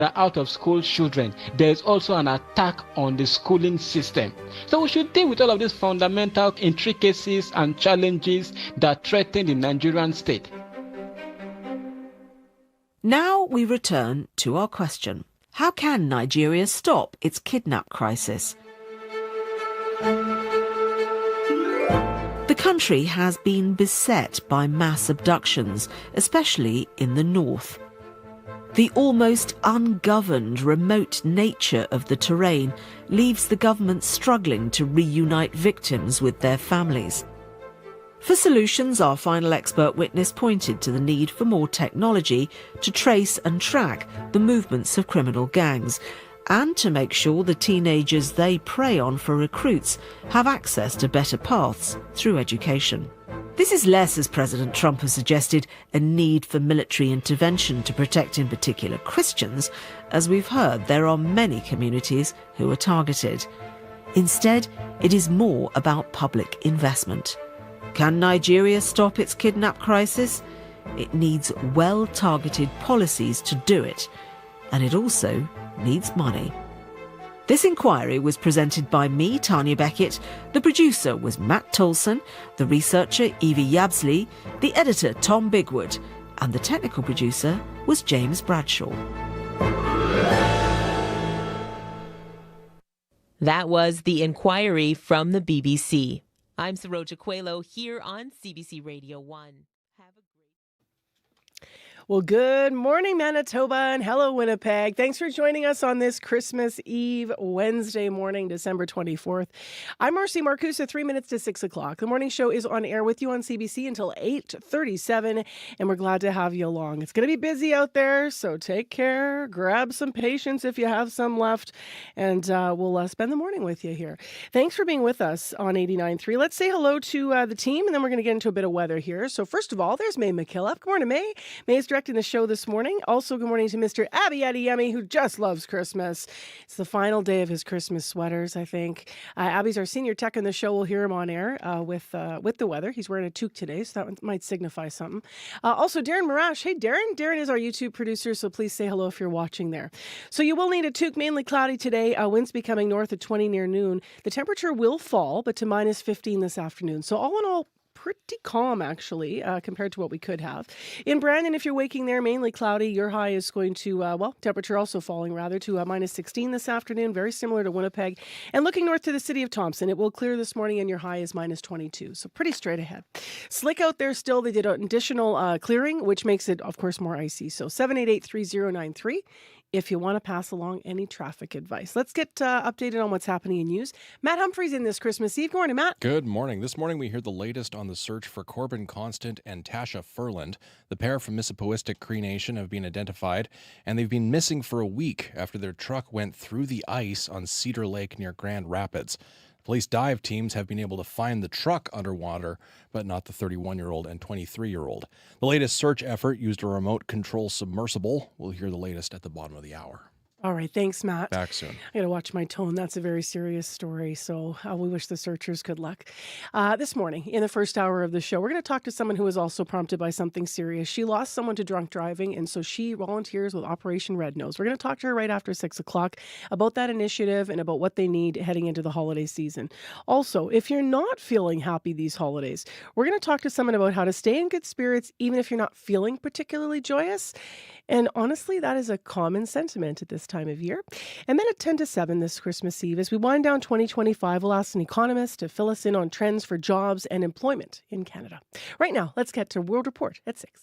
the out-of-school children, there is also an attack on the schooling system. So we should deal with all of these fundamental intricacies and challenges that threaten the Nigerian state. Now we return to our question. How can Nigeria stop its kidnap crisis? The country has been beset by mass abductions, especially in the north. The almost ungoverned, remote nature of the terrain leaves the government struggling to reunite victims with their families. For solutions, our final expert witness pointed to the need for more technology to trace and track the movements of criminal gangs, and to make sure the teenagers they prey on for recruits have access to better paths through education. This is less, as President Trump has suggested, a need for military intervention to protect in particular Christians. As we've heard, there are many communities who are targeted. Instead, it is more about public investment. Can Nigeria stop its kidnap crisis? It needs well-targeted policies to do it, and it also needs money. This inquiry was presented by me, Tanya Beckett. The producer was Matt Tolson, the researcher Evie Yabsley, the editor Tom Bigwood, and the technical producer was James Bradshaw. That was the inquiry from the BBC. I'm Saroja Coelho here on CBC Radio 1. Well, good morning, Manitoba, and hello, Winnipeg. Thanks for joining us on this Christmas Eve, Wednesday morning, December 24th. I'm Marcy Marcusa, 3 minutes to 6 o'clock. The morning show is on air with you on CBC until 8:37, and we're glad to have you along. It's going to be busy out there, so take care, grab some patience if you have some left, and we'll spend the morning with you here. Thanks for being with us on 89.3. Let's say hello to the team, and then we're going to get into a bit of weather here. So first of all, there's May McKillop. Good morning, May. May is directing the show this morning. Also, good morning to Mr. Abby Adeyemi, who just loves Christmas. It's the final day of his Christmas sweaters, I think. Abby's our senior tech in the show. We'll hear him on air with the weather. He's wearing a toque today, so that might signify something. Also, Darren Marash. Hey, Darren. Darren is our YouTube producer, so please say hello if you're watching there. So you will need a toque. Mainly cloudy today. Winds becoming north of 20 near noon. The temperature will fall, but to minus 15 this afternoon. So all in all, pretty calm, actually, compared to what we could have. In Brandon, if you're waking there, mainly cloudy. Your high is going to, temperature also falling, rather, to minus 16 this afternoon, very similar to Winnipeg. And looking north to the city of Thompson, it will clear this morning, and your high is minus 22. So pretty straight ahead. Slick out there still. They did an additional clearing, which makes it, of course, more icy. So 788-3093. If you want to pass along any traffic advice. Let's get updated on what's happening in news. Matt Humphreys in this Christmas Eve. Good morning, Matt. Good morning. This morning we hear the latest on the search for Corbin Constant and Tasha Furland. The pair from Mississippiwistic Cree Nation have been identified, and they've been missing for a week after their truck went through the ice on Cedar Lake near Grand Rapids. Police dive teams have been able to find the truck underwater, but not the 31-year-old and 23-year-old. The latest search effort used a remote control submersible. We'll hear the latest at the bottom of the hour. All right. Thanks, Matt. Back soon. I got to watch my tone. That's a very serious story. So we wish the searchers good luck. This morning, in the first hour of the show, we're going to talk to someone who was also prompted by something serious. She lost someone to drunk driving, and so she volunteers with Operation Red Nose. We're going to talk to her right after 6 o'clock about that initiative and about what they need heading into the holiday season. Also, if you're not feeling happy these holidays, we're going to talk to someone about how to stay in good spirits even if you're not feeling particularly joyous. And honestly, that is a common sentiment at this time of year. And then at 10 to 7 this Christmas Eve, as we wind down 2025, we'll ask an economist to fill us in on trends for jobs and employment in Canada. Right now, let's get to World Report at 6.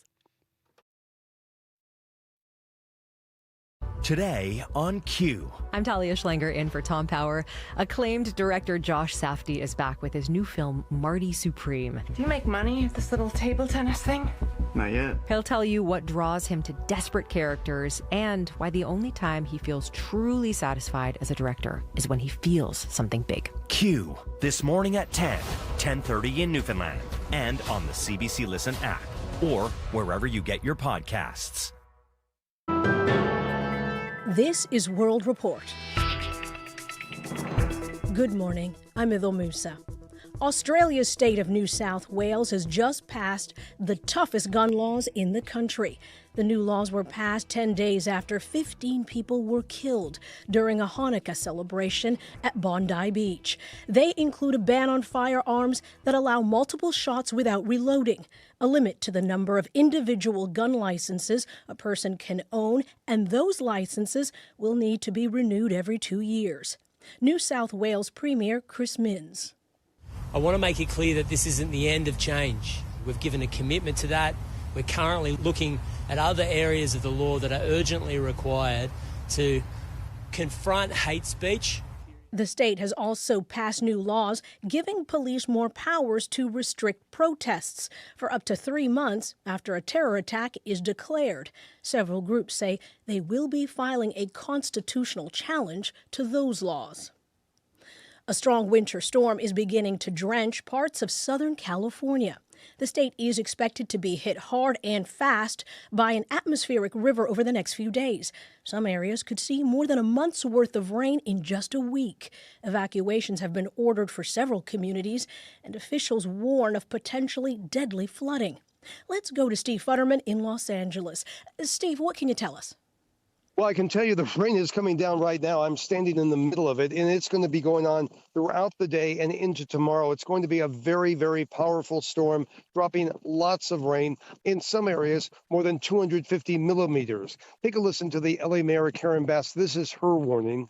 Today on Q. I'm Talia Schlanger in for Tom Power. Acclaimed director Josh Safdie is back with his new film, Marty Supreme. Do you make money at this little table tennis thing? Not yet. He'll tell you what draws him to desperate characters and why the only time he feels truly satisfied as a director is when he feels something big. Q. This morning at 10, 10:30 in Newfoundland, and on the CBC Listen app, or wherever you get your podcasts. This is World Report. Good morning, I'm Idil Musa. Australia's state of New South Wales has just passed the toughest gun laws in the country. The new laws were passed 10 days after 15 people were killed during a Hanukkah celebration at Bondi Beach. They include a ban on firearms that allow multiple shots without reloading, a limit to the number of individual gun licenses a person can own, and those licenses will need to be renewed every 2 years. New South Wales Premier Chris Minns. I want to make it clear that this isn't the end of change. We've given a commitment to that. We're currently looking at other areas of the law that are urgently required to confront hate speech. The state has also passed new laws giving police more powers to restrict protests for up to 3 months after a terror attack is declared. Several groups say they will be filing a constitutional challenge to those laws. A strong winter storm is beginning to drench parts of Southern California. The state is expected to be hit hard and fast by an atmospheric river over the next few days. Some areas could see more than a month's worth of rain in just a week. Evacuations have been ordered for several communities, and officials warn of potentially deadly flooding. Let's go to Steve Futterman in Los Angeles. Steve, what can you tell us? Well, I can tell you the rain is coming down right now. I'm standing in the middle of it, and it's going to be going on throughout the day and into tomorrow. It's going to be a very, very powerful storm, dropping lots of rain. In some areas, more than 250 millimeters. Take a listen to the LA Mayor, Karen Bass. This is her warning.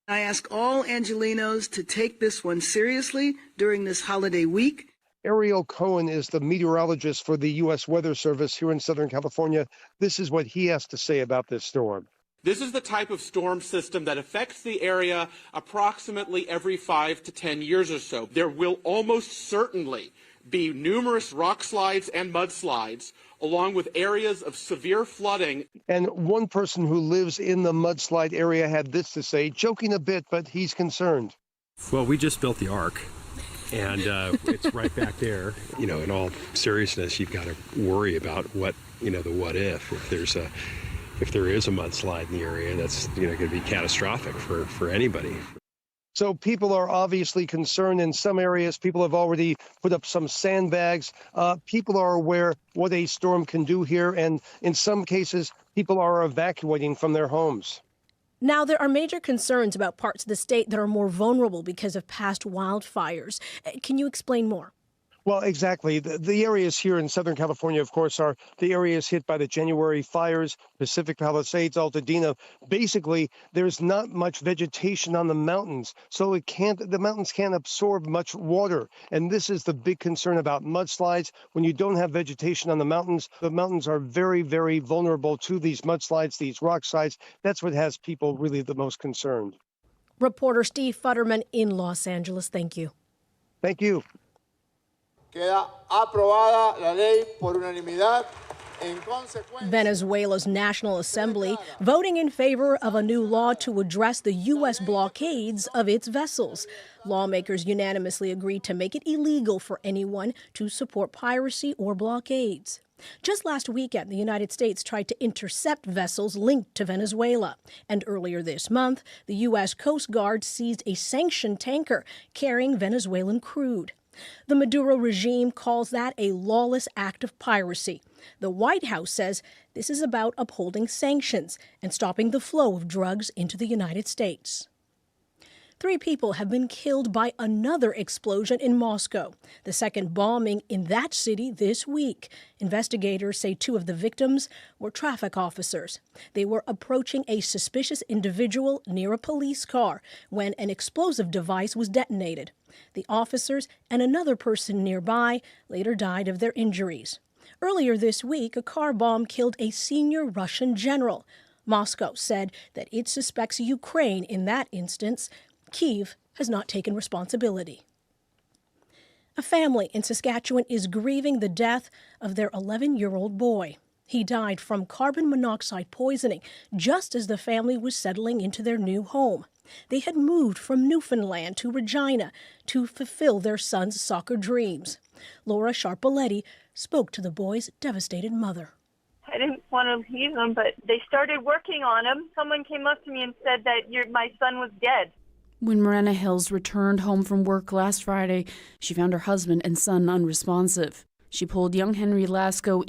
I ask all Angelenos to take this one seriously during this holiday week. Ariel Cohen is the meteorologist for the U.S. Weather Service here in Southern California. This is what he has to say about this storm. This is the type of storm system that affects the area approximately every 5 to 10 years or so. There will almost certainly be numerous rock slides and mudslides, along with areas of severe flooding. And one person who lives in the mudslide area had this to say, joking a bit, but he's concerned. Well, we just built the Ark, and it's right back there. You know, in all seriousness, you've got to worry about what, the what if there is a mudslide in the area. That's going to be catastrophic for anybody. So people are obviously concerned. In some areas, people have already put up some sandbags. People are aware what a storm can do here, and in some cases, people are evacuating from their homes. Now, there are major concerns about parts of the state that are more vulnerable because of past wildfires. Can you explain more? Well, exactly. The areas here in Southern California, of course, are the areas hit by the January fires, Pacific Palisades, Altadena. Basically, there's not much vegetation on the mountains, so the mountains can't absorb much water. And this is the big concern about mudslides. When you don't have vegetation on the mountains are very, very vulnerable to these mudslides, these rock slides. That's what has people really the most concerned. Reporter Steve Futterman in Los Angeles. Thank you. Thank you. Queda aprobada la ley por unanimidad. En consecuencia, Venezuela's National Assembly voting in favor of a new law to address the U.S. blockades of its vessels. Lawmakers unanimously agreed to make it illegal for anyone to support piracy or blockades. Just last weekend, the United States tried to intercept vessels linked to Venezuela. And earlier this month, the U.S. Coast Guard seized a sanctioned tanker carrying Venezuelan crude. The Maduro regime calls that a lawless act of piracy. The White House says this is about upholding sanctions and stopping the flow of drugs into the United States. 3 people have been killed by another explosion in Moscow, the second bombing in that city this week. Investigators say 2 of the victims were traffic officers. They were approaching a suspicious individual near a police car when an explosive device was detonated. The officers and another person nearby later died of their injuries. Earlier this week, a car bomb killed a senior Russian general. Moscow said that it suspects Ukraine in that instance. Kyiv has not taken responsibility. A family in Saskatchewan is grieving the death of their 11-year-old boy. He died from carbon monoxide poisoning just as the family was settling into their new home. They had moved from Newfoundland to Regina to fulfill their son's soccer dreams. Laura Sharpaletti spoke to the boy's devastated mother. I didn't want to leave him, but they started working on him. Someone came up to me and said that my son was dead. When Morena Hills returned home from work last Friday, she found her husband and son unresponsive. She pulled young Henry Lasco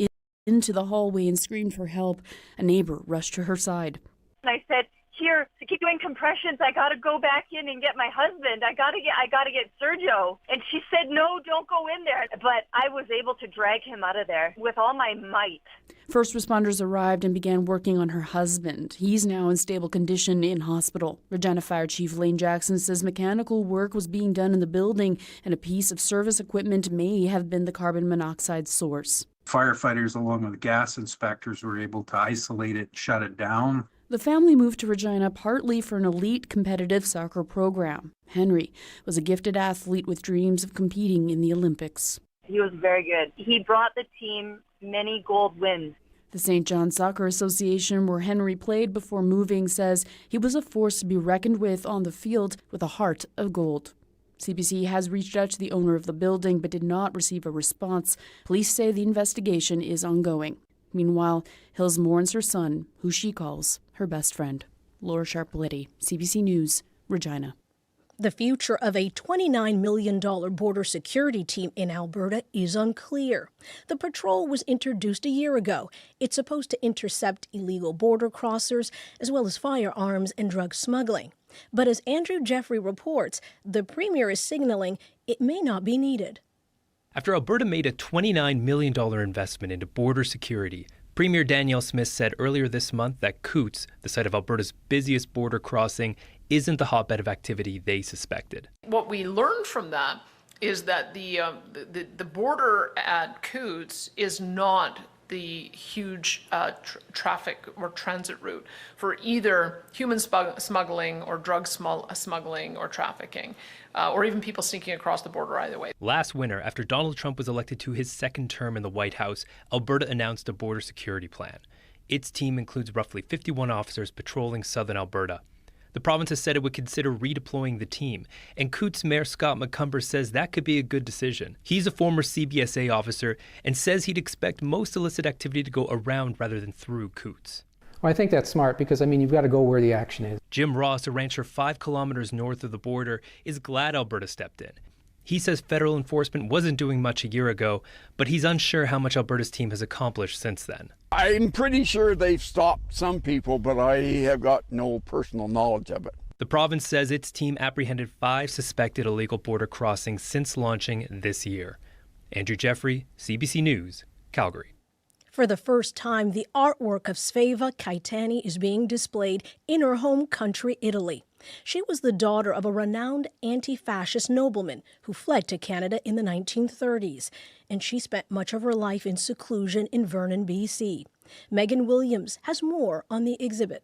into the hallway and screamed for help. A neighbor rushed to her side. I said, here, to keep doing compressions, I got to go back in and get my husband. I got to get Sergio. And she said, no, don't go in there. But I was able to drag him out of there with all my might. First responders arrived and began working on her husband. He's now in stable condition in hospital. Regina Fire Chief Lane Jackson says mechanical work was being done in the building and a piece of service equipment may have been the carbon monoxide source. Firefighters, along with gas inspectors, were able to isolate it, shut it down. The family moved to Regina partly for an elite competitive soccer program. Henry was a gifted athlete with dreams of competing in the Olympics. He was very good. He brought the team many gold wins. The St. John Soccer Association, where Henry played before moving, says he was a force to be reckoned with on the field with a heart of gold. CBC has reached out to the owner of the building but did not receive a response. Police say the investigation is ongoing. Meanwhile, Hills mourns her son, who she calls her best friend. Laura Sharp-Liddy, CBC News, Regina. The future of a $29 million border security team in Alberta is unclear. The patrol was introduced a year ago. It's supposed to intercept illegal border crossers as well as firearms and drug smuggling. But as Andrew Jeffrey reports, the Premier is signaling it may not be needed. After Alberta made a $29 million investment into border security, Premier Danielle Smith said earlier this month that Coots, the site of Alberta's busiest border crossing, isn't the hotbed of activity they suspected. What we learned from that is that the border at Coots is not the huge traffic or transit route for either human smuggling or drug smuggling or trafficking, or even people sneaking across the border either way. Last winter, after Donald Trump was elected to his second term in the White House, Alberta announced a border security plan. Its team includes roughly 51 officers patrolling southern Alberta. The province has said it would consider redeploying the team, and Coots Mayor Scott McCumber says that could be a good decision. He's a former CBSA officer and says he'd expect most illicit activity to go around rather than through Coots. Well, I think that's smart because, you've got to go where the action is. Jim Ross, a rancher 5 kilometers north of the border, is glad Alberta stepped in. He says federal enforcement wasn't doing much a year ago, but he's unsure how much Alberta's team has accomplished since then. I'm pretty sure they've stopped some people, but I have got no personal knowledge of it. The province says its team apprehended 5 suspected illegal border crossings since launching this year. Andrew Jeffrey, CBC News, Calgary. For the first time, the artwork of Sveva Kaitani is being displayed in her home country, Italy. She was the daughter of a renowned anti-fascist nobleman who fled to Canada in the 1930s, and she spent much of her life in seclusion in Vernon, BC. Megan Williams has more on the exhibit.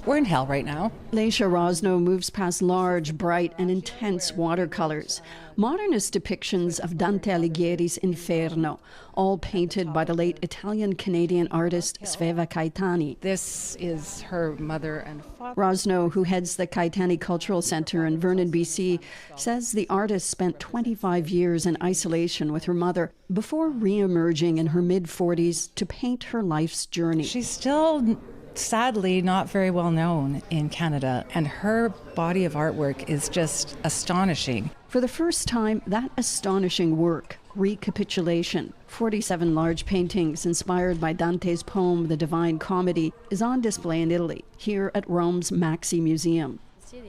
We're in hell right now. Leisha Rosno moves past large, bright, and intense watercolors. Modernist depictions of Dante Alighieri's Inferno, all painted by the late Italian-Canadian artist Sveva Kaitani. This is her mother and father. Rosno, who heads the Kaitani Cultural Centre in Vernon, BC, says the artist spent 25 years in isolation with her mother before re-emerging in her mid-40s to paint her life's journey. She's still sadly not very well known in Canada, and her body of artwork is just astonishing. For the first time, that astonishing work, Recapitulation, 47 large paintings inspired by Dante's poem The Divine Comedy, is on display in Italy, here at Rome's Maxi Museum.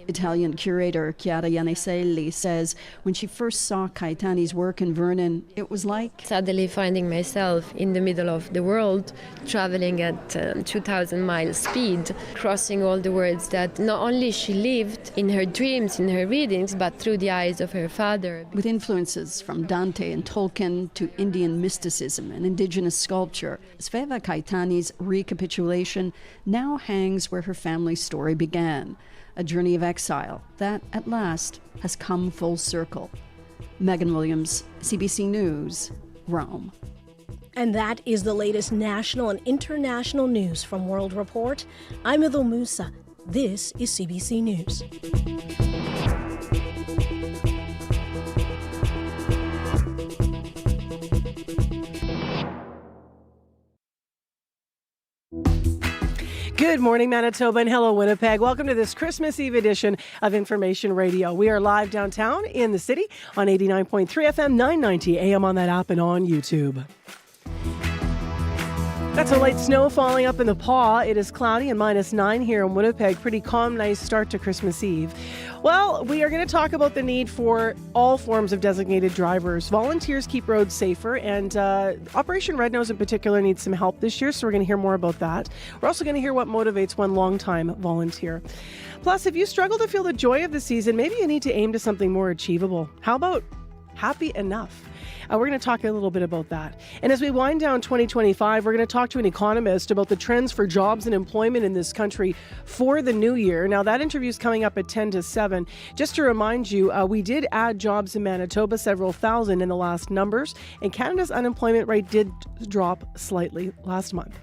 Italian curator Chiara Iannicelli says when she first saw Kaitani's work in Vernon, it was like suddenly finding myself in the middle of the world, traveling at 2,000 miles speed, crossing all the worlds that not only she lived in her dreams, in her readings, but through the eyes of her father. With influences from Dante and Tolkien to Indian mysticism and indigenous sculpture, Sveva Kaitani's Recapitulation now hangs where her family's story began. A journey of exile that, at last, has come full circle. Megan Williams, CBC News, Rome. And that is the latest national and international news from World Report. I'm Idil Musa. This is CBC News. Good morning, Manitoba, and hello, Winnipeg. Welcome to this Christmas Eve edition of Information Radio. We are live downtown in the city on 89.3 FM, 990 AM on that app and on YouTube. That's a light snow falling up in the Paw. It is cloudy and -9 here in Winnipeg. Pretty calm, nice start to Christmas Eve. Well, we are going to talk about the need for all forms of designated drivers. Volunteers keep roads safer, and Operation Red Nose in particular needs some help this year, so we're going to hear more about that. We're also going to hear what motivates one longtime volunteer. Plus, if you struggle to feel the joy of the season, maybe you need to aim to something more achievable. How about happy enough? We're going to talk a little bit about that. And as we wind down 2025, we're going to talk to an economist about the trends for jobs and employment in this country for the new year. Now, that interview is coming up at 10 to 7. Just to remind you, we did add jobs in Manitoba, several thousand in the last numbers, and Canada's unemployment rate did drop slightly last month.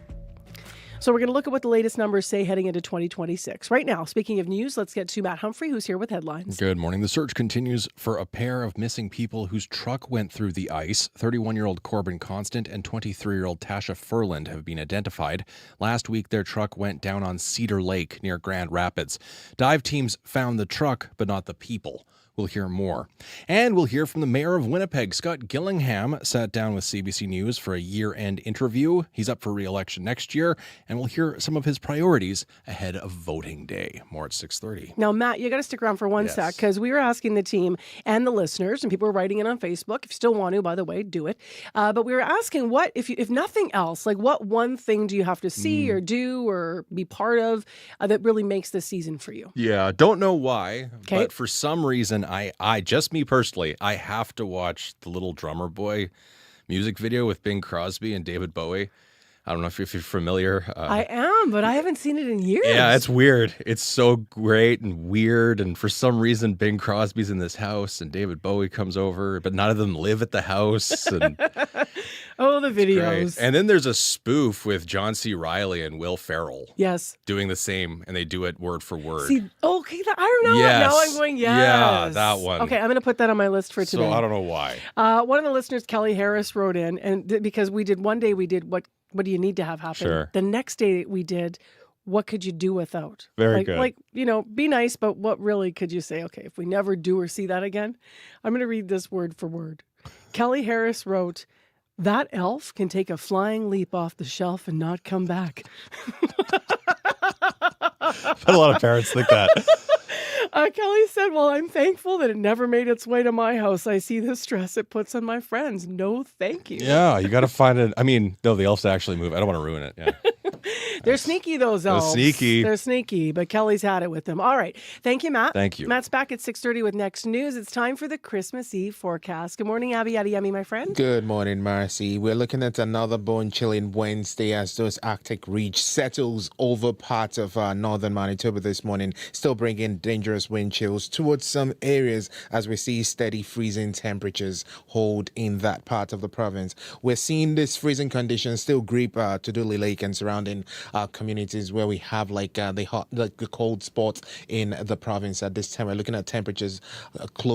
So we're going to look at what the latest numbers say heading into 2026. Right now, speaking of news, let's get to Matt Humphrey, who's here with headlines. Good morning. The search continues for a pair of missing people whose truck went through the ice. 31-year-old Corbin Constant and 23-year-old Tasha Furland have been identified. Last week, their truck went down on Cedar Lake near Grand Rapids. Dive teams found the truck, but not the people. We'll hear more. And we'll hear from the mayor of Winnipeg. Scott Gillingham sat down with CBC News for a year-end interview. He's up for re-election next year, and we'll hear some of his priorities ahead of voting day. More at 6:30. Now, Matt, you got to stick around for one sec, because we were asking the team and the listeners, and people were writing it on Facebook. If you still want to, by the way, do it. But we were asking, what if nothing else, like what one thing do you have to see or do or be part of that really makes this season for you? Yeah, don't know why, but for some reason, I just me personally, I have to watch the Little Drummer Boy music video with Bing Crosby and David Bowie. I don't know if you're familiar. I am, but I haven't seen it in years. Yeah, it's weird. It's so great and weird. And for some reason, Bing Crosby's in this house and David Bowie comes over, but none of them live at the house. And oh, the videos. And then there's a spoof with John C. Reilly and Will Ferrell. Yes. Doing the same, and they do it word for word. See, okay, I don't know. Yes. Now I'm going, yes. Yeah, that one. Okay, I'm going to put that on my list for today. So I don't know why. One of the listeners, Kelly Harris, wrote in, and because we did what do you need to have happen? Sure. The next day we did, what could you do without? Very good. Like, be nice, but what really could you say? Okay, if we never do or see that again, I'm going to read this word for word. Kelly Harris wrote, "That elf can take a flying leap off the shelf and not come back." But a lot of parents think that. Kelly said, "Well, I'm thankful that it never made its way to my house. I see the stress it puts on my friends. No, thank you." Yeah, you got to find it. I mean, no, the elves actually move. I don't want to ruin it. Yeah. They're sneaky, those elves. They're sneaky, but Kelly's had it with them. All right. Thank you, Matt. Thank you. Matt's back at 6:30 with next news. It's time for the Christmas Eve forecast. Good morning, Abby Yummy, my friend. Good morning, Marcy. We're looking at another bone-chilling Wednesday as those Arctic ridge settles over parts of northern Manitoba this morning, still bringing dangerous wind chills towards some areas as we see steady freezing temperatures hold in that part of the province. We're seeing this freezing conditions still grip Tuduli Lake and surrounding communities where we have the cold spots in the province at this time. We're looking at temperatures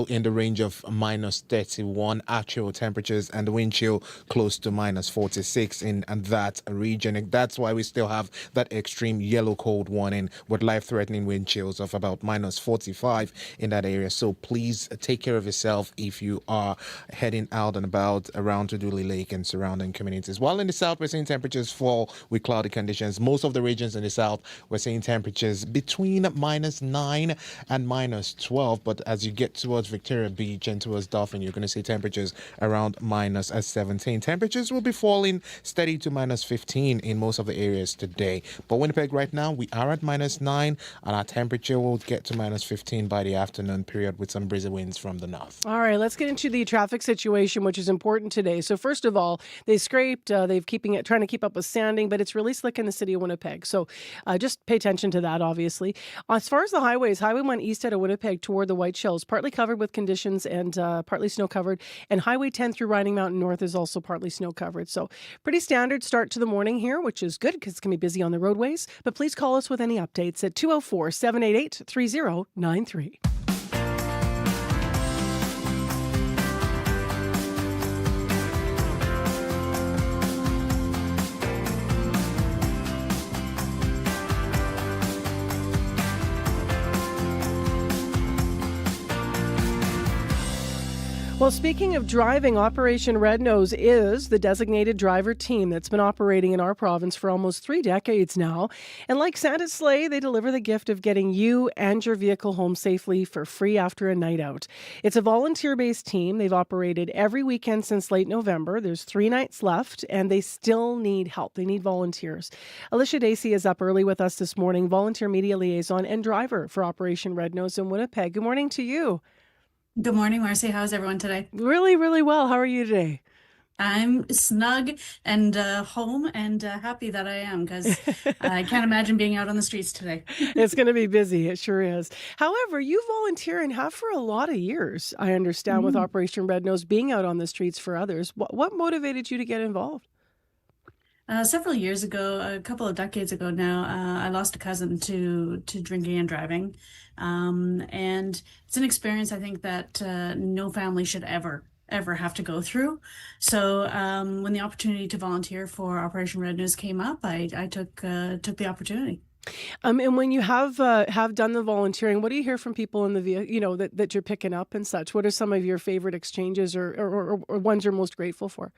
in the range of -31 actual temperatures and the wind chill close to -46 in that region. And that's why we still have that extreme yellow cold warning with life-threatening wind chills of about -45 in that area. So please take care of yourself if you are heading out and about around Tuduli Lake and surrounding communities. While in the south, we're seeing temperatures fall with cloudy conditions. Most of the regions in the south, we're seeing temperatures between -9 and -12. But as you get towards Victoria Beach and towards Dauphin, you're going to see temperatures around -17. Temperatures will be falling steady to -15 in most of the areas today. But Winnipeg right now, we are at -9, and our temperature will get to -15 by the afternoon period with some breezy winds from the north. All right, let's get into the traffic situation, which is important today. So first of all, they scraped, trying to keep up with sanding, but it's really slick in the city of Winnipeg. So just pay attention to that, obviously. As far as the highways, Highway 1 east out of Winnipeg toward the White Shells, partly covered with conditions and partly snow covered. And Highway 10 through Riding Mountain North is also partly snow covered. So pretty standard start to the morning here, which is good because it's going to be busy on the roadways. But please call us with any updates at 204-788-3093. Well, speaking of driving, Operation Red Nose is the designated driver team that's been operating in our province for almost 3 decades now. And like Santa's sleigh, they deliver the gift of getting you and your vehicle home safely for free after a night out. It's a volunteer-based team. They've operated every weekend since late November. There's 3 nights left, and they still need help. They need volunteers. Alicia Dacey is up early with us this morning, volunteer media liaison and driver for Operation Red Nose in Winnipeg. Good morning to you. Good morning, Marcy. How's everyone today? Really, really well. How are you today? I'm snug and home and happy that I am, because I can't imagine being out on the streets today. It's going to be busy. It sure is. However, you volunteer and have for a lot of years, I understand, with Operation Red Nose, being out on the streets for others. What motivated you to get involved? Several years ago, a couple of decades ago now, I lost a cousin to drinking and driving. And it's an experience I think that no family should ever have to go through. So when the opportunity to volunteer for Operation Red Nose came up, I took the opportunity. And when you have done the volunteering, what do you hear from people in the that you're picking up and such? What are some of your favorite exchanges or ones you're most grateful for?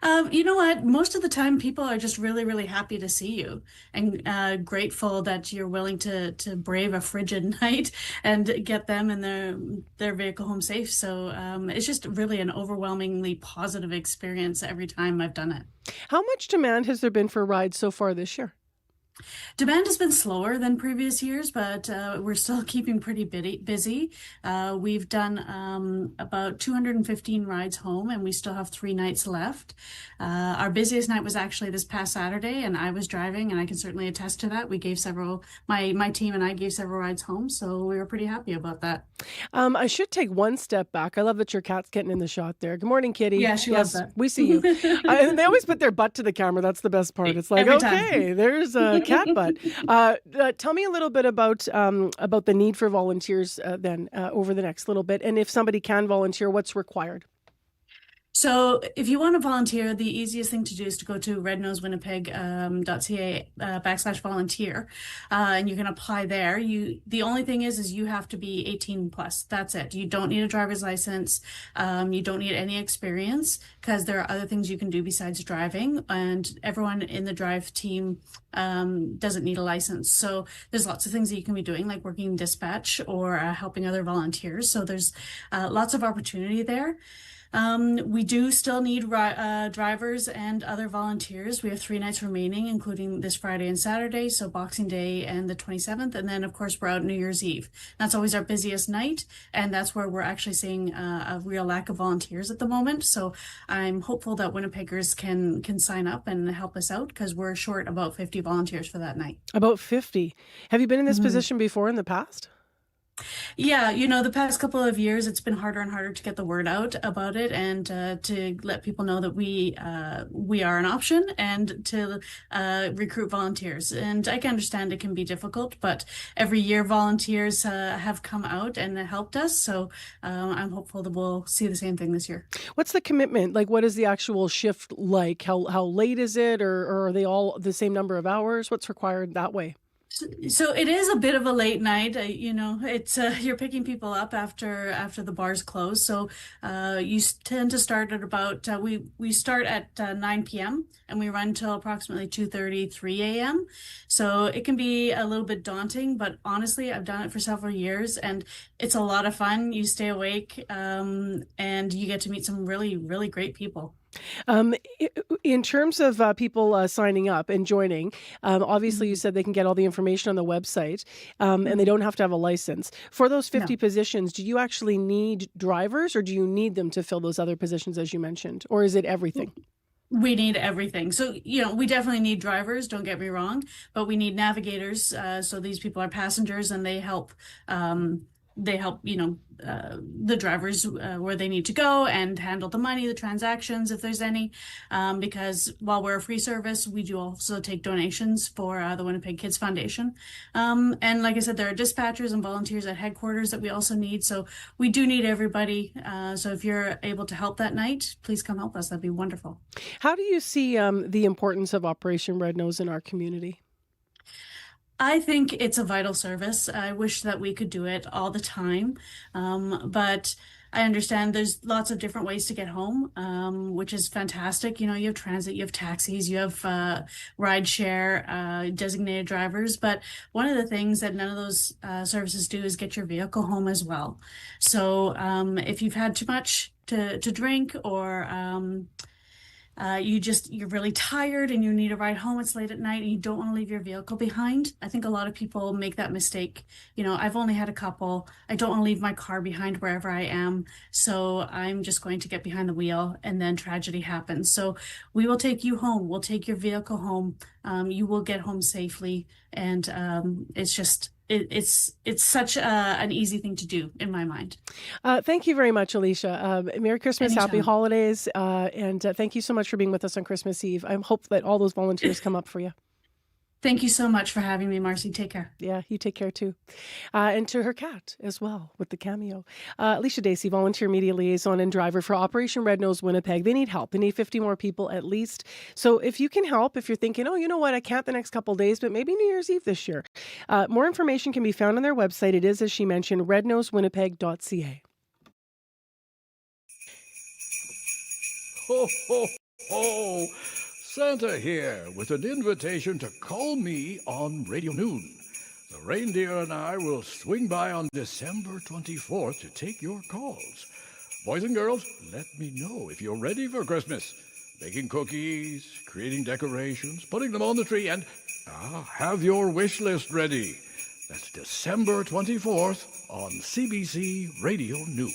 You know what? Most of the time, people are just really, really happy to see you and grateful that you're willing to brave a frigid night and get them and their vehicle home safe. So it's just really an overwhelmingly positive experience every time I've done it. How much demand has there been for rides so far this year? Demand has been slower than previous years, but we're still keeping pretty busy. We've done about 215 rides home, and we still have 3 nights left. Our busiest night was actually this past Saturday, and I was driving, and I can certainly attest to that. We gave my team and I gave several rides home, so we were pretty happy about that. I should take one step back. I love that your cat's getting in the shot there. Good morning, Kitty. Yeah, she loves that. We see you. And they always put their butt to the camera. That's the best part. It's like, okay, there's a cat butt. Tell me a little bit about the need for volunteers then over the next little bit, and if somebody can volunteer, what's required? So if you want to volunteer, the easiest thing to do is to go to rednosewinnipeg.ca/volunteer, and you can apply there. The only thing is you have to be 18 plus. That's it. You don't need a driver's license. You don't need any experience, because there are other things you can do besides driving, and everyone in the drive team doesn't need a license. So there's lots of things that you can be doing, like working dispatch or helping other volunteers. So there's lots of opportunity there. We do still need drivers and other volunteers. We have 3 nights remaining, including this Friday and Saturday, so Boxing Day and the 27th. And then, of course, we're out New Year's Eve. That's always our busiest night, and that's where we're actually seeing a real lack of volunteers at the moment. So I'm hopeful that Winnipeggers can sign up and help us out, because we're short about 50 volunteers for that night. About 50. Have you been in this position before in the past? Yeah, the past couple of years, it's been harder and harder to get the word out about it, and to let people know that we are an option, and to recruit volunteers. And I can understand it can be difficult, but every year volunteers have come out and helped us. So I'm hopeful that we'll see the same thing this year. What's the commitment? Like, what is the actual shift like? How late is it, or are they all the same number of hours? What's required that way? So it is a bit of a late night. It's you're picking people up after the bars close. So you tend to start at about we start at 9 p.m. and we run till approximately 2:30, 3 a.m. So it can be a little bit daunting, but honestly, I've done it for several years, and it's a lot of fun. You stay awake, and you get to meet some really, really great people. In terms of people signing up and joining, obviously you said they can get all the information on the website, and they don't have to have a license. For those 50 positions, do you actually need drivers, or do you need them to fill those other positions as you mentioned, or is it everything? We need everything. So, we definitely need drivers, don't get me wrong, but we need navigators. So these people are passengers, and they help the drivers where they need to go, and handle the money, the transactions, if there's any, because while we're a free service, we do also take donations for the Winnipeg Kids Foundation. And like I said, there are dispatchers and volunteers at headquarters that we also need. So we do need everybody. So if you're able to help that night, please come help us. That'd be wonderful. How do you see the importance of Operation Red Nose in our community? I think it's a vital service. I wish that we could do it all the time. But I understand there's lots of different ways to get home, which is fantastic. You know, you have transit, you have taxis, you have ride share, designated drivers. But one of the things that none of those services do is get your vehicle home as well. So if you've had too much to drink, or you're really tired and you need a ride home, it's late at night and you don't want to leave your vehicle behind. I think a lot of people make that mistake. You know, I've only had a couple. I don't want to leave my car behind wherever I am. So I'm just going to get behind the wheel, and then tragedy happens. So we will take you home. We'll take your vehicle home. You will get home safely. And it's such an easy thing to do in my mind. Thank you very much, Alicia. Merry Christmas, Anytime. Happy Holidays, and thank you so much for being with us on Christmas Eve. I hope that all those volunteers come up for you. Thank you so much for having me, Marcy. Take care. Yeah, you take care too. And to her cat as well with the cameo. Alicia Dacey, volunteer media liaison and driver for Operation Red Nose Winnipeg. They need help. They need 50 more people at least. So if you can help, if you're thinking, oh, you know what, I can't the next couple of days, but maybe New Year's Eve this year. More information can be found on their website. It is, as she mentioned, rednosewinnipeg.ca. Ho, ho, ho! Santa here with an invitation to call me on Radio Noon. The reindeer and I will swing by on December 24th to take your calls. Boys and girls, let me know if you're ready for Christmas. Baking cookies, creating decorations, putting them on the tree, and have your wish list ready. That's December 24th on CBC Radio Noon.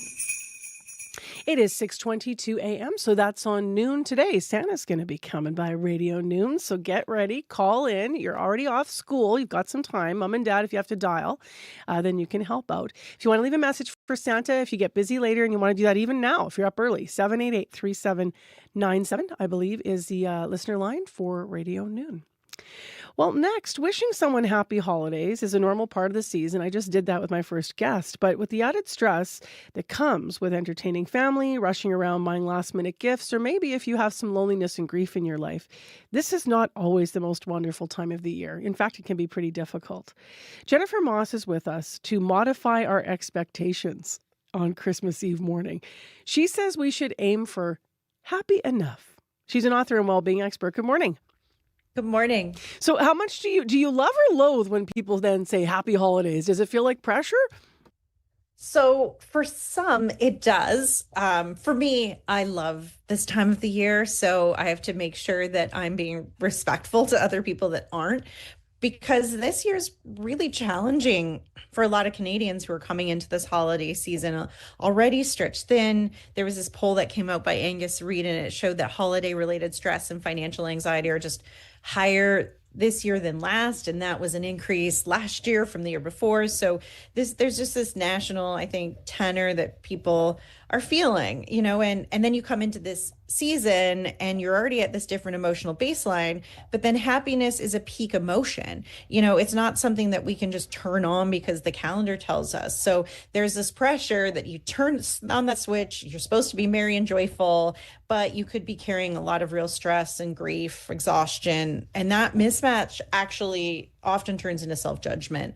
It is 6:22 a.m., so that's on noon today. Santa's going to be coming by Radio Noon, so get ready. Call in. You're already off school. You've got some time. Mom and Dad, if you have to dial, then you can help out. If you want to leave a message for Santa, if you get busy later and you want to do that even now, if you're up early, 788-3797, I believe, is the listener line for Radio Noon. Well, next, wishing someone happy holidays is a normal part of the season. I just did that with my first guest. But with the added stress that comes with entertaining family, rushing around buying last-minute gifts, or maybe if you have some loneliness and grief in your life, this is not always the most wonderful time of the year. In fact, it can be pretty difficult. Jennifer Moss is with us to modify our expectations on Christmas Eve morning. She says we should aim for happy enough. She's an author and well-being expert. Good morning. Good morning. So how much do you love or loathe when people then say happy holidays? Does it feel like pressure? So for some, it does. For me, I love this time of the year, so I have to make sure that I'm being respectful to other people that aren't, because this year's really challenging for a lot of Canadians who are coming into this holiday season already stretched thin. There was this poll that came out by Angus Reid, and it showed that holiday-related stress and financial anxiety are just higher this year than last, and that was an increase last year from the year before. So there's just this national, I think, tenor that people are feeling, and then you come into this season and you're already at this different emotional baseline, but then happiness is a peak emotion. It's not something that we can just turn on because the calendar tells us. So there's this pressure that you turn on that switch. You're supposed to be merry and joyful, but you could be carrying a lot of real stress and grief, exhaustion, and that mismatch actually often turns into self-judgment.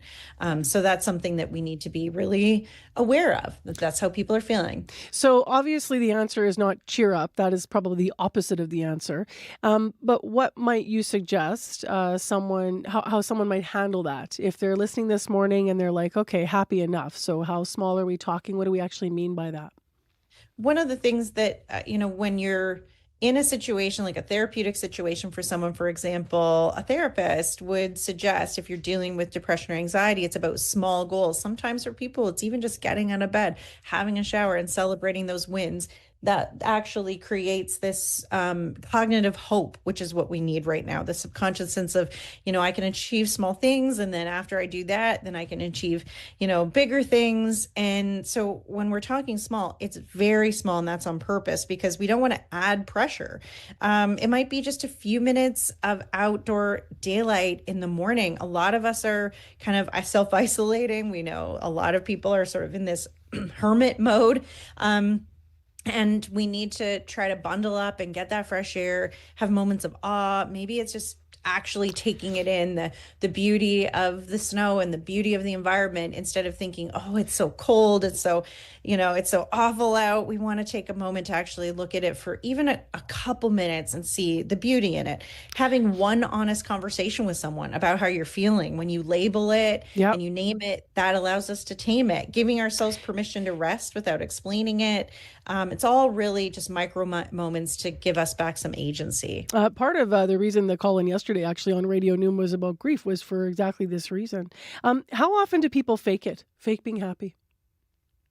So that's something that we need to be really aware of, that's how people are feeling. So obviously the answer is not cheer up. That is probably the opposite of the answer. But what might you suggest how someone might handle that if they're listening this morning and they're like, okay, happy enough. So how small are we talking? What do we actually mean by that? One of the things that, when you're in a situation like a therapeutic situation for someone, for example, a therapist would suggest if you're dealing with depression or anxiety, it's about small goals. Sometimes for people, it's even just getting out of bed, having a shower and celebrating those wins. That actually creates this cognitive hope, which is what we need right now. The subconscious sense of, I can achieve small things. And then after I do that, then I can achieve, bigger things. And so when we're talking small, it's very small, and that's on purpose because we don't want to add pressure. It might be just a few minutes of outdoor daylight in the morning. A lot of us are kind of self-isolating. We know a lot of people are sort of in this hermit mode. And we need to try to bundle up and get that fresh air, have moments of awe. Maybe it's just actually taking it in, the beauty of the snow and the beauty of the environment, instead of thinking, oh, it's so cold, it's so, it's so awful out. We want to take a moment to actually look at it for even a couple minutes and see the beauty in it. Having one honest conversation with someone about how you're feeling, when you label it and you name it, that allows us to tame it. Giving ourselves permission to rest without explaining it. It's all really just micro moments to give us back some agency. Part of the reason the call-in yesterday actually on Radio Noon was about grief was for exactly this reason. How often do people fake it? Fake being happy?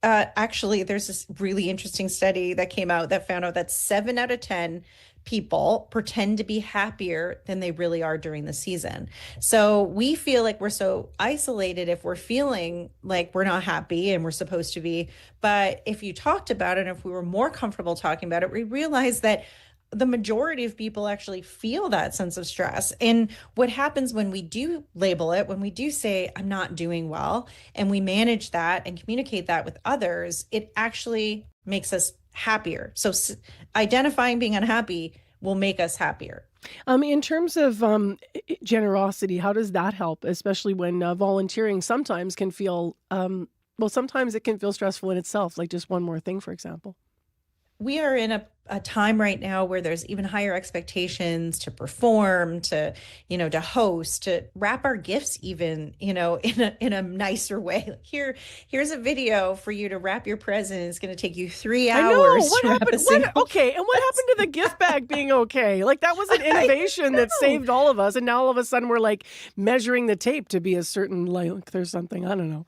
Actually, there's this really interesting study that came out that found out that 7 out of 10 people pretend to be happier than they really are during the season. So we feel like we're so isolated if we're feeling like we're not happy and we're supposed to be. But if you talked about it, and if we were more comfortable talking about it, we realize that the majority of people actually feel that sense of stress. And what happens when we do label it, when we do say, I'm not doing well, and we manage that and communicate that with others, it actually makes us happier. So identifying being unhappy will make us happier. In terms of generosity, how does that help, especially when volunteering sometimes can feel, sometimes it can feel stressful in itself, like just one more thing, for example? We are in a time right now where there's even higher expectations to perform, to host, to wrap our gifts even, in a nicer way. Like here's a video for you to wrap your present. It's going to take you 3 hours. I know. What to wrap happened? a single Okay. And what happened to the gift bag being okay? Like that was an innovation that saved all of us. And now all of a sudden we're like measuring the tape to be a certain, like there's something, I don't know.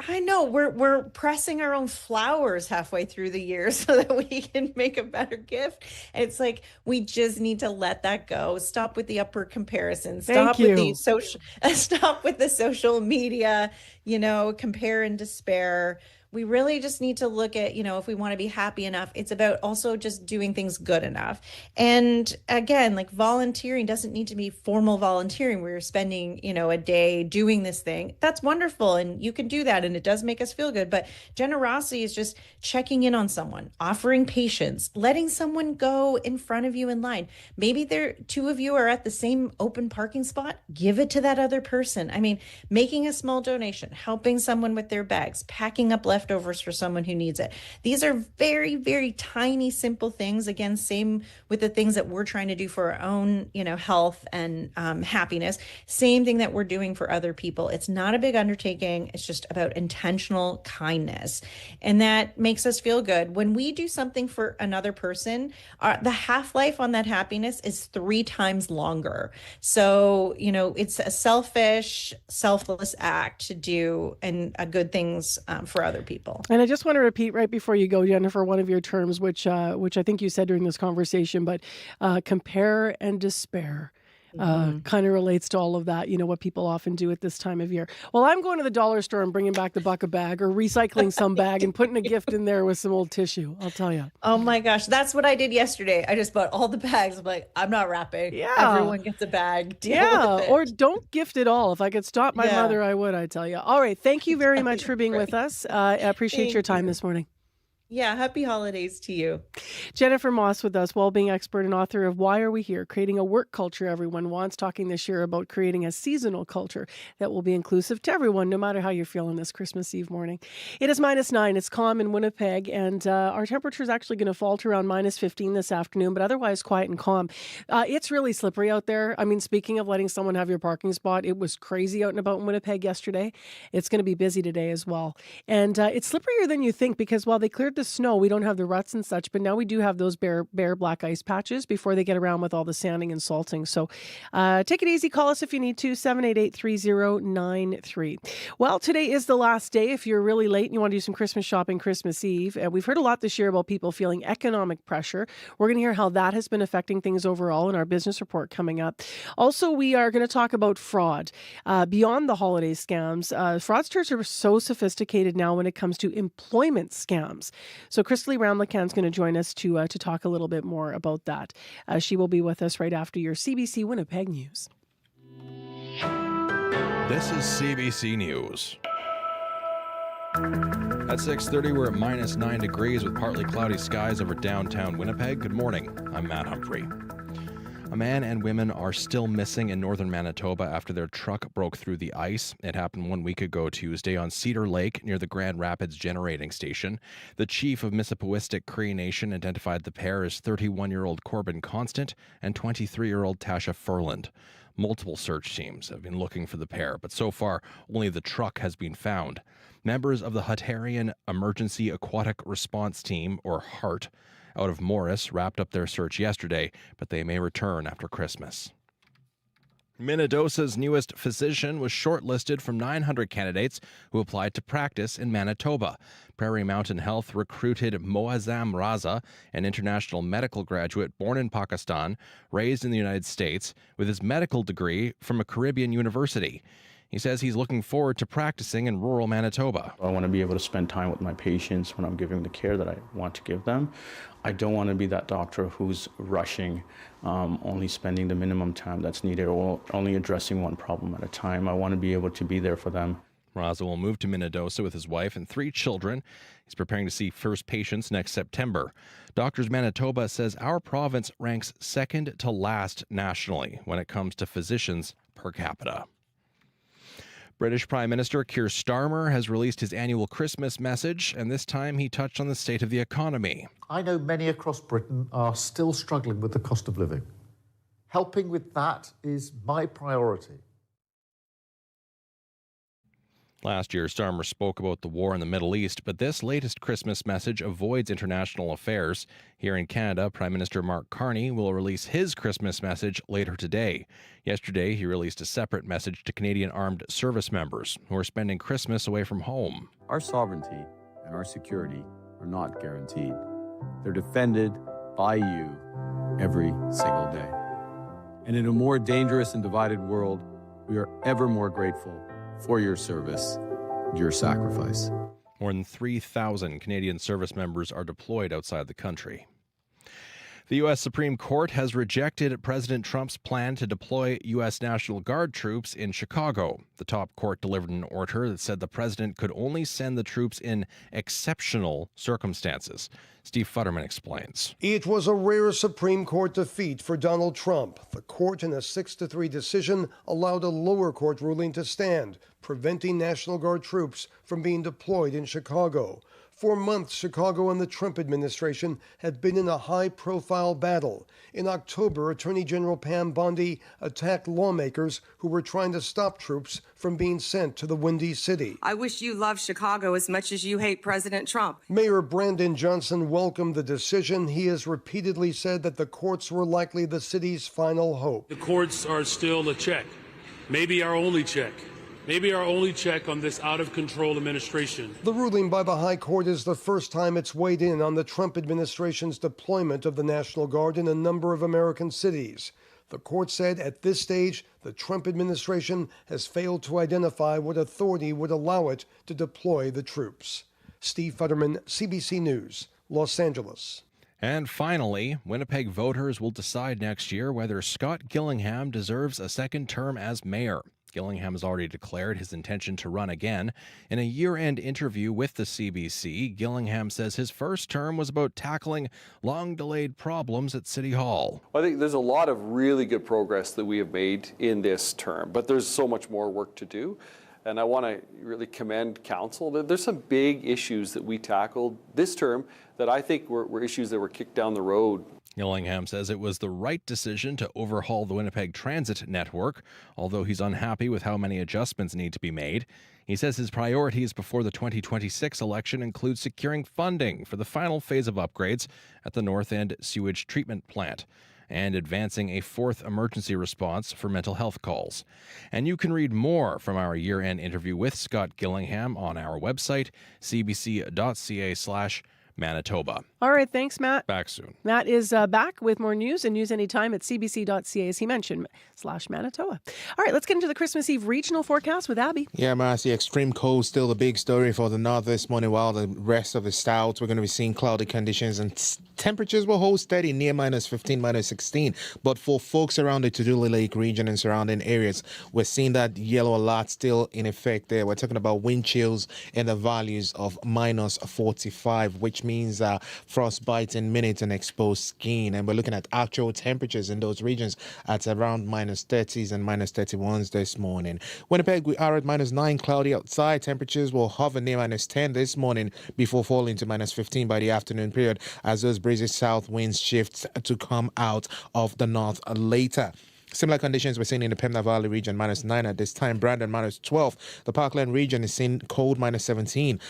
I know we're pressing our own flowers halfway through the year so that we can make a better gift. And it's like, we just need to let that go. Stop with the upward comparison. Stop with the social media, compare and despair. We really just need to look at, if we want to be happy enough, it's about also just doing things good enough. And again, like volunteering doesn't need to be formal volunteering where you're spending, a day doing this thing. That's wonderful. And you can do that. And it does make us feel good. But generosity is just checking in on someone, offering patience, letting someone go in front of you in line. Maybe two of you are at the same open parking spot. Give it to that other person. I mean, making a small donation, helping someone with their bags, packing up leftovers for someone who needs it. These are very, very tiny, simple things. Again, same with the things that we're trying to do for our own, health and happiness. Same thing that we're doing for other people. It's not a big undertaking. It's just about intentional kindness. And that makes us feel good. When we do something for another person, the half-life on that happiness is 3 times longer. So, it's a selfless act to do and good things for other people. And I just want to repeat right before you go, Jennifer, one of your terms, which I think you said during this conversation, but compare and despair. Kind of relates to all of that, what people often do at this time of year. Well, I'm going to the dollar store and bringing back the bucket bag or recycling some bag and putting a gift in there with some old tissue. I'll tell you. Oh my gosh. That's what I did yesterday. I just bought all the bags. I'm like, I'm not wrapping. Yeah. Everyone gets a bag. Deal with it. Or don't gift at all. If I could stop my mother, I would, I tell you. All right. Thank you very much for being with us. I appreciate your time this morning. Yeah, happy holidays to you. Jennifer Moss with us, well-being expert and author of Why Are We Here? Creating a Work Culture Everyone Wants, talking this year about creating a seasonal culture that will be inclusive to everyone, no matter how you're feeling this Christmas Eve morning. It is -9. It's calm in Winnipeg, and our temperature is actually going to fall to around -15 this afternoon, but otherwise quiet and calm. It's really slippery out there. I mean, speaking of letting someone have your parking spot, it was crazy out and about in Winnipeg yesterday. It's going to be busy today as well. And it's slipperier than you think because while they cleared the snow, we don't have the ruts and such, but now we do have those bare black ice patches before they get around with all the sanding and salting. So take it easy. Call us if you need to, 788-3093. Well, today is the last day. If you're really late and you want to do some Christmas shopping Christmas Eve, we've heard a lot this year about people feeling economic pressure. We're going to hear how that has been affecting things overall in our business report coming up. Also, we are going to talk about fraud. Beyond the holiday scams, fraudsters are so sophisticated now when it comes to employment scams. So Christely Ramlakan is going to join us to talk a little bit more about that. She will be with us right after your CBC Winnipeg News. This is CBC News. At 6:30, we're at -9 degrees with partly cloudy skies over downtown Winnipeg. Good morning. I'm Matt Humphrey. A man and women are still missing in northern Manitoba after their truck broke through the ice. It happened 1 week ago Tuesday on Cedar Lake near the Grand Rapids generating station. The chief of Mississippiwistic Cree Nation identified the pair as 31-year-old Corbin Constant and 23-year-old Tasha Furland. Multiple search teams have been looking for the pair, but so far only the truck has been found. Members of the Hatarian Emergency Aquatic Response Team, or HART, out of Morris wrapped up their search yesterday, but they may return after Christmas. Minnedosa's newest physician was shortlisted from 900 candidates who applied to practice in Manitoba. Prairie Mountain Health recruited Moazzam Raza, an international medical graduate born in Pakistan, raised in the United States, with his medical degree from a Caribbean university. He says he's looking forward to practicing in rural Manitoba. I want to be able to spend time with my patients when I'm giving the care that I want to give them. I don't want to be that doctor who's rushing, only spending the minimum time that's needed, or only addressing one problem at a time. I want to be able to be there for them. Raza will move to Minnedosa with his wife and 3 children. He's preparing to see first patients next September. Doctors Manitoba says our province ranks second to last nationally when it comes to physicians per capita. British Prime Minister Keir Starmer has released his annual Christmas message, and this time he touched on the state of the economy. I know many across Britain are still struggling with the cost of living. Helping with that is my priority. Last year, Starmer spoke about the war in the Middle East, but this latest Christmas message avoids international affairs. Here in Canada, Prime Minister Mark Carney will release his Christmas message later today. Yesterday, he released a separate message to Canadian armed service members who are spending Christmas away from home. Our sovereignty and our security are not guaranteed. They're defended by you every single day. And in a more dangerous and divided world, we are ever more grateful for your service and your sacrifice. More than 3,000 Canadian service members are deployed outside the country. The U.S. Supreme Court has rejected President Trump's plan to deploy U.S. National Guard troops in Chicago. The top court delivered an order that said the president could only send the troops in exceptional circumstances. Steve Futterman explains. It was a rare Supreme Court defeat for Donald Trump. The court, in a 6-3 decision, allowed a lower court ruling to stand, preventing National Guard troops from being deployed in Chicago. For months, Chicago and the Trump administration had been in a high-profile battle. In October, Attorney General Pam Bondi attacked lawmakers who were trying to stop troops from being sent to the Windy City. I wish you loved Chicago as much as you hate President Trump. Mayor Brandon Johnson welcomed the decision. He has repeatedly said that the courts were likely the city's final hope. The courts are still a check, maybe our only check. Maybe our only check on this out-of-control administration. The ruling by the High Court is the first time it's weighed in on the Trump administration's deployment of the National Guard in a number of American cities. The court said at this stage, the Trump administration has failed to identify what authority would allow it to deploy the troops. Steve Futterman, CBC News, Los Angeles. And finally, Winnipeg voters will decide next year whether Scott Gillingham deserves a second term as mayor. Gillingham has already declared his intention to run again. In a year-end interview with the CBC, Gillingham says his first term was about tackling long-delayed problems at City Hall. I think there's a lot of really good progress that we have made in this term, but there's so much more work to do. And I want to really commend council. There's some big issues that we tackled this term that I think were issues that were kicked down the road. Gillingham says it was the right decision to overhaul the Winnipeg Transit network, although he's unhappy with how many adjustments need to be made. He says his priorities before the 2026 election include securing funding for the final phase of upgrades at the North End sewage treatment plant and advancing a 4th emergency response for mental health calls. And you can read more from our year-end interview with Scott Gillingham on our website, cbc.ca/Manitoba. All right, thanks, Matt. Back soon. Matt is back with more news and news anytime at cbc.ca, as he mentioned, /Manitoba. All right, let's get into the Christmas Eve regional forecast with Abby. Yeah, Marcy, extreme cold still the big story for the north this morning, while the rest of the south, we're going to be seeing cloudy conditions and temperatures will hold steady near -15, -16. But for folks around the Tuduli Lake region and surrounding areas, we're seeing that yellow alert still in effect there. We're talking about wind chills in the values of -45, which means frostbite in minutes and exposed skin. And we're looking at actual temperatures in those regions at around minus 30s and minus 31s this morning. Winnipeg, we are at minus 9, cloudy outside. Temperatures will hover near minus 10 this morning before falling to minus 15 by the afternoon period as those breezy south winds shift to come out of the north later. Similar conditions we're seeing in the Pembina Valley region, minus 9 at this time. Brandon, minus 12. The Parkland region is seeing cold, minus 17.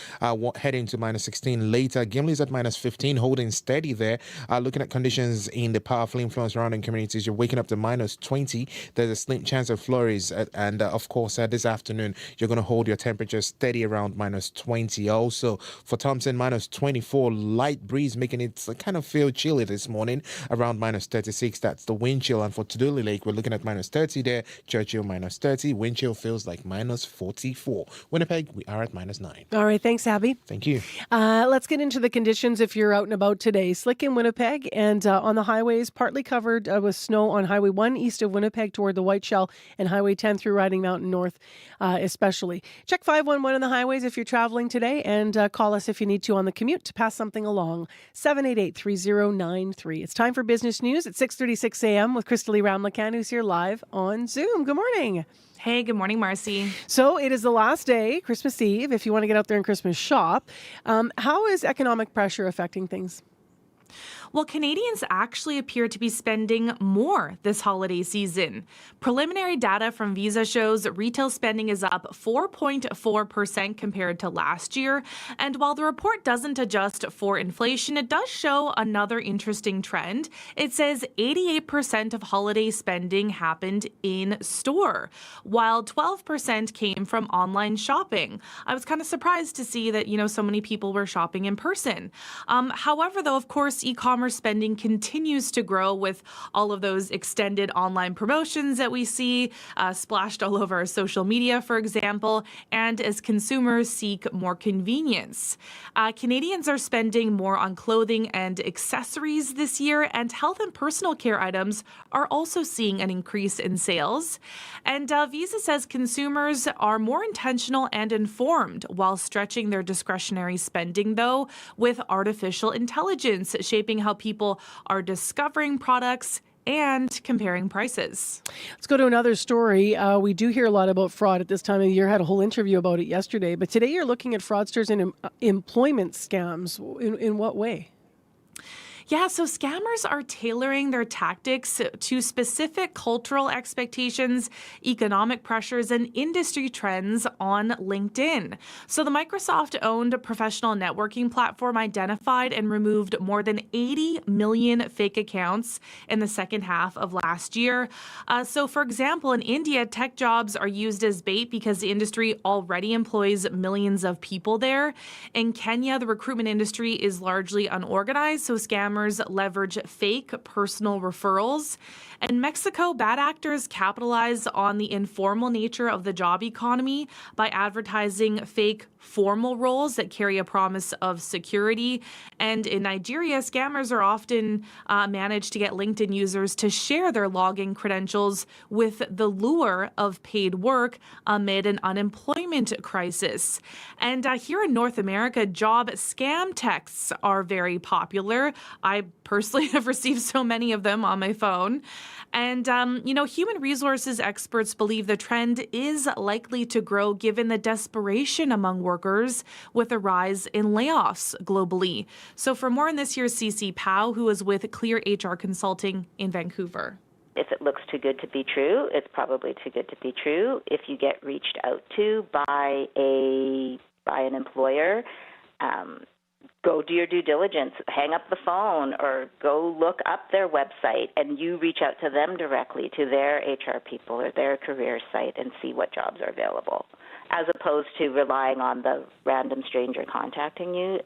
Heading to minus 16 later. Gimley's at minus 15, holding steady there. Looking at conditions in the powerfully influenced surrounding communities, you're waking up to minus 20. There's a slim chance of flurries. And of course, this afternoon, you're going to hold your temperature steady around minus 20. Also, for Thompson, minus 24. Light breeze making it kind of feel chilly this morning, around minus 36. That's the wind chill. And for Tuduli Lake, we're looking at minus 30 there. Churchill, minus 30. Wind chill feels like minus 44. Winnipeg, we are at minus 9. All right. Thanks, Abby. Thank you. Let's get into the conditions if you're out and about today. Slick in Winnipeg and on the highways, partly covered with snow on Highway 1 east of Winnipeg toward the White Shell and Highway 10 through Riding Mountain North especially. Check 511 on the highways if you're traveling today and call us if you need to on the commute to pass something along. 788-3093. It's time for business news at 6:36 a.m. with Crystalie Ramlakan, who's here live on Zoom. Good morning. Hey, good morning, Marcy. So it is the last day, Christmas Eve, if you want to get out there and Christmas shop. How is economic pressure affecting things? Well, Canadians actually appear to be spending more this holiday season. Preliminary data from Visa shows retail spending is up 4.4% compared to last year. And while the report doesn't adjust for inflation, it does show another interesting trend. It says 88% of holiday spending happened in store, while 12% came from online shopping. I was kind of surprised to see that, so many people were shopping in person. However, though, of course, e-commerce spending continues to grow with all of those extended online promotions that we see splashed all over our social media, for example, and as consumers seek more convenience. Canadians are spending more on clothing and accessories this year, and health and personal care items are also seeing an increase in sales. And Visa says consumers are more intentional and informed while stretching their discretionary spending, though, with artificial intelligence shaping how people are discovering products and comparing prices. Let's go to another story. We do hear a lot about fraud at this time of the year. I had a whole interview about it yesterday. But today you're looking at fraudsters and employment scams. In what way? Yeah, so scammers are tailoring their tactics to specific cultural expectations, economic pressures, and industry trends on LinkedIn. So the Microsoft-owned professional networking platform identified and removed more than 80 million fake accounts in the second half of last year. So for example, in India, tech jobs are used as bait because the industry already employs millions of people there. In Kenya, the recruitment industry is largely unorganized, so scammers leverage fake personal referrals. In Mexico, bad actors capitalize on the informal nature of the job economy by advertising fake formal roles that carry a promise of security. And in Nigeria, scammers are often managed to get LinkedIn users to share their login credentials with the lure of paid work amid an unemployment crisis. And here in North America, job scam texts are very popular. I personally have received so many of them on my phone. And, human resources experts believe the trend is likely to grow given the desperation among workers with a rise in layoffs globally. So for more on this, here's CC Powell, who is with Clear HR Consulting in Vancouver. If it looks too good to be true, it's probably too good to be true. If you get reached out to by an employer, go do your due diligence, hang up the phone, or go look up their website, and you reach out to them directly, to their HR people or their career site, and see what jobs are available, as opposed to relying on the random stranger contacting you.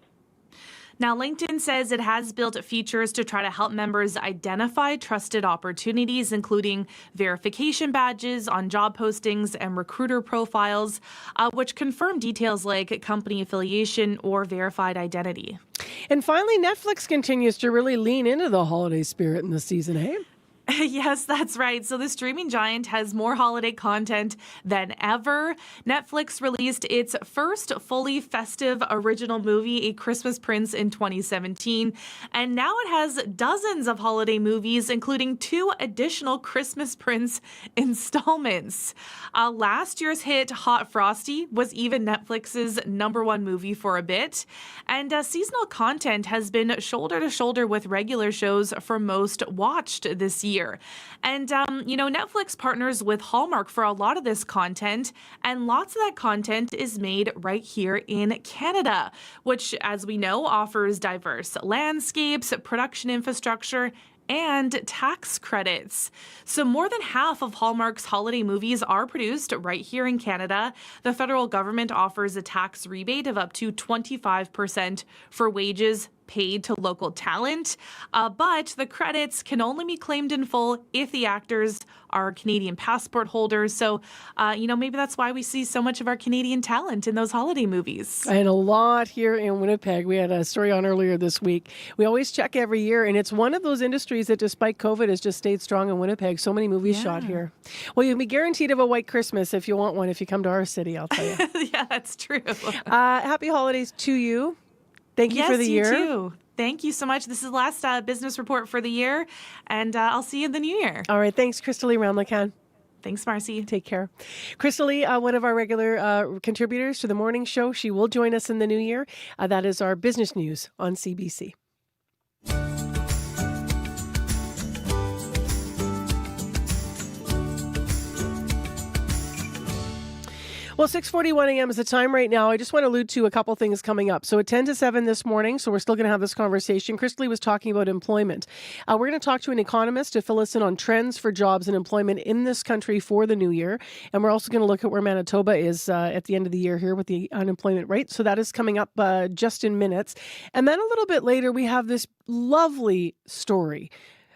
Now, LinkedIn says it has built features to try to help members identify trusted opportunities, including verification badges on job postings and recruiter profiles, which confirm details like company affiliation or verified identity. And finally, Netflix continues to really lean into the holiday spirit in the season, hey? Yes, that's right. So the streaming giant has more holiday content than ever. Netflix released its first fully festive original movie, A Christmas Prince, in 2017. And now it has dozens of holiday movies, including 2 additional Christmas Prince installments. Last year's hit, Hot Frosty, was even Netflix's #1 movie for a bit. And seasonal content has been shoulder to shoulder with regular shows for most watched this year. And, Netflix partners with Hallmark for a lot of this content, and lots of that content is made right here in Canada, which, as we know, offers diverse landscapes, production infrastructure, and tax credits. So more than half of Hallmark's holiday movies are produced right here in Canada. The federal government offers a tax rebate of up to 25% for wages paid to local talent, but the credits can only be claimed in full if the actors are Canadian passport holders. So, maybe that's why we see so much of our Canadian talent in those holiday movies. And a lot here in Winnipeg. We had a story on earlier this week. We always check every year, and it's one of those industries that, despite COVID, has just stayed strong in Winnipeg. So many movies shot here. Well, you'll be guaranteed of a white Christmas if you want one, if you come to our city, I'll tell you. Yeah, that's true. Happy holidays to you. Thank you for the year. Yes, you too. Thank you so much. This is the last business report for the year, and I'll see you in the new year. All right. Thanks, Crystalie Ramlakan. Thanks, Marcy. Take care. Crystalie, one of our regular contributors to the morning show, she will join us in the new year. That is our business news on CBC. Well, 6:41 a.m. is the time right now. I just want to allude to a couple things coming up. So at 10 to 7 this morning, so we're still going to have this conversation. Crystalie was talking about employment. We're going to talk to an economist to fill us in on trends for jobs and employment in this country for the new year. And we're also going to look at where Manitoba is at the end of the year here with the unemployment rate. So that is coming up just in minutes. And then a little bit later, we have this lovely story.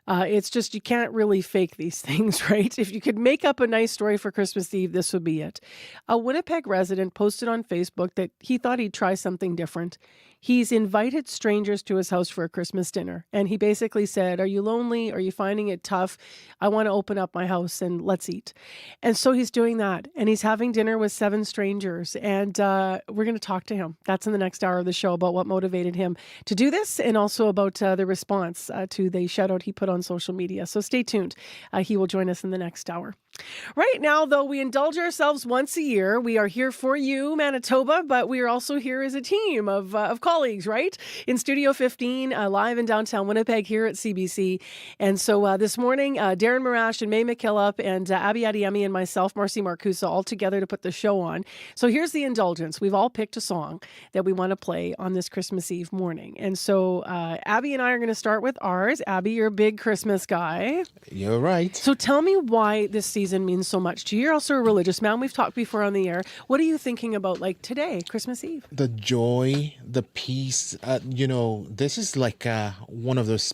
It's just you can't really fake these things, right? If you could make up a nice story for Christmas Eve, this would be it. A Winnipeg resident posted on Facebook that he thought he'd try something different. He's invited strangers to his house for a Christmas dinner. And he basically said, are you lonely? Are you finding it tough? I want to open up my house and let's eat. And so he's doing that. And he's having dinner with 7 strangers. And we're going to talk to him. That's in the next hour of the show about what motivated him to do this and also about the response to the shout out he put on social media. So stay tuned. He will join us in the next hour. Right now, though, we indulge ourselves once a year. We are here for you, Manitoba, but we are also here as a team of colleagues, right? In Studio 15, live in downtown Winnipeg here at CBC. And so this morning, Darren Marash and May McKillop and Abby Adiemi and myself, Marcy Marcusa, all together to put the show on. So here's the indulgence. We've all picked a song that we want to play on this Christmas Eve morning. And so Abby and I are going to start with ours. Abby, you're a big Christmas guy. You're right. So tell me why this season means so much to you. You're also a religious man. We've talked before on the air. What are you thinking about like today, Christmas Eve? The joy, the peace. This is like one of those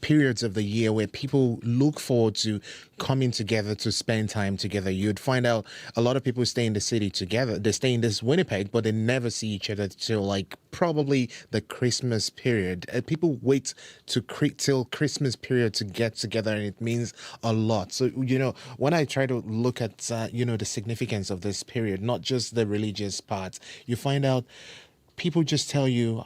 periods of the year where people look forward to coming together to spend time together. You'd find out a lot of people stay in the city together. They stay in this Winnipeg, but they never see each other till like probably the Christmas period. People wait till Christmas period to get together, and it means a lot. So, when I try to look at, the significance of this period, not just the religious part, you find out people just tell you,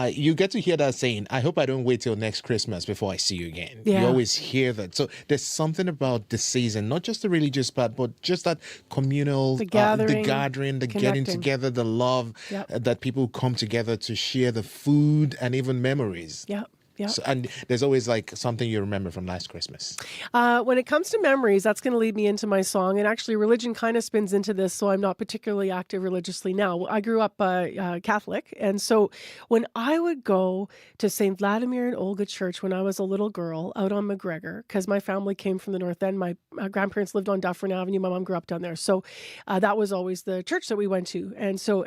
you get to hear that saying, I hope I don't wait till next Christmas before I see you again. Yeah. You always hear that. So there's something about the season, not just the religious part, but just that communal, the gathering, the getting together, the love that people come together to share the food and even memories. Yeah. Yeah. So, and there's always like something you remember from last Christmas. When it comes to memories, that's going to lead me into my song. And actually, religion kind of spins into this, so I'm not particularly active religiously now. I grew up Catholic. And so when I would go to St. Vladimir and Olga Church when I was a little girl out on McGregor, because my family came from the North End, my grandparents lived on Dufferin Avenue. My mom grew up down there. So that was always the church that we went to. And so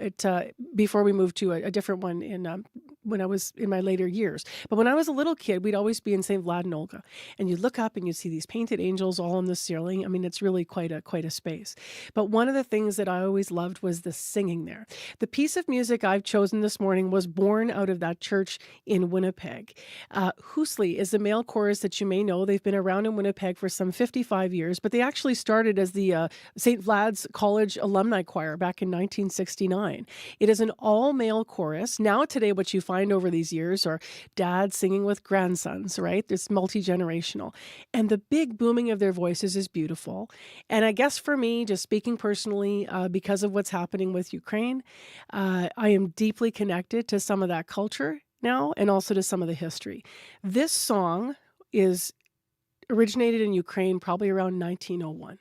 before we moved to a different one in when I was in my later years. But when I was a little kid, we'd always be in St. Vlad and Olga, and you'd look up and you'd see these painted angels all on the ceiling. I mean, it's really quite a space. But one of the things that I always loved was the singing there. The piece of music I've chosen this morning was born out of that church in Winnipeg. Hoosley is a male chorus that you may know. They've been around in Winnipeg for some 55 years, but they actually started as the St. Vlad's College Alumni Choir back in 1969. It is an all-male chorus. Now today, what you find over these years are dads singing with grandsons, right? It's multi-generational. And the big booming of their voices is beautiful. And I guess for me, just speaking personally, because of what's happening with Ukraine, I am deeply connected to some of that culture now and also to some of the history. This song is originated in Ukraine probably around 1901.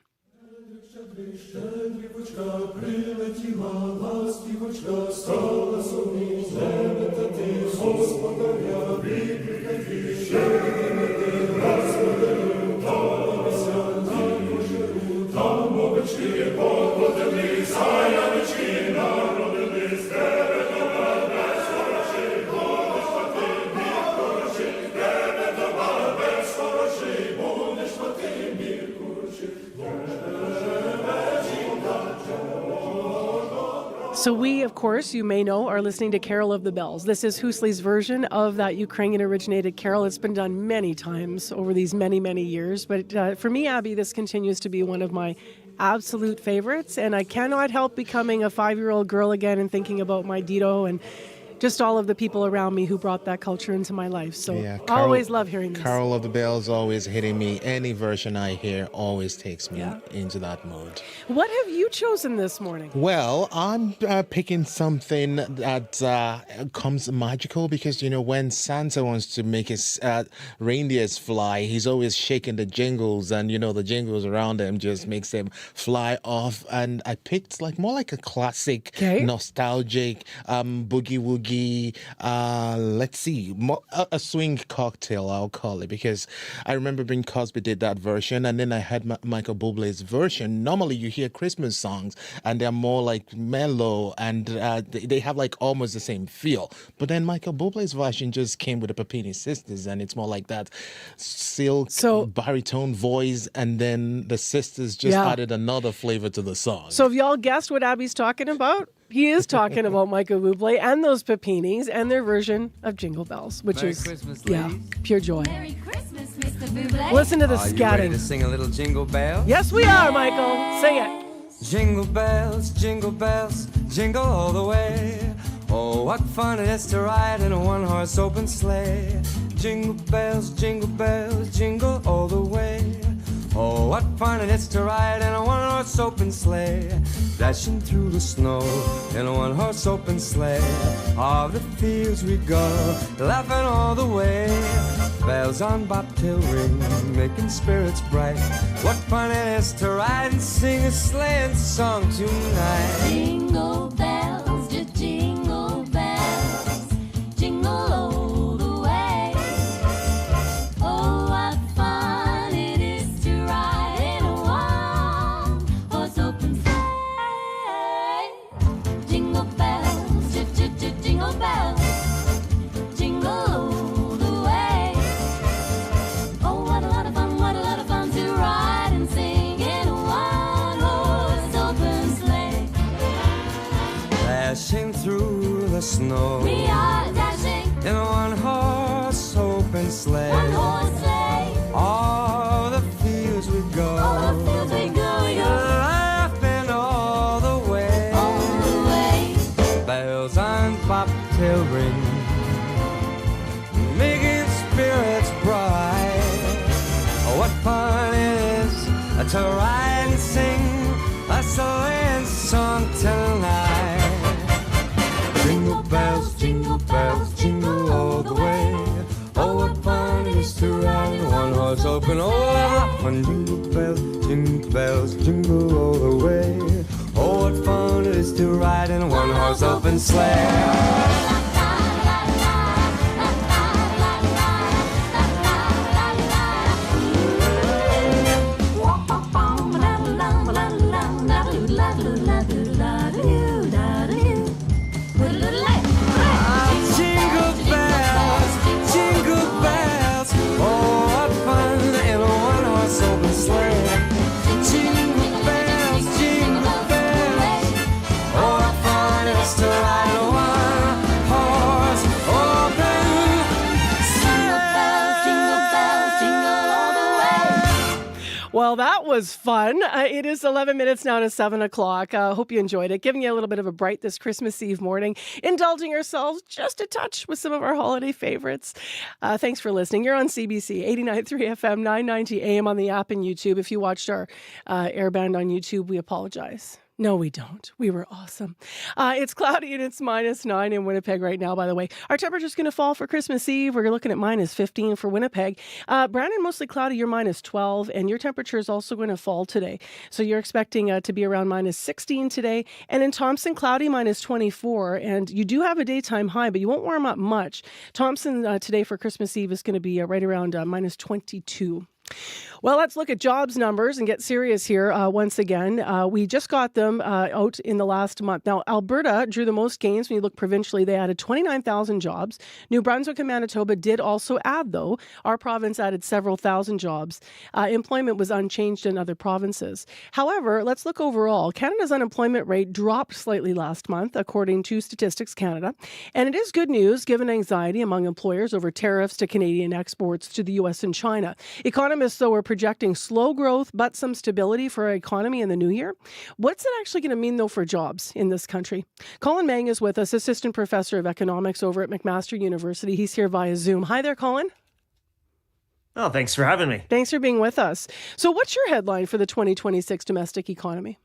So we, of course, you may know, are listening to Carol of the Bells. This is Hoosley's version of that Ukrainian-originated carol. It's been done many times over these many, many years. But for me, Abby, this continues to be one of my absolute favorites. And I cannot help becoming a 5-year-old girl again and thinking about my Dito and just all of the people around me who brought that culture into my life. So I always love hearing this. Carol of the Bells always hitting me. Any version I hear always takes me into that mode. What have you chosen this morning? Well, I'm picking something that comes magical because, you know, when Santa wants to make his reindeers fly, he's always shaking the jingles and, you know, the jingles around him just makes them fly off. And I picked more like a classic, nostalgic boogie-woogie, let's see, a swing cocktail, I'll call it, because I remember Bing Crosby did that version, and then I had Michael Bublé's version. Normally you hear Christmas songs and they're more like mellow and they have like almost the same feel, but then Michael Bublé's version just came with the Papini sisters and it's more like that silk baritone voice, and then the sisters just added another flavor to the song. So have y'all guessed what Abby's talking about? He is talking about Michael Bublé and those Papinis and their version of Jingle Bells, which Merry is Christmas, pure joy. Merry Christmas, Mr. Bublé. Listen to the Are you ready scatting. to sing a little Jingle Bells? Yes, we are, Michael. Sing it. Jingle bells, jingle all the way. Oh, what fun it is to ride in a one-horse open sleigh. Jingle bells, jingle all the way. Oh, what fun it is to ride in a one-horse open sleigh. Dashing through the snow in a one-horse open sleigh. Over the fields we go, laughing all the way. Bells on bobtail ring, making spirits bright. What fun it is to ride and sing a sleighing song tonight. Jingle bells, just jingle bells, jingle all the way. Oh, what fun it is to ride in a one-horse open sleigh. Jingle bells, just jingle bells, jingle all the way. Oh, what a lot of fun to ride and sing in a one-horse open sleigh. Dashing through the snow, We are dashing in a one-horse open sleigh. one-horse sleigh. All the fields we go, All the fields we go, laughing all the way. all the way. Bells on bobtail ring, making spirits bright. Oh, what fun it is to ride and sing a sleighing song tonight. Jingle bells, jingle all the way. Oh, what fun it is to ride in one horse open. Oh, what fun! Jingle bells, jingle all the way. Oh, what fun it is to ride in a one horse open sleigh. Jingle Well, that was fun. It is 11 minutes now to 7 o'clock. Hope you enjoyed it. Giving you a little bit of a bright this Christmas Eve morning. Indulging ourselves just a touch with some of our holiday favorites. Thanks for listening. You're on CBC 89.3 FM, 990 AM on the app and YouTube. If you watched our airband on YouTube, we apologize. No, we don't. We were awesome. It's cloudy and it's -9 in Winnipeg right now, by the way. Our temperature's going to fall for Christmas Eve. We're looking at -15 for Winnipeg. Brandon, mostly cloudy, you're -12, and your temperature is also going to fall today. So you're expecting to be around -16 today. And in Thompson, cloudy, -24. And you do have a daytime high, but you won't warm up much. Thompson today for Christmas Eve is going to be right around -22. Well, let's look at jobs numbers and get serious here once again. We just got them out in the last month. Now, Alberta drew the most gains when you look provincially. They added 29,000 jobs. New Brunswick and Manitoba did also add, though. Our province added several thousand jobs. Employment was unchanged in other provinces. However, let's look overall. Canada's unemployment rate dropped slightly last month, according to Statistics Canada. And it is good news given anxiety among employers over tariffs to Canadian exports to the U.S. and China. Economists, though, are projecting slow growth but some stability for our economy in the new year. What's it actually going to mean, though, for jobs in this country? Colin Mang is with us, Assistant Professor of Economics over at McMaster University. He's here via Zoom. Hi there, Colin. Oh, thanks for having me. Thanks for being with us. So what's your headline for the 2026 domestic economy?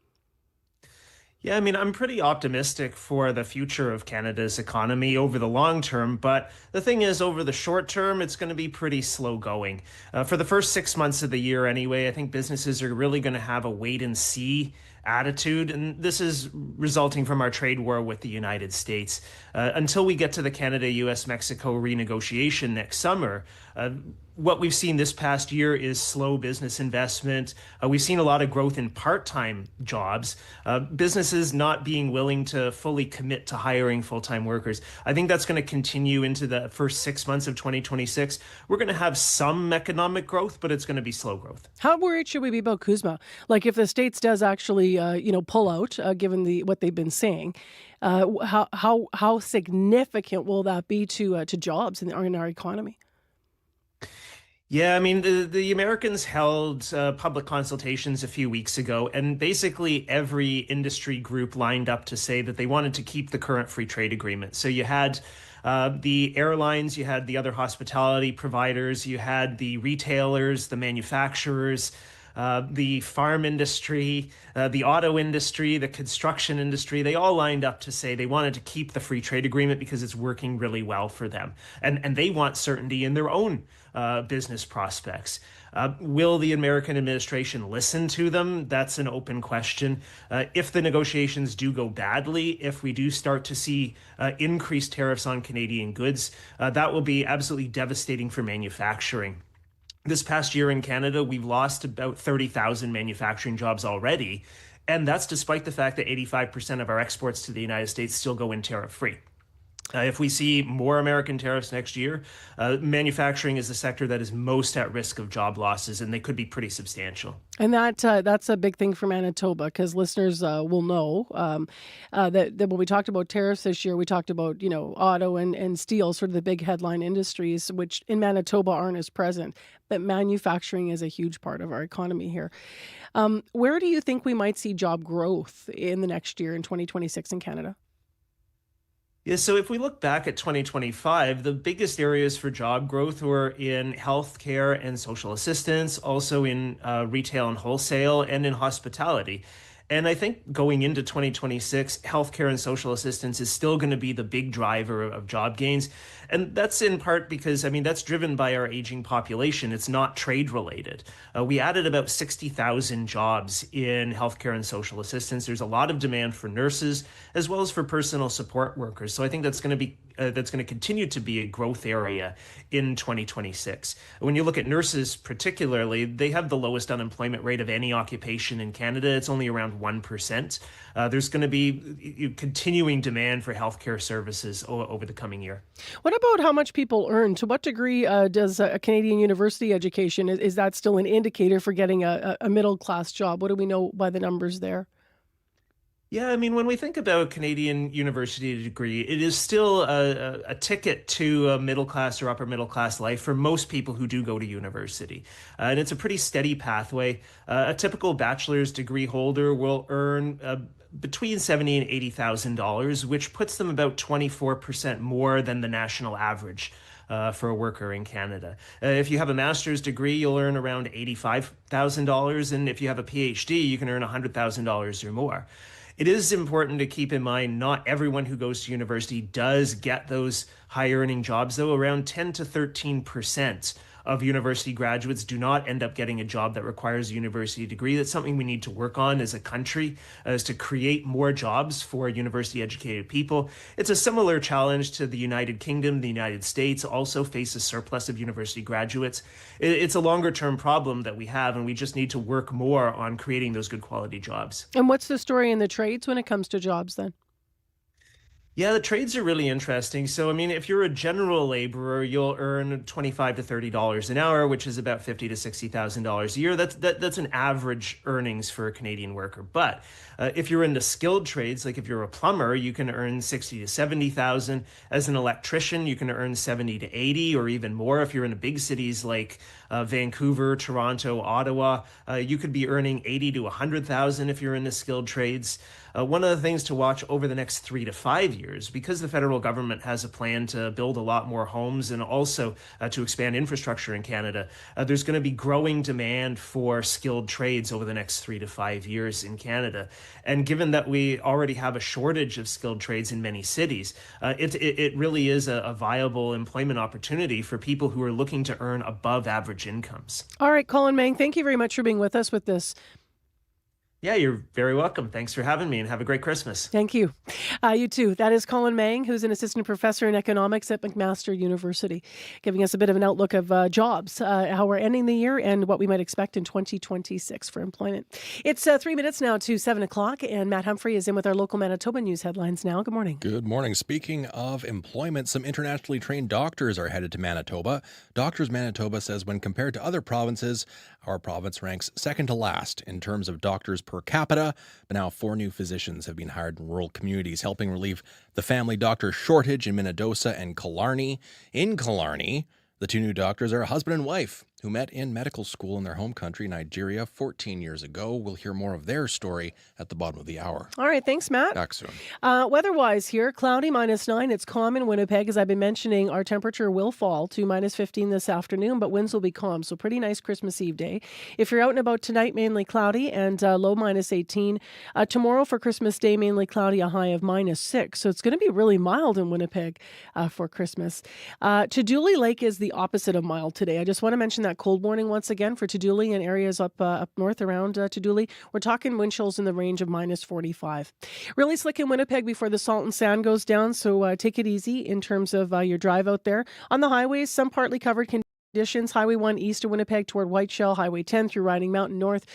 Yeah, I mean, I'm pretty optimistic for the future of Canada's economy over the long term, but the thing is, over the short term, it's going to be pretty slow going. For the first 6 months of the year anyway, I think businesses are really going to have a wait and see attitude, and this is resulting from our trade war with the United States. Until we get to the Canada-US-Mexico renegotiation next summer, what we've seen this past year is slow business investment. We've seen a lot of growth in part-time jobs, businesses not being willing to fully commit to hiring full-time workers. I think that's going to continue into the first 6 months of 2026. We're going to have some economic growth, but it's going to be slow growth. How worried should we be about CUSMA? Like if the States does actually, pull out, given what they've been saying, how significant will that be to jobs in our economy? Yeah, I mean, the Americans held public consultations a few weeks ago, and basically every industry group lined up to say that they wanted to keep the current free trade agreement. So you had the airlines, you had the other hospitality providers, you had the retailers, the manufacturers, the farm industry, the auto industry, the construction industry. They all lined up to say they wanted to keep the free trade agreement because it's working really well for them. And they want certainty in their own business prospects. Will the American administration listen to them? That's an open question. If the negotiations do go badly, if we do start to see increased tariffs on Canadian goods, that will be absolutely devastating for manufacturing. This past year in Canada, we've lost about 30,000 manufacturing jobs already, and that's despite the fact that 85% of our exports to the United States still go in tariff-free. If we see more American tariffs next year, manufacturing is the sector that is most at risk of job losses, and they could be pretty substantial. And that's a big thing for Manitoba, because listeners will know that when we talked about tariffs this year, we talked about auto and steel, sort of the big headline industries, which in Manitoba aren't as present. But manufacturing is a huge part of our economy here. Where do you think we might see job growth in the next year in 2026 in Canada? Yeah, so if we look back at 2025, the biggest areas for job growth were in healthcare and social assistance, also in retail and wholesale, and in hospitality. And I think going into 2026, healthcare and social assistance is still going to be the big driver of job gains. And that's in part because, I mean, that's driven by our aging population. It's not trade related. We added about 60,000 jobs in healthcare and social assistance. There's a lot of demand for nurses as well as for personal support workers. So I think that's going to continue to be a growth area in 2026. When you look at nurses particularly, they have the lowest unemployment rate of any occupation in Canada. It's only around 1%. There's going to be continuing demand for healthcare services over the coming year. What about how much people earn? To what degree does a Canadian university education, is that still an indicator for getting a middle class job? What do we know by the numbers there? Yeah, I mean, when we think about Canadian university degree, it is still a ticket to a middle class or upper middle class life for most people who do go to university. And it's a pretty steady pathway. A typical bachelor's degree holder will earn between $70,000 and $80,000, which puts them about 24% more than the national average. For a worker in Canada. If you have a master's degree, you'll earn around $85,000. And if you have a PhD, you can earn $100,000 or more. It is important to keep in mind not everyone who goes to university does get those high earning jobs, though. Around 10 to 13% of university graduates do not end up getting a job that requires a university degree. That's something we need to work on as a country, is to create more jobs for university educated people. It's a similar challenge to the United Kingdom. The United States also faces surplus of university graduates. It's a longer term problem that we have, and we just need to work more on creating those good quality jobs. And what's the story in the trades when it comes to jobs then? Yeah, the trades are really interesting. So, I mean, if you're a general laborer, you'll earn $25 to $30 an hour, which is about $50,000 to $60,000 a year. That's an average earnings for a Canadian worker. But if you're into skilled trades, like if you're a plumber, you can earn $60,000 to $70,000. As an electrician, you can earn $70,000 to $80,000 or even more. If you're in big cities like Vancouver, Toronto, Ottawa, you could be earning $80,000 to $100,000 if you're into skilled trades. One of the things to watch over the next 3 to 5 years, because the federal government has a plan to build a lot more homes and also to expand infrastructure in Canada, there's going to be growing demand for skilled trades over the next 3 to 5 years in Canada. And given that we already have a shortage of skilled trades in many cities, it really is a viable employment opportunity for people who are looking to earn above average incomes. All right, Colin Mang, thank you very much for being with us with this. Yeah, you're very welcome. Thanks for having me, and have a great Christmas. Thank you. You too. That is Colin Mang, who's an assistant professor in economics at McMaster University, giving us a bit of an outlook of jobs, how we're ending the year, and what we might expect in 2026 for employment. It's 3 minutes now to 7 o'clock, and Matt Humphrey is in with our local Manitoba news headlines now. Good morning. Good morning. Speaking of employment, some internationally trained doctors are headed to Manitoba. Doctors Manitoba says when compared to other provinces, our province ranks second to last in terms of doctors per capita, but now 4 new physicians have been hired in rural communities, helping relieve the family doctor shortage in Minnedosa and Killarney. In Killarney, the 2 new doctors are a husband and wife who met in medical school in their home country, Nigeria, 14 years ago. We'll hear more of their story at the bottom of the hour. All right, thanks, Matt. Back soon. Weather-wise here, cloudy, -9. It's calm in Winnipeg. As I've been mentioning, our temperature will fall to -15 this afternoon, but winds will be calm, so pretty nice Christmas Eve day. If you're out and about tonight, mainly cloudy and low -18. Tomorrow for Christmas Day, mainly cloudy, a high of -6. So it's going to be really mild in Winnipeg for Christmas. Tuduli Lake is the opposite of mild today. I just want to mention that cold warning once again for Tuduli and areas up north around Tuduli. We're talking wind chills in the range of -45. Really slick in Winnipeg before the salt and sand goes down, so take it easy in terms of your drive out there. On the highways, some partly covered conditions. Highway 1 east of Winnipeg toward Whiteshell, Highway 10 through Riding Mountain North.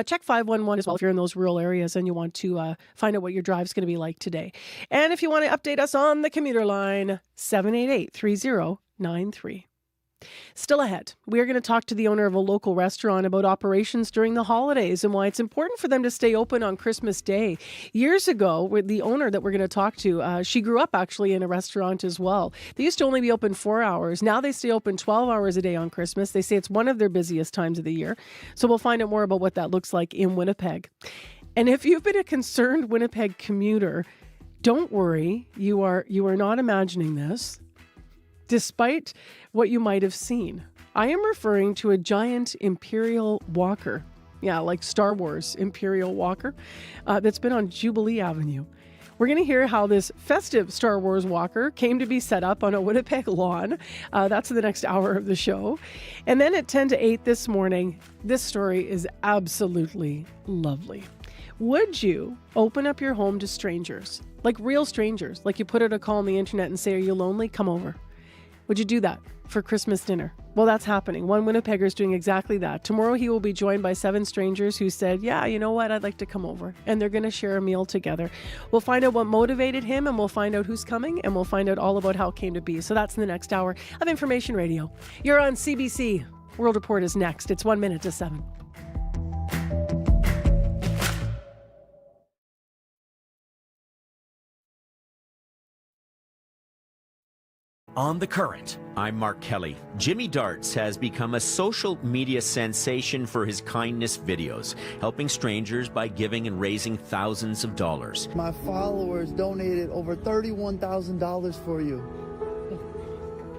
Check 511 as well if you're in those rural areas and you want to find out what your drive's going to be like today. And if you want to update us on the commuter line, 788-3093. Still ahead, we are going to talk to the owner of a local restaurant about operations during the holidays and why it's important for them to stay open on Christmas Day. Years ago, with the owner that we're going to talk to, she grew up actually in a restaurant as well. They used to only be open 4 hours. Now they stay open 12 hours a day on Christmas. They say it's one of their busiest times of the year. So we'll find out more about what that looks like in Winnipeg. And if you've been a concerned Winnipeg commuter, don't worry, you are not imagining this. Despite what you might have seen, I am referring to a giant Imperial Walker. Yeah, like Star Wars Imperial Walker that's been on Jubilee Avenue. We're going to hear how this festive Star Wars Walker came to be set up on a Winnipeg lawn. That's in the next hour of the show. And then at 10 to 8 this morning, this story is absolutely lovely. Would you open up your home to strangers? Like real strangers? Like you put out a call on the internet and say, "Are you lonely? Come over." Would you do that for Christmas dinner? Well, that's happening. One Winnipegger is doing exactly that. Tomorrow he will be joined by 7 strangers who said, "Yeah, you know what? I'd like to come over." And they're going to share a meal together. We'll find out what motivated him, and we'll find out who's coming, and we'll find out all about how it came to be. So that's in the next hour of Information Radio. You're on CBC. World Report is next. It's 1 minute to 7. on The Current. I'm Mark Kelly. Jimmy Darts has become a social media sensation for his kindness videos, helping strangers by giving and raising thousands of dollars. My followers donated over $31,000 for you.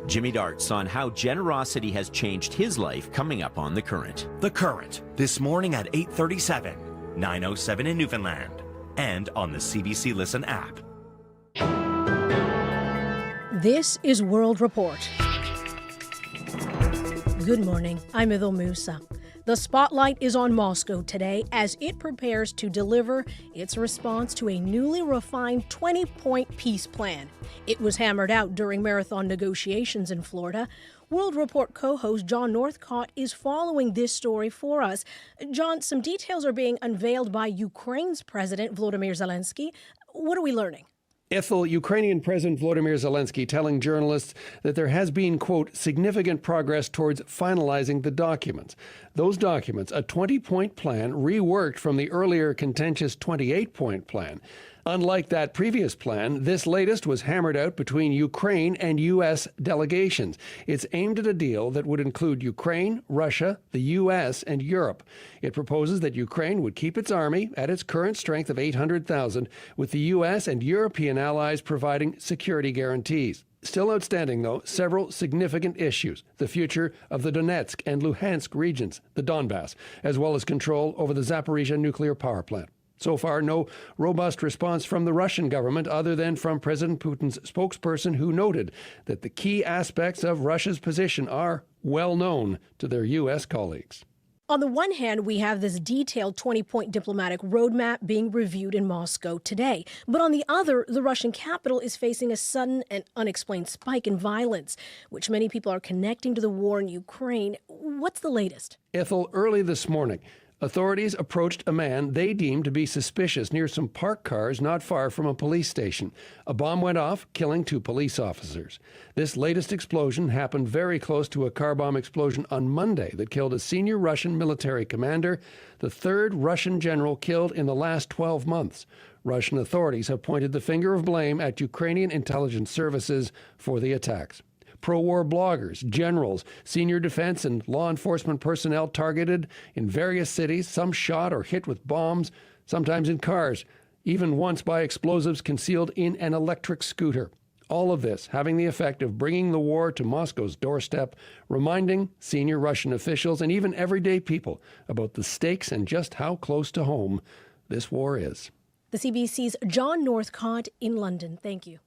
Jimmy Darts on how generosity has changed his life, coming up on The Current. The Current, this morning at 8:37, 9:07 in Newfoundland, and on the CBC Listen app. This is World Report. Good morning. I'm Idil Musa. The spotlight is on Moscow today as it prepares to deliver its response to a newly refined 20-point peace plan. It was hammered out during marathon negotiations in Florida. World Report co-host John Northcott is following this story for us. John, some details are being unveiled by Ukraine's President Volodymyr Zelensky. What are we learning? Ethel, Ukrainian President Volodymyr Zelensky telling journalists that there has been, quote, significant progress towards finalizing the documents. Those documents, a 20-point plan reworked from the earlier contentious 28-point plan. Unlike that previous plan, this latest was hammered out between Ukraine and U.S. delegations. It's aimed at a deal that would include Ukraine, Russia, the U.S., and Europe. It proposes that Ukraine would keep its army at its current strength of 800,000, with the U.S. and European allies providing security guarantees. Still outstanding, though, several significant issues: the future of the Donetsk and Luhansk regions, the Donbass, as well as control over the Zaporizhzhia nuclear power plant. So far, no robust response from the Russian government other than from President Putin's spokesperson, who noted that the key aspects of Russia's position are well known to their U.S. colleagues. On the one hand, we have this detailed 20-point diplomatic roadmap being reviewed in Moscow today. But on the other, the Russian capital is facing a sudden and unexplained spike in violence, which many people are connecting to the war in Ukraine. What's the latest? Ethel, early this morning, authorities approached a man they deemed to be suspicious near some parked cars not far from a police station. A bomb went off, killing 2 police officers. This latest explosion happened very close to a car bomb explosion on Monday that killed a senior Russian military commander, the 3rd Russian general killed in the last 12 months. Russian authorities have pointed the finger of blame at Ukrainian intelligence services for the attacks. Pro-war bloggers, generals, senior defense and law enforcement personnel targeted in various cities, some shot or hit with bombs, sometimes in cars, even once by explosives concealed in an electric scooter. All of this having the effect of bringing the war to Moscow's doorstep, reminding senior Russian officials and even everyday people about the stakes and just how close to home this war is. The CBC's John Northcott in London. Thank you.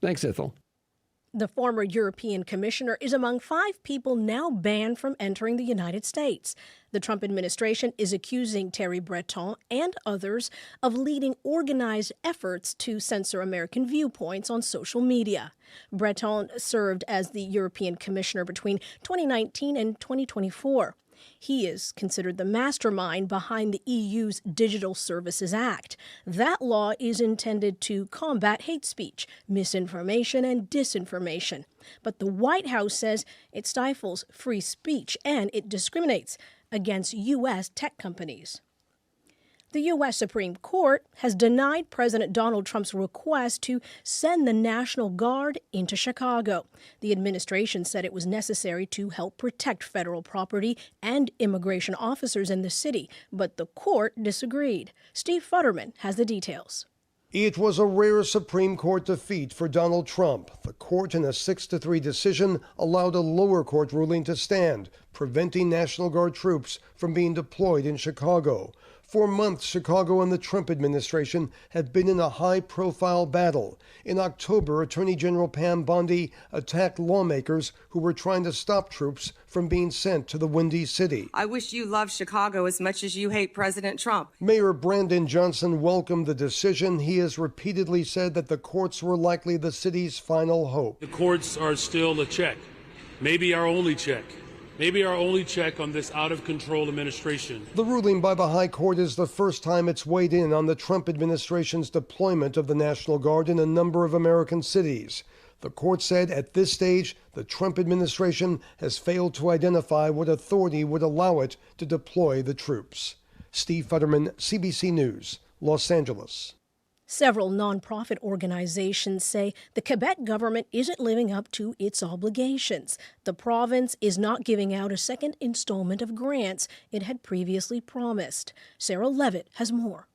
Thanks, Ethel. The former European commissioner is among 5 people now banned from entering the United States. The Trump administration is accusing Thierry Breton and others of leading organized efforts to censor American viewpoints on social media. Breton served as the European commissioner between 2019 and 2024. He is considered the mastermind behind the EU's Digital Services Act. That law is intended to combat hate speech, misinformation, and disinformation. But the White House says it stifles free speech and it discriminates against U.S. tech companies. The U.S. Supreme Court has denied President Donald Trump's request to send the National Guard into Chicago. The administration said it was necessary to help protect federal property and immigration officers in the city, but the court disagreed. Steve Futterman has the details. It was a rare Supreme Court defeat for Donald Trump. The court, in a 6-3 decision, allowed a lower court ruling to stand, preventing National Guard troops from being deployed in Chicago. For months, Chicago and the Trump administration have been in a high-profile battle. In October, Attorney General Pam Bondi attacked lawmakers who were trying to stop troops from being sent to the Windy City. I wish you loved Chicago as much as you hate President Trump. Mayor Brandon Johnson welcomed the decision. He has repeatedly said that the courts were likely the city's final hope. The courts are still a check, maybe our only check. Maybe our only check on this out-of-control administration. The ruling by the High Court is the first time it's weighed in on the Trump administration's deployment of the National Guard in a number of American cities. The court said at this stage, the Trump administration has failed to identify what authority would allow it to deploy the troops. Steve Futterman, CBC News, Los Angeles. Several nonprofit organizations say the Quebec government isn't living up to its obligations. The province is not giving out a second installment of grants it had previously promised. Sarah Levitt has more.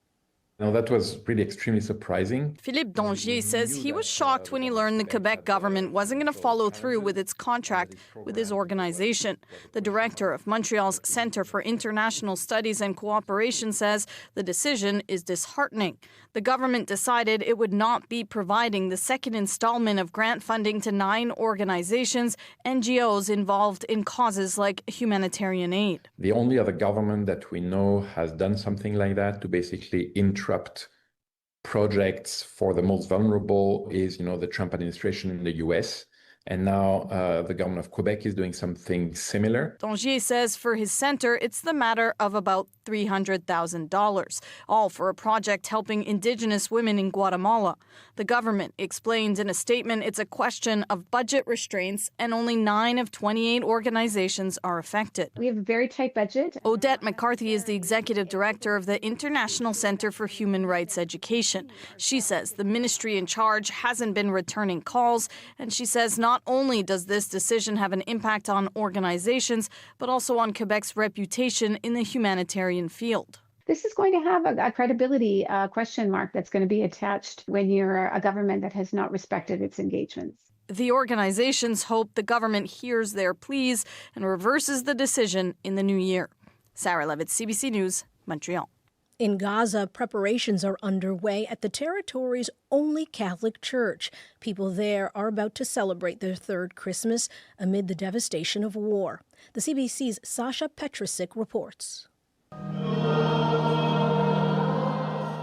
Now, that was really extremely surprising. Philippe Dongier says he was shocked when he learned the Quebec government wasn't going to follow through with its contract with his organization. The director of Montreal's Centre for International Studies and Cooperation says the decision is disheartening. The government decided it would not be providing the second installment of grant funding to 9 organizations, NGOs involved in causes like humanitarian aid. The only other government that we know has done something like that to basically interrupt projects for the most vulnerable is, the Trump administration in the US. And now the government of Quebec is doing something similar. Dongier says for his centre, it's the matter of about $300,000, all for a project helping Indigenous women in Guatemala. The government explained in a statement it's a question of budget restraints and only 9 of 28 organizations are affected. We have a very tight budget. Odette McCarthy is the executive director of the International Centre for Human Rights Education. She says the ministry in charge hasn't been returning calls, and she says not only does this decision have an impact on organizations, but also on Quebec's reputation in the humanitarian field. This is going to have a credibility question mark that's going to be attached when you're a government that has not respected its engagements. The organizations hope the government hears their pleas and reverses the decision in the new year. Sarah Levitt, CBC News, Montreal. In Gaza, preparations are underway at the territory's only Catholic church. People there are about to celebrate their third Christmas amid the devastation of war. The CBC's Sasha Petrusik reports.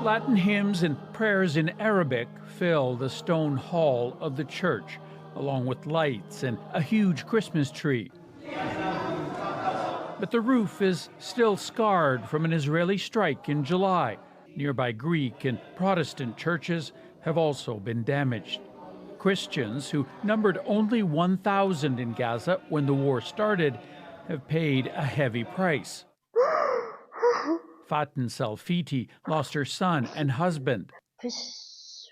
Latin hymns and prayers in Arabic fill the stone hall of the church, along with lights and a huge Christmas tree. But the roof is still scarred from an Israeli strike in July. Nearby Greek and Protestant churches have also been damaged. Christians, who numbered only 1,000 in Gaza when the war started, have paid a heavy price. Fatin Salfiti lost her son and husband. There's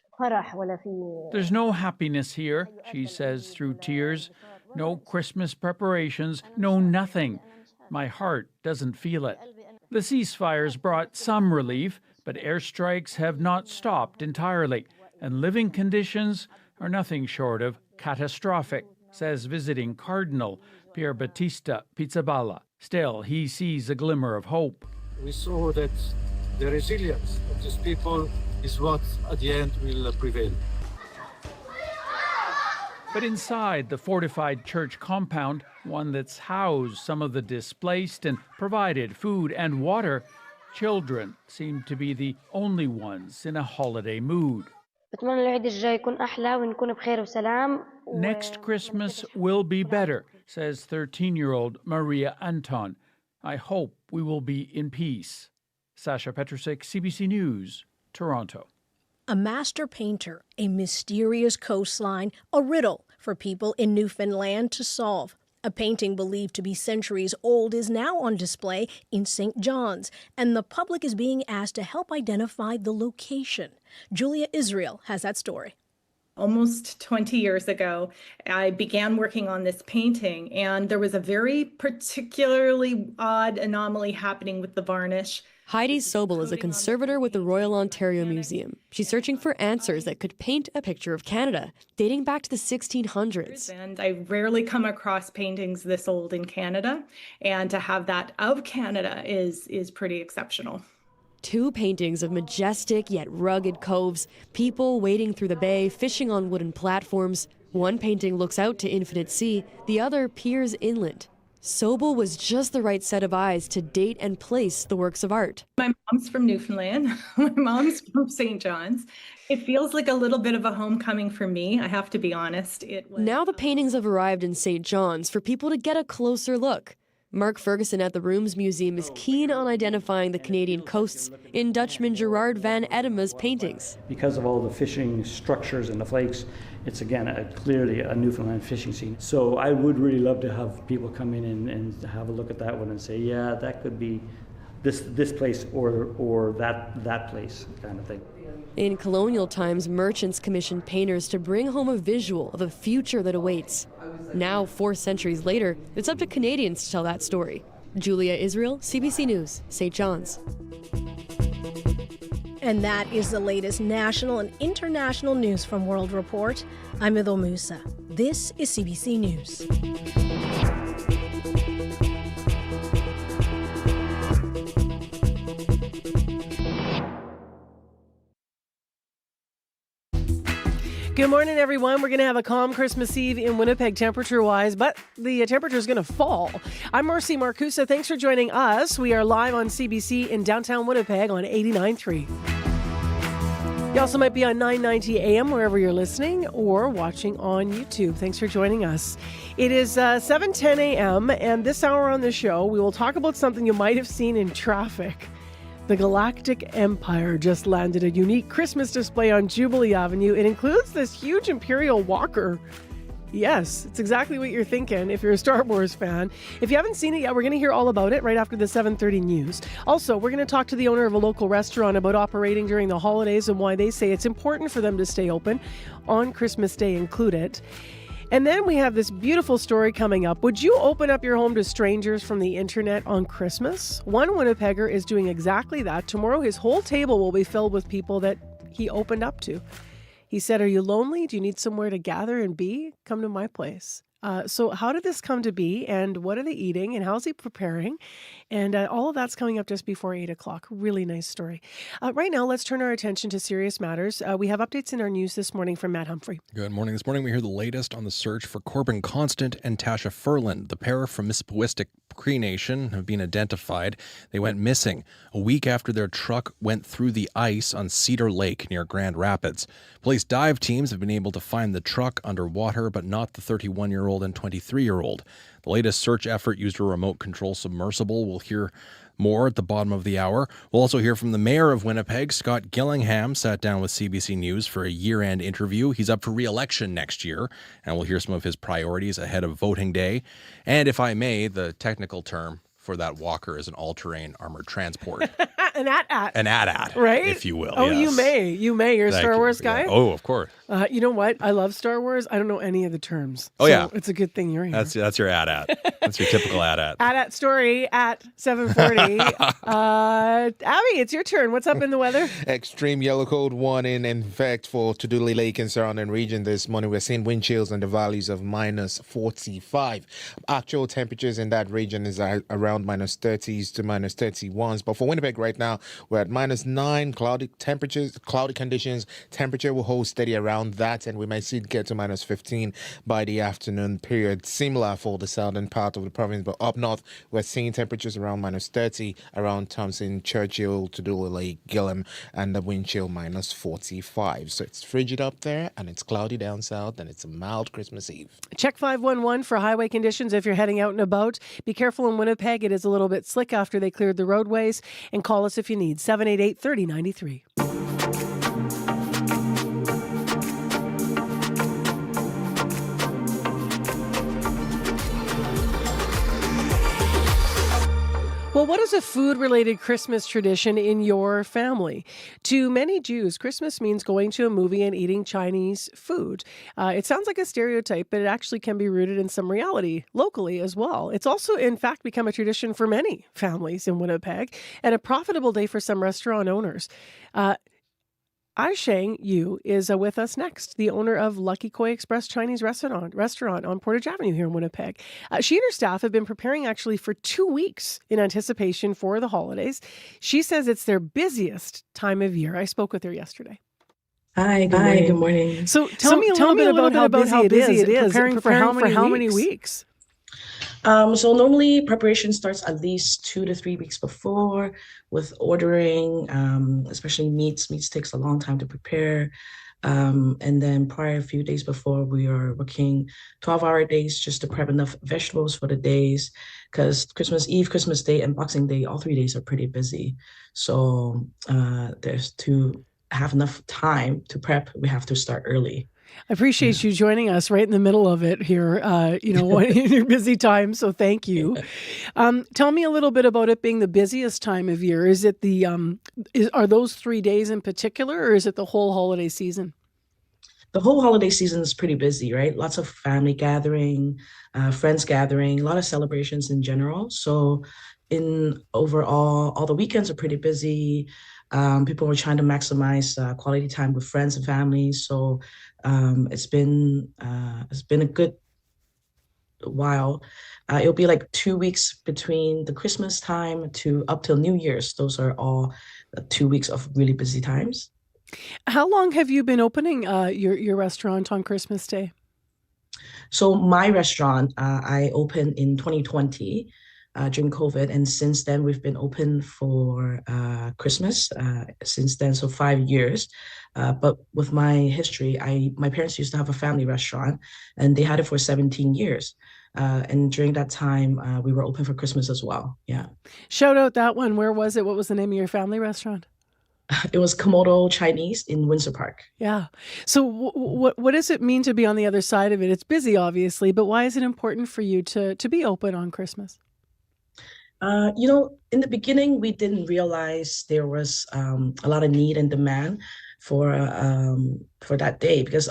no happiness here, she says through tears. No Christmas preparations, no nothing. My heart doesn't feel it. The ceasefires brought some relief, but airstrikes have not stopped entirely, and living conditions are nothing short of catastrophic, says visiting Cardinal Pier Battista Pizzaballa. Still, he sees a glimmer of hope. We saw that the resilience of these people is what at the end will prevail. But inside the fortified church compound, one that's housed some of the displaced and provided food and water, children seem to be the only ones in a holiday mood. Next Christmas will be better, says 13-year-old Maria Anton. I hope we will be in peace. Sasha Petrusik, CBC News, Toronto. A master painter, a mysterious coastline, a riddle for people in Newfoundland to solve. A painting believed to be centuries old is now on display in St. John's, and the public is being asked to help identify the location. Julia Israel has that story. Almost 20 years ago, I began working on this painting, and there was a very particularly odd anomaly happening with the varnish. Heidi Sobel is a conservator with the Royal Ontario Museum. She's searching for answers that could paint a picture of Canada, dating back to the 1600s. And I rarely come across paintings this old in Canada, and to have that of Canada is pretty exceptional. 2 paintings of majestic yet rugged coves, people wading through the bay, fishing on wooden platforms. One painting looks out to infinite sea, the other peers inland. Sobel was just the right set of eyes to date and place the works of art. My mom's from Newfoundland. My mom's from St. John's. It feels like a little bit of a homecoming for me, I have to be honest. Now the paintings have arrived in St. John's for people to get a closer look. Mark Ferguson at the Rooms Museum is keen on identifying the Canadian coasts in Dutchman Gerard van Edema's paintings. Because of all the fishing structures and the flakes, it's again clearly a Newfoundland fishing scene. So I would really love to have people come in and have a look at that one and say, yeah, that could be this place or that place kind of thing. In colonial times, merchants commissioned painters to bring home a visual of a future that awaits. Now, 4 centuries later, it's up to Canadians to tell that story. Julia Israel, CBC News, St. John's. And that is the latest national and international news from World Report. I'm Idil Musa. This is CBC News. Good morning, everyone. We're going to have a calm Christmas Eve in Winnipeg temperature-wise, but the temperature is going to fall. I'm Marcy Marcusa. Thanks for joining us. We are live on CBC in downtown Winnipeg on 89.3. You also might be on 990 AM wherever you're listening or watching on YouTube. Thanks for joining us. It is 7:10 a.m. and this hour on the show, we will talk about something you might have seen in traffic. The Galactic Empire just landed a unique Christmas display on Jubilee Avenue. It includes this huge Imperial Walker. Yes, it's exactly what you're thinking if you're a Star Wars fan. If you haven't seen it yet, we're going to hear all about it right after the 7:30 news. Also, we're going to talk to the owner of a local restaurant about operating during the holidays and why they say it's important for them to stay open on Christmas Day included. And then we have this beautiful story coming up. Would you open up your home to strangers from the internet on Christmas? One Winnipegger is doing exactly that. Tomorrow, his whole table will be filled with people that he opened up to. He said, "Are you lonely? Do you need somewhere to gather and be? Come to my place." So how did this come to be, and what are they eating, and how's he preparing? And all of that's coming up just before 8 o'clock. Really nice story. Right now, let's turn our attention to serious matters. We have updates in our news this morning from Matt Humphrey. Good morning. This morning we hear the latest on the search for Corbin Constant and Tasha Furland. The pair from Mississippiwistic Cree Nation have been identified. They went missing a week after their truck went through the ice on Cedar Lake near Grand Rapids. Police dive teams have been able to find the truck underwater, but not the 31-year-old and 23-year-old. The latest search effort used a remote control submersible. We'll hear more at the bottom of the hour. We'll also hear from the mayor of Winnipeg. Scott Gillingham sat down with CBC News for a year-end interview. He's up for re-election next year, and we'll hear some of his priorities ahead of voting day. And if I may, the technical term for that walker is an all-terrain armored transport. An AT-AT. An AT-AT, right? If you will. Oh, yes. You may. You're a Star Wars guy? Yeah. Oh, of course. You know what? I love Star Wars. I don't know any of the terms. Oh, so yeah. It's a good thing you're here. That's your AT-AT. That's your typical AT-AT. AT-AT story at 7:40. Abby, it's your turn. What's up in the weather? Extreme yellow code warning in effect for Tuduli Lake and surrounding region this morning. We're seeing wind chills in the valleys of minus 45. Actual temperatures in that region is around minus 30s to minus 31s. But for Winnipeg right now, we're at minus 9, cloudy conditions. Temperature will hold steady around that, and we might see it get to minus 15 by the afternoon period. Similar for the southern part of the province, but up north, we're seeing temperatures around minus 30 around Thompson, Churchill, Tuduli Lake, Gillam, and the wind chill minus 45. So it's frigid up there, and it's cloudy down south, and it's a mild Christmas Eve. Check 511 for highway conditions if you're heading out and about. Be careful in Winnipeg. It is a little bit slick after they cleared the roadways. And call us if you need. 788-3093. Well, what is a food-related Christmas tradition in your family? To many Jews, Christmas means going to a movie and eating Chinese food. It sounds like a stereotype, but it actually can be rooted in some reality locally as well. It's also, in fact, become a tradition for many families in Winnipeg and a profitable day for some restaurant owners. Aisheng Yu is with us next, the owner of Lucky Koi Express Chinese restaurant on Portage Avenue here in Winnipeg. She and her staff have been preparing actually for 2 weeks in anticipation for the holidays. She says it's their busiest time of year. I spoke with her yesterday. Hi, good morning. So tell me a little bit about how busy it is. Preparing for how many weeks? So normally preparation starts at least 2 to 3 weeks before with ordering, especially meats. Meats takes a long time to prepare. And then prior a few days before, we are working 12-hour days just to prep enough vegetables for the days, because Christmas Eve, Christmas Day, and Boxing Day, all 3 days are pretty busy. So there's to have enough time to prep, we have to start early. I appreciate you joining us right in the middle of it here, in your busy time. So thank you. Tell me a little bit about it being the busiest time of year. Is it are those 3 days in particular, or is it the whole holiday season? The whole holiday season is pretty busy, right? Lots of family gathering, friends gathering, a lot of celebrations in general. So in overall, all the weekends are pretty busy. People are trying to maximize quality time with friends and families. So it's been a good while. It'll be like 2 weeks between the Christmas time to up till New Year's. Those are all 2 weeks of really busy times. How long have you been opening your restaurant on Christmas Day? So my restaurant, I opened in 2020 during COVID, and since then we've been open for Christmas. Since then, so 5 years. But with my history, my parents used to have a family restaurant, and they had it for 17 years. And during that time, we were open for Christmas as well. Yeah. Shout out that one. Where was it? What was the name of your family restaurant? It was Komodo Chinese in Windsor Park. Yeah. So what does it mean to be on the other side of it? It's busy, obviously, but why is it important for you to be open on Christmas? In the beginning, we didn't realize there was a lot of need and demand for that day because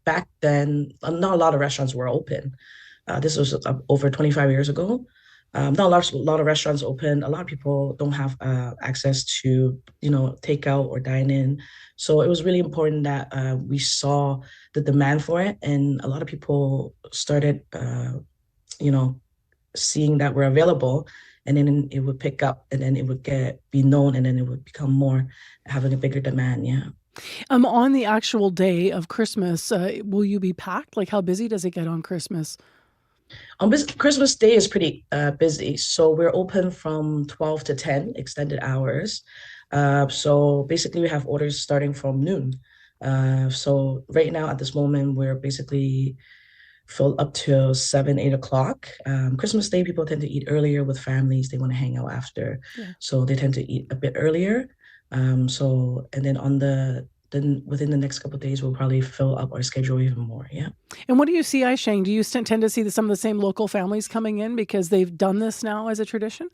back then, not a lot of restaurants were open. This was over 25 years ago. Not a lot of restaurants open. A lot of people don't have access to, takeout or dine in. So it was really important that we saw the demand for it, and a lot of people started, seeing that we're available, and then it would pick up, and then it would be known, and then it would become more having a bigger demand. Yeah. On the actual day of Christmas, will you be packed? Like, how busy does it get on Christmas? Christmas Day is pretty busy. So we're open from 12 to 10, extended hours. So basically we have orders starting from noon. So right now at this moment, we're basically filled up till 7, 8 o'clock. Christmas Day, people tend to eat earlier with families. They want to hang out after. Yeah. So they tend to eat a bit earlier. And then then within the next couple of days, we'll probably fill up our schedule even more. Yeah. And what do you see, Aisheng? Do you tend to see some of the same local families coming in because they've done this now as a tradition?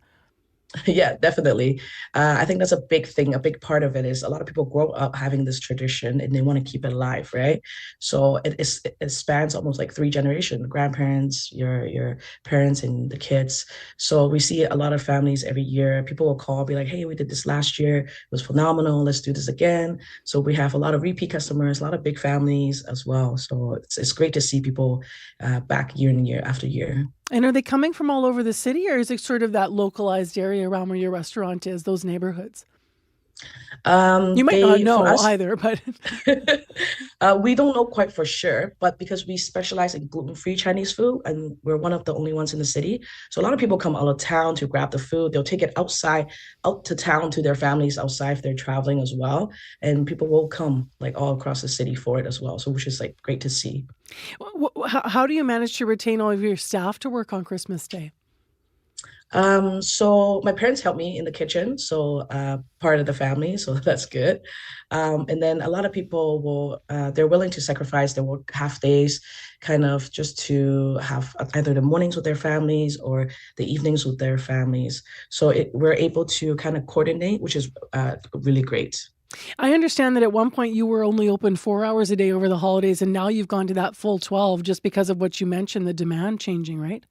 Yeah, definitely. I think that's a big thing. A big part of it is a lot of people grow up having this tradition and they want to keep it alive, right? So it spans almost like 3 generations: grandparents, your parents, and the kids. So we see a lot of families every year. People will call, be like, "Hey, we did this last year. It was phenomenal. Let's do this again." So we have a lot of repeat customers, a lot of big families as well. So it's great to see people back year and year after year. And are they coming from all over the city, or is it sort of that localized area around where your restaurant is, those neighborhoods? You might not know either, but we don't know quite for sure. But because we specialize in gluten-free Chinese food, and we're one of the only ones in the city, so a lot of people come out of town to grab the food. They'll take it out to town to their families outside if they're traveling as well. And people will come like all across the city for it as well. So which is like great to see. How do you manage to retain all of your staff to work on Christmas Day? So my parents help me in the kitchen, so part of the family, so that's good. And then a lot of people they're willing to sacrifice their work half days, kind of just to have either the mornings with their families or the evenings with their families. So we're able to kind of coordinate, which is really great. I understand that at one point you were only open 4 hours a day over the holidays, and now you've gone to that full 12 just because of what you mentioned, the demand changing, right?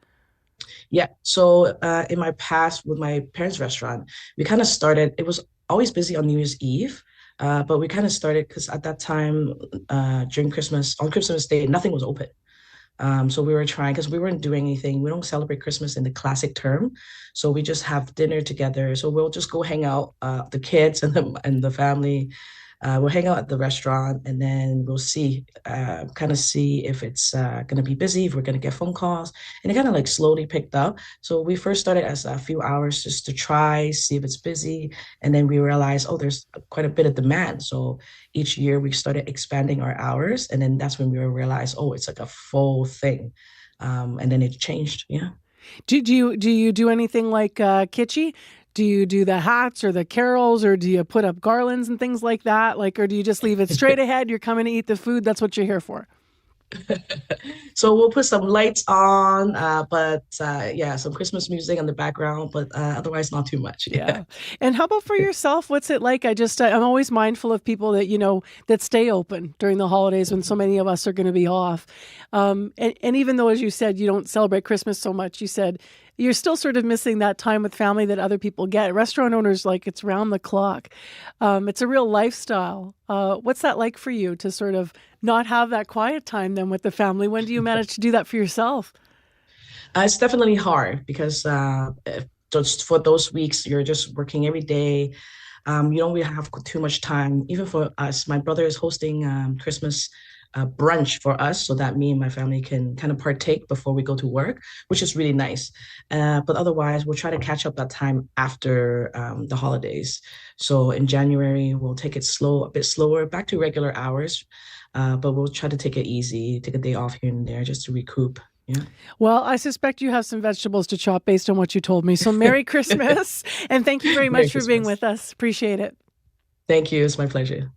Yeah. So in my past with my parents' restaurant, we kind of started, it was always busy on New Year's Eve, but we kind of started because at that time on Christmas Day, nothing was open. So we were trying, because we weren't doing anything. We don't celebrate Christmas in the classic term. So we just have dinner together. So we'll just go hang out, the kids and the family. We'll hang out at the restaurant, and then we'll kind of see if it's going to be busy, if we're going to get phone calls. And it kind of like slowly picked up. So we first started as a few hours just to try, see if it's busy. And then we realized, oh, there's quite a bit of demand. So each year we started expanding our hours. And then that's when we realized, oh, it's like a full thing. And then it changed. Yeah. Do you do anything like kitschy? Do you do the hats or the carols, or do you put up garlands and things like that? Like, or do you just leave it straight ahead? You're coming to eat the food. That's what you're here for. So we'll put some lights on, but some Christmas music in the background, but otherwise not too much. Yeah. And how about for yourself? What's it like? I'm always mindful of people that, that stay open during the holidays when so many of us are going to be off. And even though, as you said, you don't celebrate Christmas so much, you said you're still sort of missing that time with family that other people get. Restaurant owners, like, it's round the clock. It's a real lifestyle. What's that like for you to sort of not have that quiet time then with the family? When do you manage to do that for yourself? It's definitely hard because just for those weeks, you're just working every day. You don't really have too much time. Even for us, my brother is hosting Christmas brunch for us so that me and my family can kind of partake before we go to work, which is really nice. But otherwise, we'll try to catch up that time after the holidays. So in January, we'll take it a bit slower, back to regular hours. But we'll try to take it easy, take a day off here and there just to recoup. Yeah. Well, I suspect you have some vegetables to chop based on what you told me. So Merry Christmas. And thank you very much for being with us. Appreciate it. Thank you. It's my pleasure.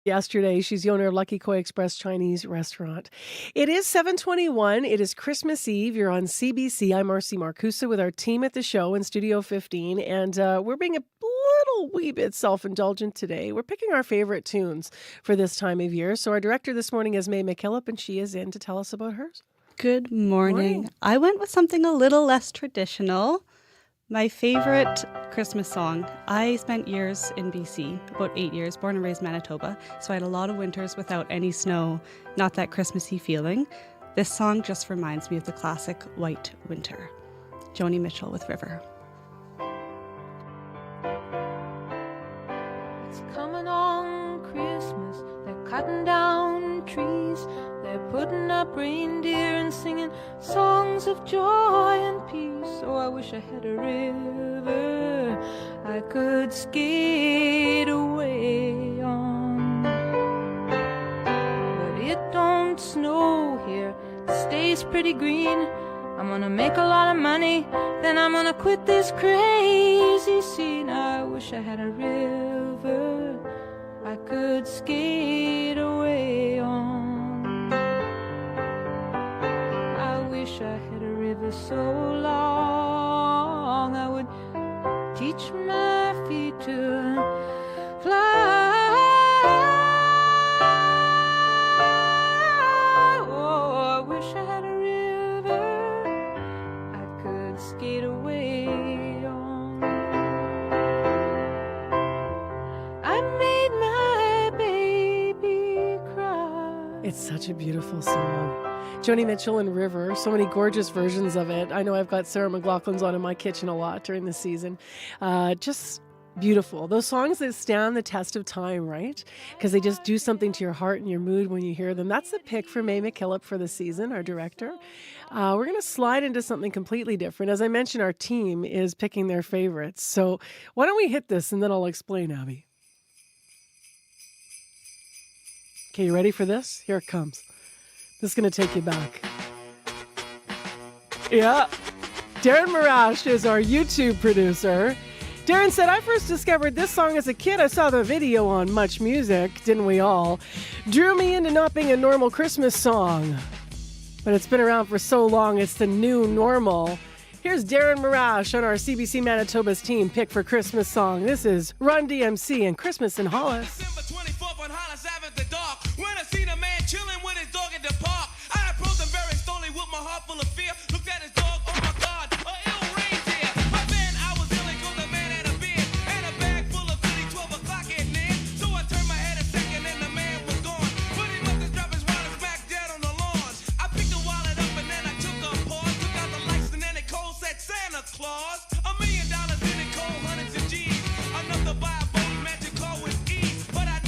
Yesterday, she's the owner of Lucky Koi Express Chinese restaurant. It is 7:21. It is Christmas Eve. You're on CBC. I'm Marcy Marcusa with our team at the show in Studio 15. And we're being a little wee bit self-indulgent today. We're picking our favorite tunes for this time of year. So our director this morning is May McKillop, and she is in to tell us about hers. Good morning. I went with something a little less traditional. My favorite Christmas song. I spent years in BC, about 8 years, born and raised Manitoba, so I had a lot of winters without any snow, not that Christmassy feeling. This song just reminds me of the classic White Winter. Joni Mitchell with River. It's coming on Christmas, they're cutting down trees, they're putting up reindeer and singing songs of joy and peace. Oh, I wish I had a river I could skate away on. But it don't snow here, it stays pretty green. I'm gonna make a lot of money, then I'm gonna quit this crazy scene. I wish I had a river I could skate away on. I wish I had a river so long I would teach my feet to fly. Oh, I wish I had a river I could skate away on. I made my baby cry. It's such a beautiful song. Joni Mitchell and River, so many gorgeous versions of it. I know I've got Sarah McLachlan's on in my kitchen a lot during the season. Just beautiful. Those songs that stand the test of time, right? Because they just do something to your heart and your mood when you hear them. That's the pick for May McKillop for the season, our director. We're going to slide into something completely different. As I mentioned, our team is picking their favorites. So why don't we hit this and then I'll explain, Abby. Okay, you ready for this? Here it comes. This is going to take you back. Yeah. Darren Marash is our YouTube producer. Darren said, I first discovered this song as a kid. I saw the video on Much Music, didn't we all? Drew me into not being a normal Christmas song. But it's been around for so long, it's the new normal. Here's Darren Marash on our CBC Manitoba's team pick for Christmas song. This is Run DMC and Christmas in Hollis. December 24th on Hollis Ave at the dark. When I seen a man chilling with his dog at the park, I approached him very slowly with my heart full of fear. Looked at his dog, oh my God, a ill reindeer. But then I was yelling 'cause the man had a beard and a bag full of goodies, 12 o'clock at night. So I turned my head a second and the man was gone. But he must have dropped his wallet smack dead on the lawn. I picked the wallet up and then I took a pause, took out the lights and then it cold said Santa Claus. $1 million in it cold, hundreds of G's. Enough to buy a boat, magic car with ease. But I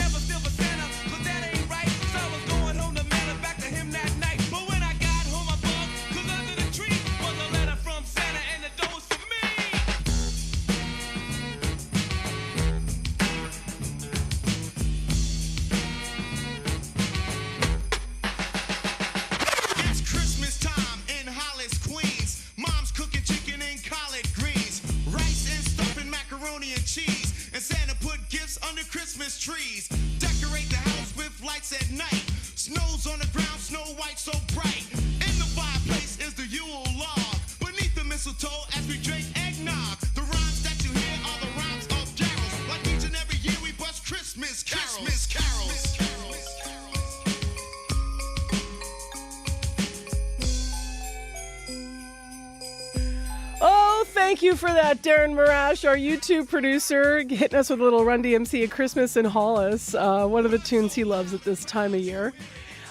Thank you for that, Darren Marash, our YouTube producer, hitting us with a little Run DMC at Christmas in Hollis, one of the tunes he loves at this time of year.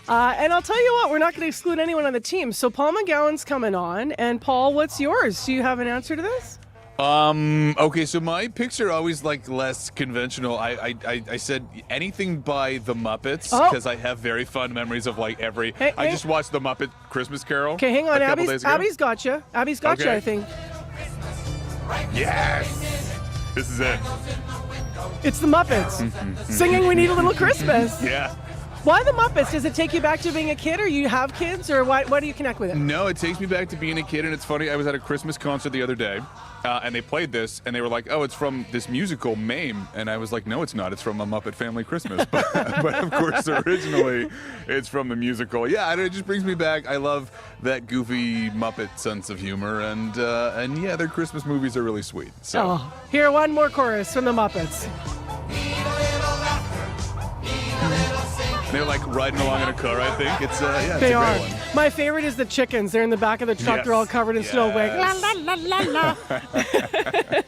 And I'll tell you what, we're not going to exclude anyone on the team. So Paul McGowan's coming on. And Paul, what's yours? Do you have an answer to this? Okay, so my picks are always like less conventional. I said anything by the Muppets because I have very fond memories of like every. I just watched the Muppet Christmas Carol. Okay, hang on, a couple days ago. Abby's got you. Abby's got you, I think. Yes, this is it. It's the Muppets singing "We Need a Little Christmas." Yeah. Why the Muppets? Does it take you back to being a kid, or you have kids, or why do you connect with it? No, it takes me back to being a kid, and it's funny. I was at a Christmas concert the other day, and they played this, and they were like, "Oh, it's from this musical, Mame," and I was like, "No, it's not. It's from A Muppet Family Christmas." But of course, originally, it's from the musical. Yeah, it just brings me back. I love that goofy Muppet sense of humor, and yeah, their Christmas movies are really sweet. So here, one more chorus from the Muppets. They're like riding along in a car, I think. It's yeah, they it's a are. great one. My favorite is the chickens. They're in the back of the truck. Yes. They're all covered in snow. Going, la, la, la, la,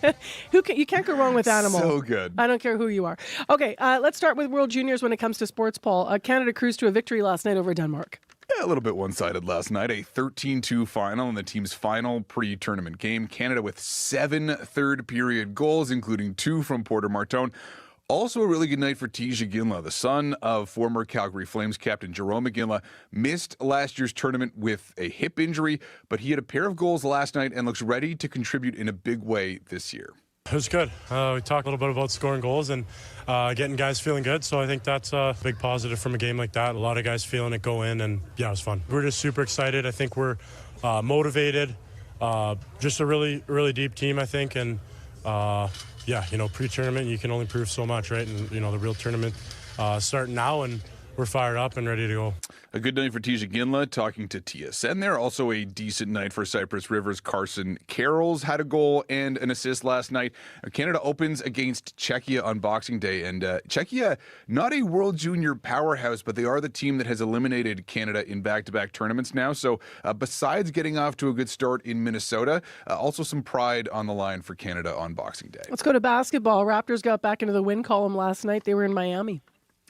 la. You can't go wrong with animals. So good. I don't care who you are. Okay, let's start with World Juniors when it comes to sports, Paul. Canada cruised to a victory last night over Denmark. Yeah, a little bit one-sided last night. A 13-2 final in the team's final pre-tournament game. Canada with 7 third-period goals, including 2 from Porter Martone. Also a really good night for Tisha Ginla, the son of former Calgary Flames captain Jerome Ginla. Missed last year's tournament with a hip injury, but he had a pair of goals last night and looks ready to contribute in a big way this year. It was good. We talked a little bit about scoring goals and getting guys feeling good, so I think that's a big positive from a game like that. A lot of guys feeling it go in, and yeah, it was fun. We're just super excited. I think we're motivated. Just a really, really deep team, I think, and yeah, pre-tournament, you can only prove so much, right? And, the real tournament starting now, and we're fired up and ready to go. A good night for Tisha Ginla, talking to TSN there. Also a decent night for Cypress River's Carson Carrolls had a goal and an assist last night. Canada opens against Czechia on Boxing Day, and Czechia, not a World Junior powerhouse, but they are the team that has eliminated Canada in back-to-back tournaments now. So besides getting off to a good start in Minnesota, also some pride on the line for Canada on Boxing Day. Let's go to basketball. Raptors got back into the win column last night. They were in Miami.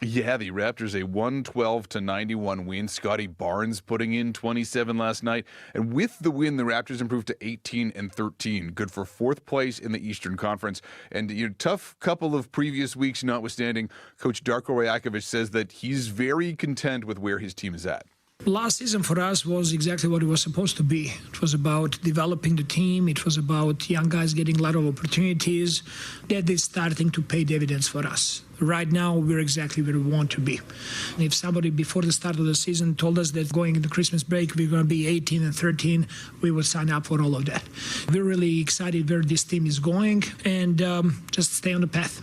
Yeah, the Raptors, a 112-91 win. Scotty Barnes putting in 27 last night. And with the win, the Raptors improved to 18-13. Good for 4th place in the Eastern Conference. And tough couple of previous weeks notwithstanding, Coach Darko Rajakovic says that he's very content with where his team is at. Last season for us was exactly what it was supposed to be. It was about developing the team. It was about young guys getting a lot of opportunities. That is starting to pay dividends for us. Right now, we're exactly where we want to be. If somebody before the start of the season told us that going into Christmas break, we're going to be 18-13, we would sign up for all of that. We're really excited where this team is going, and just stay on the path.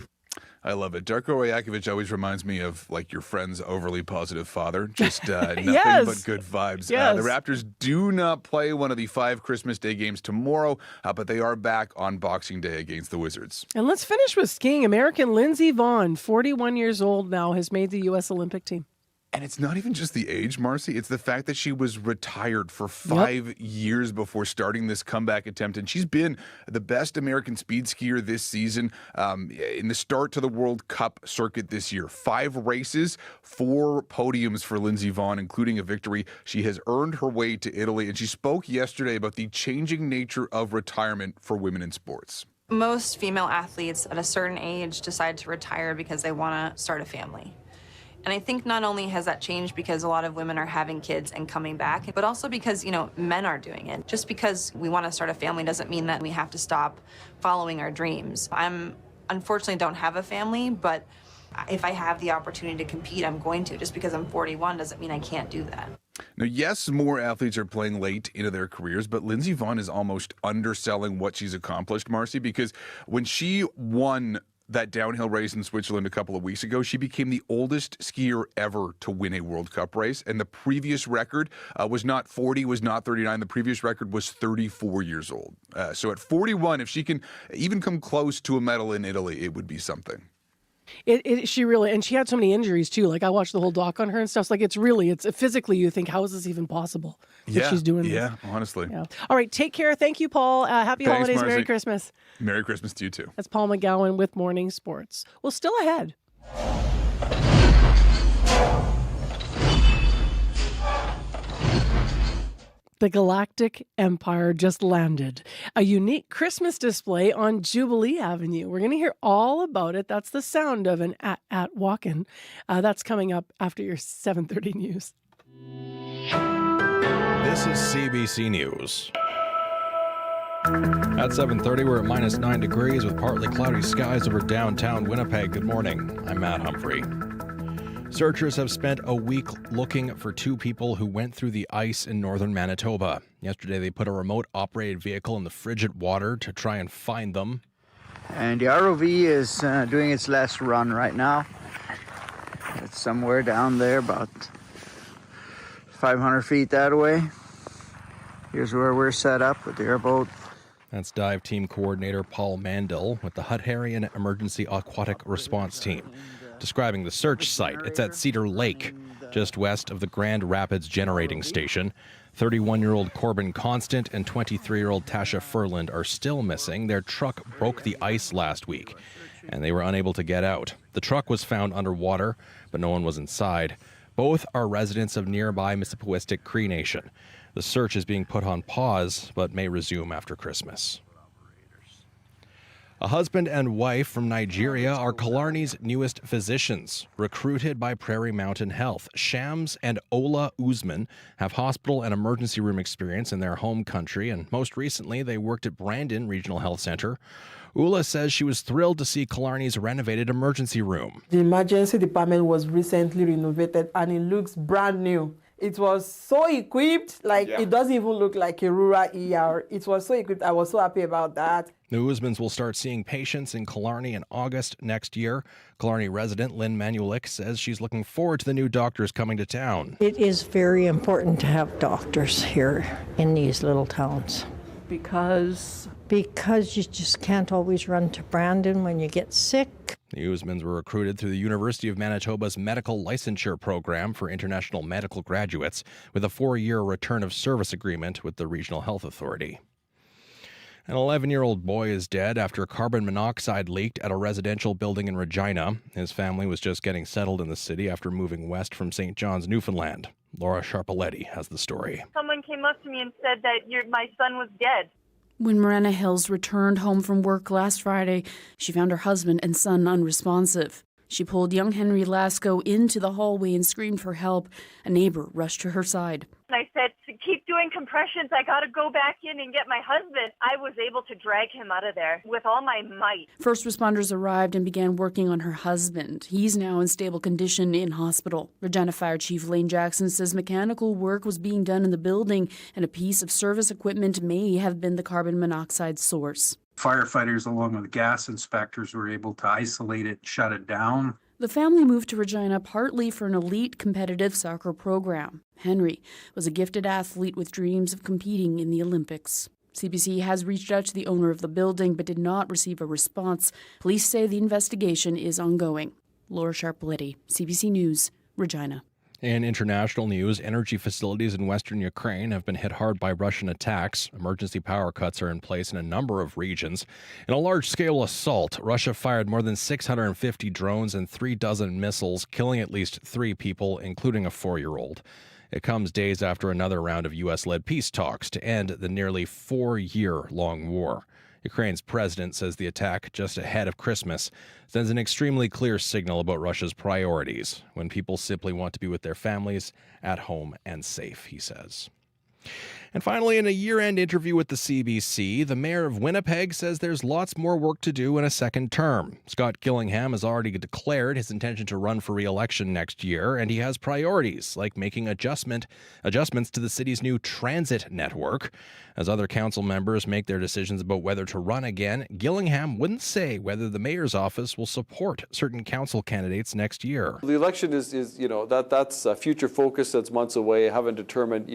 I love it. Darko Rajakovic always reminds me of like your friend's overly positive father. Just nothing but good vibes. Yes. The Raptors do not play one of the 5 Christmas Day games tomorrow, but they are back on Boxing Day against the Wizards. And let's finish with skiing. American Lindsey Vonn, 41 years old now, has made the U.S. Olympic team. And it's not even just the age, Marcy. It's the fact that she was retired for 5 years before starting this comeback attempt. And she's been the best American speed skier this season in the start to the World Cup circuit this year. 5 races, 4 podiums for Lindsey Vonn, including a victory. She has earned her way to Italy. And she spoke yesterday about the changing nature of retirement for women in sports. Most female athletes at a certain age decide to retire because they want to start a family. And I think not only has that changed because a lot of women are having kids and coming back, but also because, men are doing it. Just because we want to start a family doesn't mean that we have to stop following our dreams. Unfortunately don't have a family, but if I have the opportunity to compete, I'm going to. Just because I'm 41 doesn't mean I can't do that. Now, yes, more athletes are playing late into their careers, but Lindsey Vonn is almost underselling what she's accomplished, Marcy, because when she won that downhill race in Switzerland a couple of weeks ago, she became the oldest skier ever to win a World Cup race. And the previous record was not 40, was not 39. The previous record was 34 years old. So at 41, if she can even come close to a medal in Italy, it would be something. She really, and she had so many injuries too. Like I watched the whole doc on her and stuff. It's like it's physically you think, how is this even possible that she's doing this? Yeah, honestly. Yeah. All right, take care. Thank you, Paul. Happy Thanks, holidays, Marcy. Merry Christmas. Merry Christmas to you too. That's Paul McGowan with Morning Sports. Well, still ahead. The Galactic Empire just landed. A unique Christmas display on Jubilee Avenue. We're going to hear all about it. That's the sound of an at walk-in. That's coming up after your 7:30 news. This is CBC News. At 7:30, we're at -9 degrees with partly cloudy skies over downtown Winnipeg. Good morning. I'm Matt Humphrey. Searchers have spent a week looking for two people who went through the ice in northern Manitoba. Yesterday, they put a remote-operated vehicle in the frigid water to try and find them. And the ROV is doing its last run right now. It's somewhere down there, about 500 feet that way. Here's where we're set up with the airboat. That's Dive Team Coordinator Paul Mandel with the Hutharian Emergency Aquatic Response Team. Describing the search site, it's at Cedar Lake, just west of the Grand Rapids Generating Station. 31-year-old Corbin Constant and 23-year-old Tasha Furland are still missing. Their truck broke the ice last week, and they were unable to get out. The truck was found underwater, but no one was inside. Both are residents of nearby Mississippiwistic Cree Nation. The search is being put on pause, but may resume after Christmas. A husband and wife from Nigeria are Killarney's newest physicians, recruited by Prairie Mountain Health. Shams and Ola Usman have hospital and emergency room experience in their home country, and most recently they worked at Brandon Regional Health Center. Ula says she was thrilled to see Killarney's renovated emergency room. The emergency department was recently renovated and it looks brand new. It was so equipped, It doesn't even look like a rural ER. It was so equipped. I was so happy about that. The Usmans will start seeing patients in Killarney in August next year. Killarney resident Lynn Manulik says she's looking forward to the new doctors coming to town. It is very important to have doctors here in these little towns. Because you just can't always run to Brandon when you get sick. The Usmans were recruited through the University of Manitoba's medical licensure program for international medical graduates with a 4-year return of service agreement with the Regional Health Authority. An 11-year-old boy is dead after carbon monoxide leaked at a residential building in Regina. His family was just getting settled in the city after moving west from St. John's, Newfoundland. Laura Sharpaletti has the story. Someone came up to me and said that my son was dead. When Miranda Hills returned home from work last Friday, she found her husband and son unresponsive. She pulled young Henry Lasco into the hallway and screamed for help. A neighbor rushed to her side. And I said, keep doing compressions. I got to go back in and get my husband. I was able to drag him out of there with all my might. First responders arrived and began working on her husband. He's now in stable condition in hospital. Regina Fire Chief Lane Jackson says mechanical work was being done in the building and a piece of service equipment may have been the carbon monoxide source. Firefighters, along with gas inspectors, were able to isolate it, shut it down. The family moved to Regina partly for an elite competitive soccer program. Henry was a gifted athlete with dreams of competing in the Olympics. CBC has reached out to the owner of the building but did not receive a response. Police say the investigation is ongoing. Laura Sharpaletti, CBC News, Regina. In international news, energy facilities in western Ukraine have been hit hard by Russian attacks. Emergency power cuts are in place in a number of regions. In a large-scale assault, Russia fired more than 650 drones and 36 missiles, killing at least 3 people, including a 4-year-old. It comes days after another round of U.S.-led peace talks to end the nearly 4-year-long war. Ukraine's president says the attack just ahead of Christmas sends an extremely clear signal about Russia's priorities when people simply want to be with their families at home and safe, he says. And finally, in a year-end interview with the CBC, the mayor of Winnipeg says there's lots more work to do in a second term. Scott Gillingham has already declared his intention to run for re-election next year, and he has priorities like making adjustments to the city's new transit network. As other council members make their decisions about whether to run again, Gillingham wouldn't say whether the mayor's office will support certain council candidates next year. The election is that's a future focus that's months away. I haven't determined,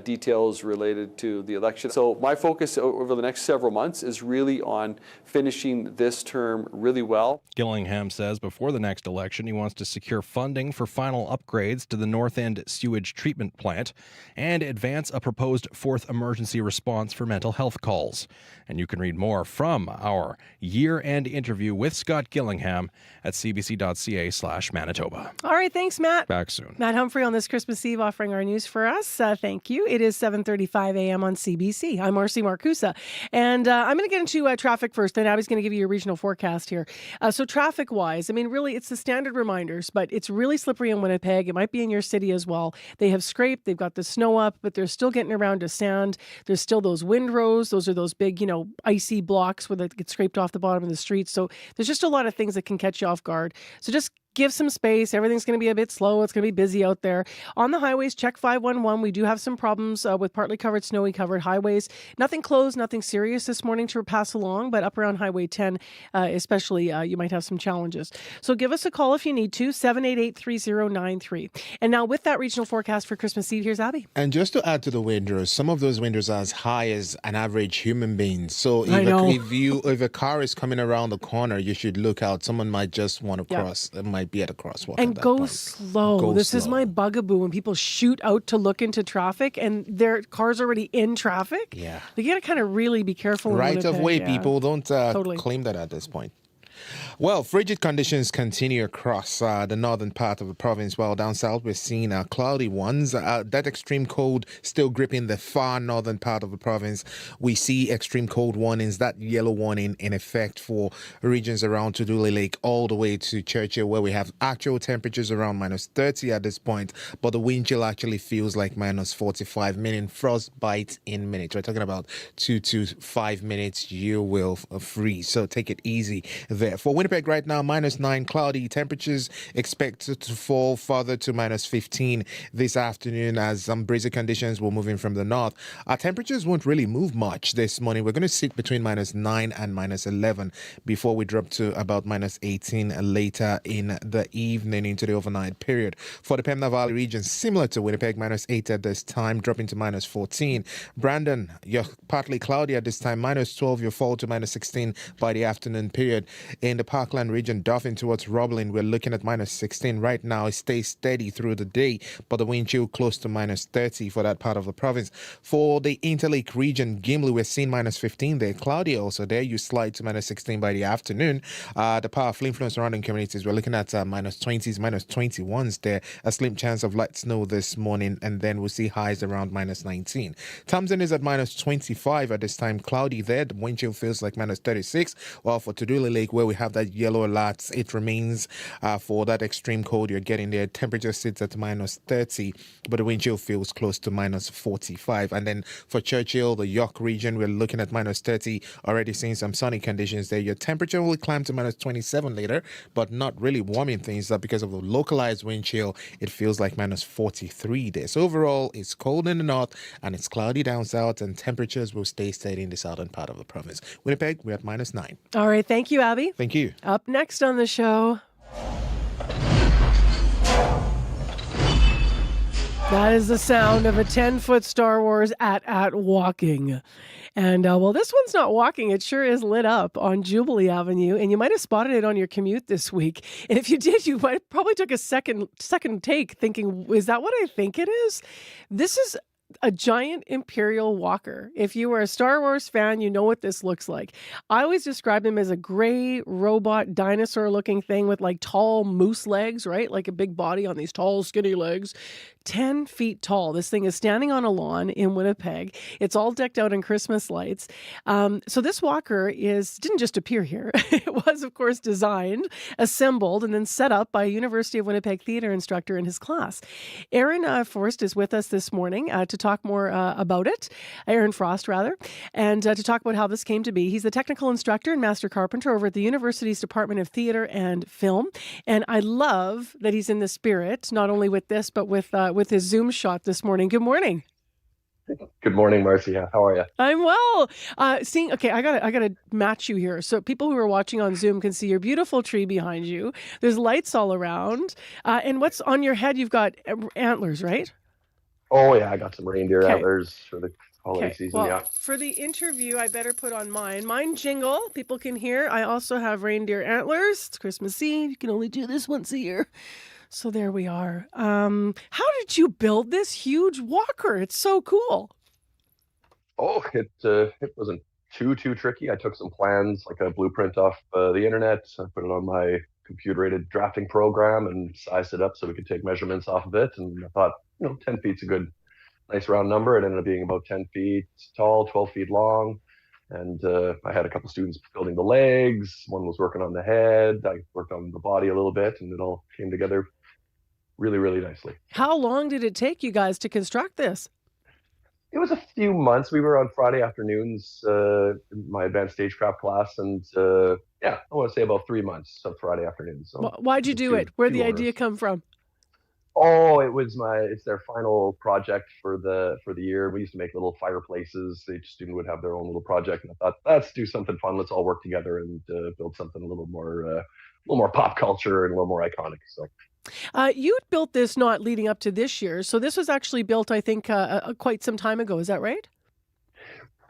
details details related to the election. So my focus over the next several months is really on finishing this term really well. Gillingham says before the next election, he wants to secure funding for final upgrades to the North End sewage treatment plant and advance a proposed fourth emergency response for mental health calls. And you can read more from our year-end interview with Scott Gillingham at cbc.ca/Manitoba. All right, thanks, Matt. Back soon. Matt Humphrey on this Christmas Eve offering our news for us. Thank you. It is 7:35 a.m. on CBC. I'm Marcy Marcusa. And I'm going to get into traffic first, then Abby's going to give you your regional forecast here. So traffic-wise, I mean, really, it's the standard reminders, but it's really slippery in Winnipeg. It might be in your city as well. They have scraped. They've got the snow up, but they're still getting around to sand. There's still those windrows. Those are those big, icy blocks where they get scraped off the bottom of the street. So there's just a lot of things that can catch you off guard. So just give some space. Everything's going to be a bit slow. It's going to be busy out there. On the highways, check 511. We do have some problems with partly covered, snowy covered highways. Nothing closed, nothing serious this morning to pass along, but up around Highway 10, especially, you might have some challenges. So give us a call if you need to, 788-3093. And now with that regional forecast for Christmas Eve, here's Abby. And just to add to the windrows, some of those windrows are as high as an average human being. So if a car is coming around the corner, you should look out. Someone might just want to cross. It might be at a crosswalk. And go slow. This is my bugaboo when people shoot out to look into traffic and their car's already in traffic. Yeah. You got to kind of really be careful. Right of way, people. Don't claim that at this point. Well, frigid conditions continue across the northern part of the province, while down south we're seeing cloudy ones. That extreme cold still gripping the far northern part of the province. We see extreme cold warnings, that yellow warning in effect for regions around Tuduli Lake all the way to Churchill, where we have actual temperatures around -30 at this point, but the wind chill actually feels like -45, meaning frostbite in minutes. We're talking about 2 to 5 minutes you will freeze, so take it easy there. For Winnipeg right now, -9, cloudy. Temperatures expected to fall further to -15 this afternoon as some breezy conditions will move in from the north. Our temperatures won't really move much this morning. We're going to sit between -9 and -11 before we drop to about -18 later in the evening into the overnight period. For the Pembina Valley region, similar to Winnipeg, -8 at this time, dropping to -14. Brandon, you're partly cloudy at this time, -12. You'll fall to -16 by the afternoon period. In the Parkland region, Dauphin towards Roblin, we're looking at -16 right now. It stays steady through the day, but the wind chill close to -30 for that part of the province. For the Interlake region, Gimli, we're seeing -15 there. Cloudy also there. You slide to -16 by the afternoon. The powerful influence surrounding communities, we're looking at -20s, -21s there. A slim chance of light snow this morning, and then we'll see highs around -19. Thompson is at -25 at this time. Cloudy there. The wind chill feels like -36. While for Tuduli Lake, where we have that yellow alert, it remains for that extreme cold you're getting there. Temperature sits at -30, but the wind chill feels close to -45. And then for Churchill, the York region, we're looking at -30, already seeing some sunny conditions there. Your temperature will climb to -27 later, but not really warming things up because of the localized wind chill. It feels like -43 there. So overall, it's cold in the north and it's cloudy down south, and temperatures will stay steady in the southern part of the province. Winnipeg, we're at -9. All right. Thank you, Abby. Thank you. Up next on the show. That is the sound of a 10-foot Star Wars at walking. And, well, this one's not walking. It sure is lit up on Jubilee Avenue, and you might have spotted it on your commute this week. And if you did, you might probably took a second take thinking, is that what I think it is? This is a giant Imperial walker. If you were a Star Wars fan, you know what this looks like. I always describe him as a gray robot dinosaur looking thing with like tall moose legs, right? Like a big body on these tall, skinny legs. 10 feet tall. This thing is standing on a lawn in Winnipeg. It's all decked out in Christmas lights. So this walker didn't just appear here. It was, of course, designed, assembled, and then set up by a University of Winnipeg theater instructor in his class. Aaron Forst is with us this morning to talk more about it. Aaron Frost, rather, and to talk about how this came to be. He's the technical instructor and master carpenter over at the university's Department of Theater and Film. And I love that he's in the spirit, not only with this, but with his Zoom shot this morning. Good morning. Good morning, Marcy. How are you? I'm well. Okay, I gotta match you here. So people who are watching on Zoom can see your beautiful tree behind you. There's lights all around. And what's on your head? You've got antlers, right? Oh yeah, I got some reindeer Okay. antlers for the holiday season. Well, Yeah. for the interview, I better put on mine. Mine jingle. People can hear. I also have reindeer antlers. It's Christmas Eve. You can only do this once a year. So there we are. How did you build this huge walker? It's so cool. Oh, it wasn't too tricky. I took some plans, like a blueprint off the internet. I put it on my computer-aided drafting program and sized it up so we could take measurements off of it. And I thought, 10 feet's a good, nice round number. It ended up being about 10 feet tall, 12 feet long. And I had a couple students building the legs. One was working on the head. I worked on the body a little bit, and it all came together really, really nicely. How long did it take you guys to construct this? It was a few months. We were on Friday afternoons in my advanced stagecraft class, and I want to say about 3 months of Friday afternoons. So Why'd you do it? Where'd the idea come from? Oh, it's their final project for the year. We used to make little fireplaces. Each student would have their own little project, and I thought, let's do something fun. Let's all work together and build something a little more pop culture and a little more iconic. So. You built this not leading up to this year, so this was actually built, I think, quite some time ago. Is that right?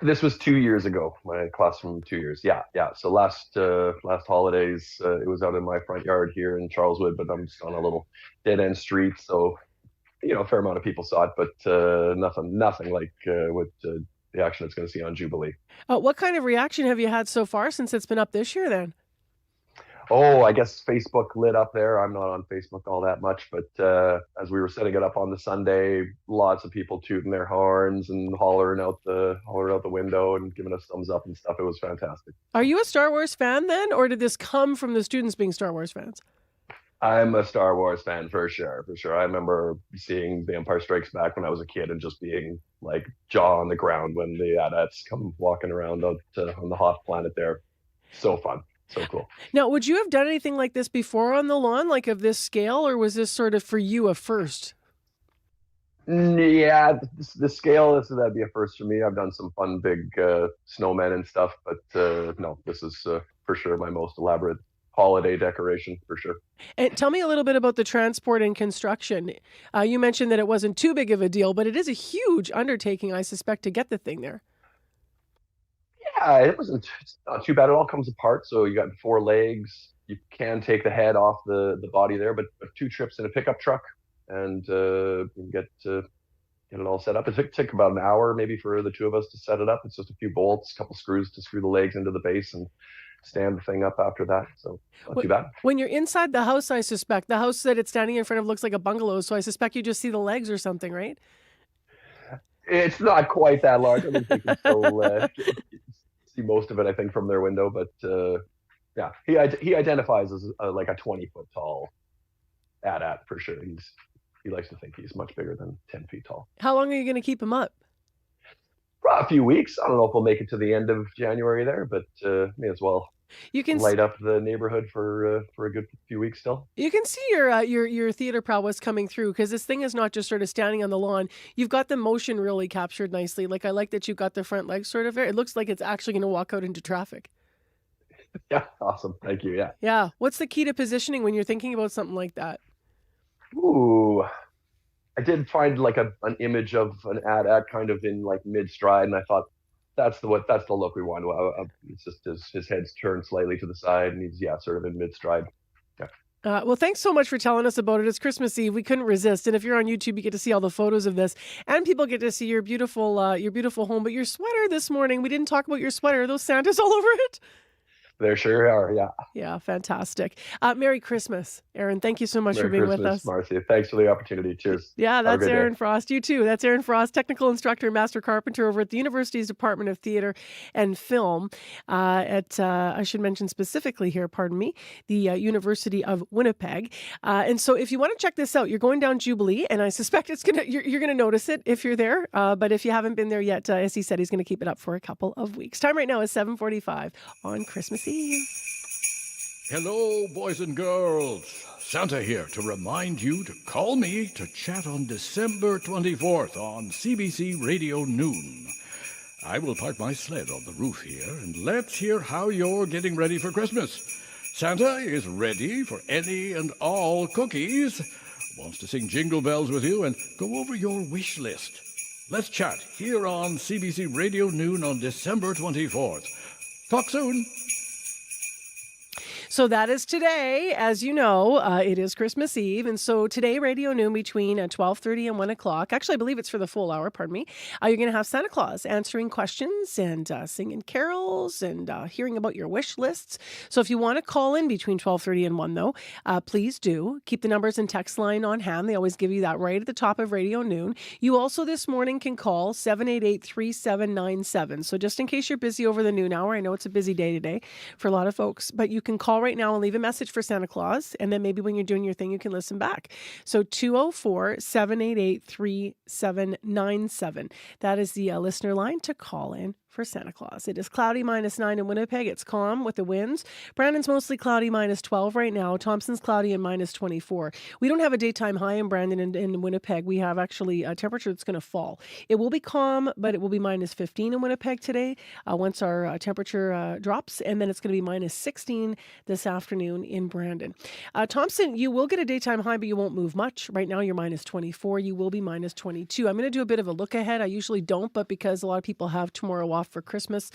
This was 2 years ago. My class from 2 years. Yeah. So last holidays, it was out in my front yard here in Charleswood, but I'm just on a little dead end street, so a fair amount of people saw it, but nothing like what the action it's going to see on Jubilee. What kind of reaction have you had so far since it's been up this year? Then. Oh, I guess Facebook lit up there. I'm not on Facebook all that much, but as we were setting it up on the Sunday, lots of people tooting their horns and hollering out the window and giving us thumbs up and stuff. It was fantastic. Are you a Star Wars fan then, or did this come from the students being Star Wars fans? I'm a Star Wars fan for sure. I remember seeing The Empire Strikes Back when I was a kid and just being like jaw on the ground when the AT-ATs come walking around on the Hoth planet there. So fun. So cool. Now, would you have done anything like this before on the lawn, like of this scale, or was this sort of for you a first? Yeah, the scale, that'd be a first for me. I've done some fun big snowmen and stuff, but no, this is for sure my most elaborate holiday decoration, for sure. And tell me a little bit about the transport and construction. You mentioned that it wasn't too big of a deal, but it is a huge undertaking, I suspect, to get the thing there. Yeah, it's not too bad. It all comes apart. So you got 4 legs. You can take the head off the body there, but 2 trips in a pickup truck, and you can get it all set up. It took about an hour maybe for the 2 of us to set it up. It's just a few bolts, a couple screws to screw the legs into the base and stand the thing up after that. So not too bad. When you're inside the house, I suspect, the house that it's standing in front of looks like a bungalow, so I suspect you just see the legs or something, right? It's not quite that large. I don't think you can still see most of it, I think, from their window. But yeah, he identifies as like a 20-foot tall AT-AT for sure. He likes to think he's much bigger than 10 feet tall. How long are you going to keep him up? For a few weeks. I don't know if we'll make it to the end of January there, but may as well. You can light up the neighborhood for a good few weeks still. You can see your theater prowess coming through, because this thing is not just sort of standing on the lawn. You've got the motion really captured nicely. Like, I like that you've got the front legs sort of there. It looks like it's actually going to walk out into traffic. Yeah, awesome. Thank you. Yeah. Yeah. What's the key to positioning when you're thinking about something like that? Ooh, I did find like an image of an AT-AT kind of in like mid stride, and I thought, that's the look we want. It's just his head's turned slightly to the side, and he's sort of in mid stride. Yeah. Well, thanks so much for telling us about it. It's Christmas Eve. We couldn't resist, and if you're on YouTube, you get to see all the photos of this, and people get to see your beautiful home. But your sweater this morning, we didn't talk about your sweater. Are those Santas all over it? There sure are, yeah. Yeah, fantastic. Merry Christmas, Aaron. Thank you so much for being with us. Marcia. Thanks for the opportunity. Cheers. Yeah, that's Aaron Frost. You too. That's Aaron Frost, technical instructor and master carpenter over at the university's Department of Theatre and Film I should mention specifically here, the University of Winnipeg. And so if you want to check this out, you're going down Jubilee, and I suspect you're going to notice it if you're there. But if you haven't been there yet, as he said, he's going to keep it up for a couple of weeks. Time right now is 7:45 on Christmas Eve. Hello, boys and girls. Santa here to remind you to call me to chat on December 24th on CBC Radio Noon. I will park my sled on the roof here, and let's hear how you're getting ready for Christmas. Santa is ready for any and all cookies. wants to sing Jingle Bells with you and go over your wish list. Let's chat here on CBC Radio Noon on December 24th. Talk soon. So that is today. As you know, it is Christmas Eve. And so today, Radio Noon between 12:30 and 1 o'clock. Actually, I believe it's for the full hour, pardon me. You're going to have Santa Claus answering questions and singing carols and hearing about your wish lists. So if you want to call in between 12:30 and 1, though, please do. Keep the numbers and text line on hand. They always give you that right at the top of Radio Noon. You also this morning can call 788-3797. So just in case you're busy over the noon hour, I know it's a busy day today for a lot of folks, but you can call right now and leave a message for Santa Claus, and then maybe when you're doing your thing, you can listen back. So 204-788-3797. That is the listener line to call in for Santa Claus. It is cloudy -9 in Winnipeg. It's calm with the winds. Brandon's mostly cloudy -12 right now. Thompson's cloudy and -24. We don't have a daytime high in Brandon and in Winnipeg. We have actually a temperature that's going to fall. It will be calm, but it will be -15 in Winnipeg today once our temperature drops, and then it's going to be -16 this afternoon in Brandon. Thompson, you will get a daytime high, but you won't move much. Right now, you're -24. You will be -22. I'm going to do a bit of a look ahead. I usually don't, but because a lot of people have tomorrow off for Christmas,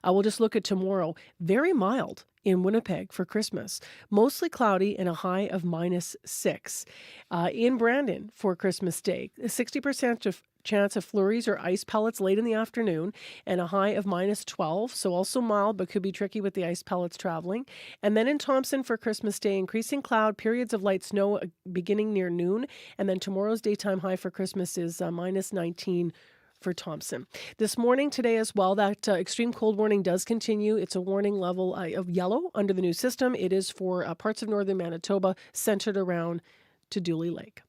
we'll just look at tomorrow. Very mild in Winnipeg for Christmas. Mostly cloudy and a high of -6. In Brandon for Christmas Day, a 60% chance of flurries or ice pellets late in the afternoon and a high of -12. So also mild, but could be tricky with the ice pellets traveling. And then in Thompson for Christmas Day, increasing cloud, periods of light snow beginning near noon. And then tomorrow's daytime high for Christmas is -19 for Thompson. This morning, today as well, that extreme cold warning does continue. It's a warning level of yellow under the new system. It is for parts of northern Manitoba centered around to Dooley Lake.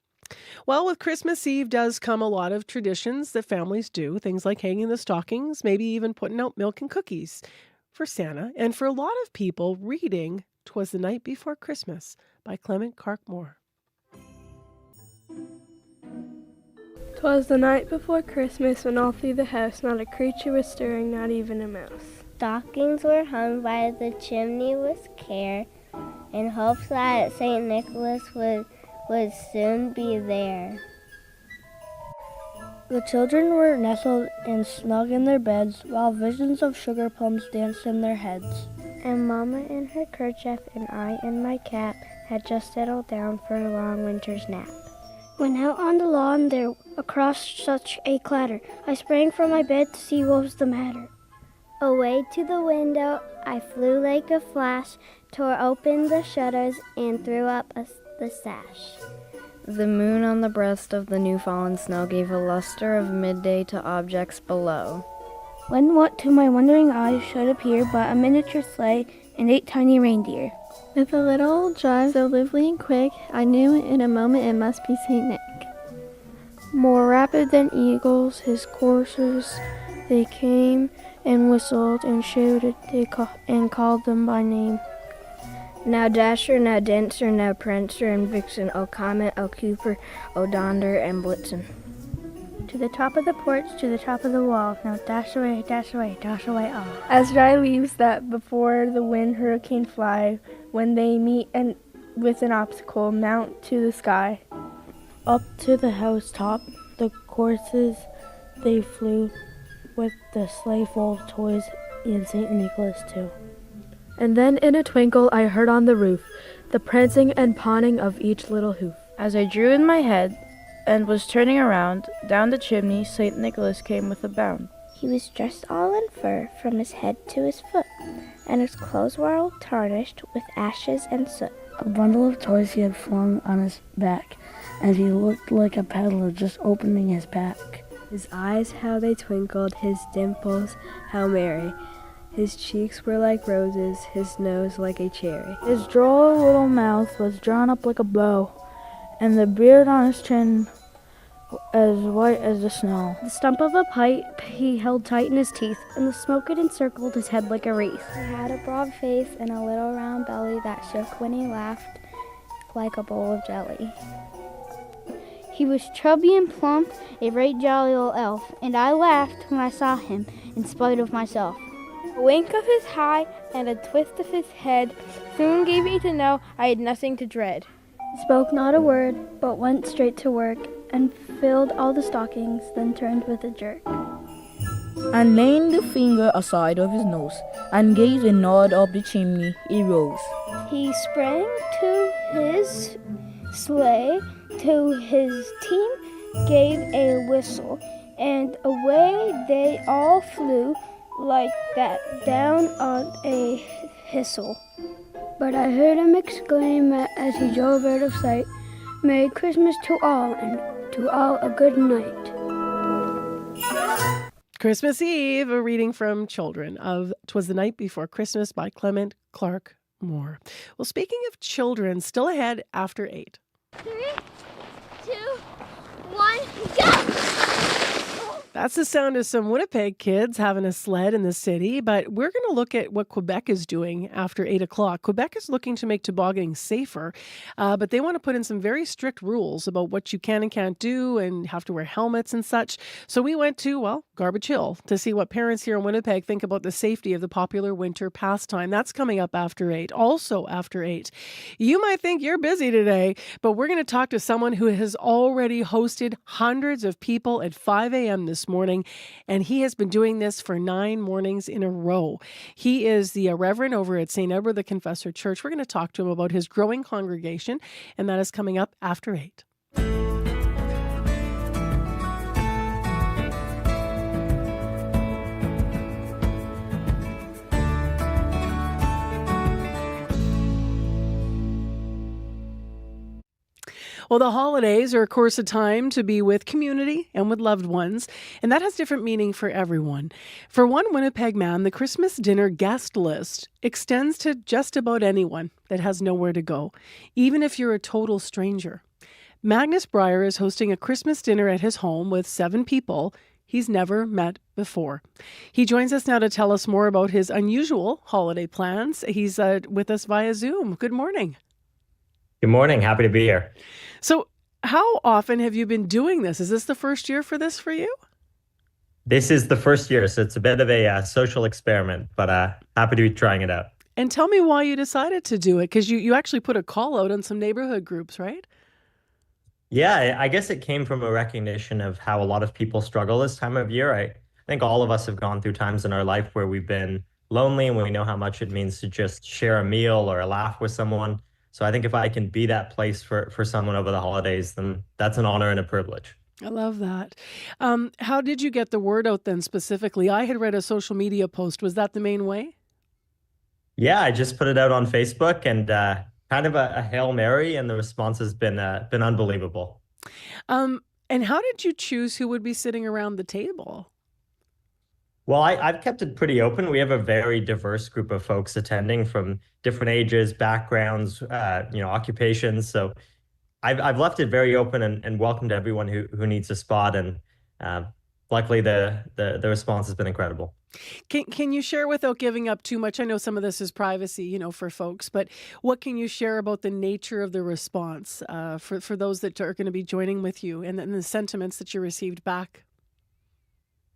Well, with Christmas Eve does come a lot of traditions that families do. Things like hanging the stockings, maybe even putting out milk and cookies for Santa. And for a lot of people, reading 'Twas the Night Before Christmas by Clement Clark-Moore. 'Twas the night before Christmas when all through the house not a creature was stirring, not even a mouse. Stockings were hung by the chimney with care, in hopes that St. Nicholas would soon be there. The children were nestled and snug in their beds, while visions of sugar plums danced in their heads. And Mama in her kerchief and I in my cap had just settled down for a long winter's nap. When out on the lawn there across such a clatter, I sprang from my bed to see what was the matter. Away to the window I flew like a flash, tore open the shutters and threw up the sash. The moon on the breast of the new fallen snow gave a luster of midday to objects below. When what to my wondering eyes should appear but a miniature sleigh and 8 tiny reindeer. With a little drive so lively and quick, I knew in a moment it must be St. Nick. More rapid than eagles, his coursers, they came and whistled and shouted and called them by name. Now Dasher, now Dancer, now Prancer and Vixen, O Comet, O Cooper, O Donder and Blitzen. To the top of the porch, to the top of the wall, now dash away, all. As dry leaves that before the wind hurricane fly, when they meet with an obstacle, mount to the sky. Up to the housetop, the coursers they flew, with the sleigh full of toys and St. Nicholas too. And then in a twinkle I heard on the roof the prancing and pawing of each little hoof. As I drew in my head and was turning around, down the chimney St. Nicholas came with a bound. He was dressed all in fur from his head to his foot, and his clothes were all tarnished with ashes and soot. A bundle of toys he had flung on his back, and he looked like a peddler just opening his pack. His eyes, how they twinkled, his dimples, how merry. His cheeks were like roses, his nose like a cherry. His droll little mouth was drawn up like a bow, and the beard on his chin as white as the snow. The stump of a pipe he held tight in his teeth, and the smoke had encircled his head like a wreath. He had a broad face and a little round belly that shook when he laughed like a bowl of jelly. He was chubby and plump, a right jolly old elf, and I laughed when I saw him, in spite of myself. A wink of his eye and a twist of his head soon gave me to know I had nothing to dread. spoke not a word, but went straight to work, and filled all the stockings, then turned with a jerk. And laying the finger aside of his nose, and gave a nod up the chimney, he rose. He sprang to his sleigh, to his team gave a whistle, and away they all flew like that down on a thistle. But I heard him exclaim as he drove out of sight, "Merry Christmas to all, and to all a good night." Christmas Eve, a reading from Children of "'Twas the Night Before Christmas" by Clement Clark Moore. Well, speaking of children, still ahead after 8. 3, 2, 1, go! That's the sound of some Winnipeg kids having a sled in the city, but we're going to look at what Quebec is doing after 8 o'clock. Quebec is looking to make tobogganing safer, but they want to put in some very strict rules about what you can and can't do and have to wear helmets and such. So we went to, well, Garbage Hill to see what parents here in Winnipeg think about the safety of the popular winter pastime. That's coming up after 8, also after 8. You might think you're busy today, but we're going to talk to someone who has already hosted hundreds of people at 5 a.m. this morning, and he has been doing this for 9 mornings in a row. He is the Reverend over at St. Edward the Confessor Church. We're going to talk to him about his growing congregation, and that is coming up after 8. Well, the holidays are, of course, a time to be with community and with loved ones, and that has different meaning for everyone. For one Winnipeg man, the Christmas dinner guest list extends to just about anyone that has nowhere to go, even if you're a total stranger. Magnus Breyer is hosting a Christmas dinner at his home with 7 people he's never met before. He joins us now to tell us more about his unusual holiday plans. He's with us via Zoom. Good morning. Good morning. Happy to be here. So how often have you been doing this? Is this the first year for this for you? This is the first year, so it's a bit of a social experiment, but happy to be trying it out. And tell me why you decided to do it, because you actually put a call out on some neighborhood groups, right? Yeah, I guess it came from a recognition of how a lot of people struggle this time of year. I think all of us have gone through times in our life where we've been lonely, and we know how much it means to just share a meal or a laugh with someone. So I think if I can be that place for someone over the holidays, then that's an honor and a privilege. I love that. How did you get the word out then specifically? I had read a social media post. Was that the main way? Yeah, I just put it out on Facebook and kind of a Hail Mary, and the response has been unbelievable. And how did you choose who would be sitting around the table? Well, I've kept it pretty open. We have a very diverse group of folks attending from different ages, backgrounds, occupations. So I've left it very open and welcomed everyone who needs a spot. And luckily, the response has been incredible. Can you share without giving up too much? I know some of this is privacy, for folks, but what can you share about the nature of the response for those that are going to be joining with you and the sentiments that you received back?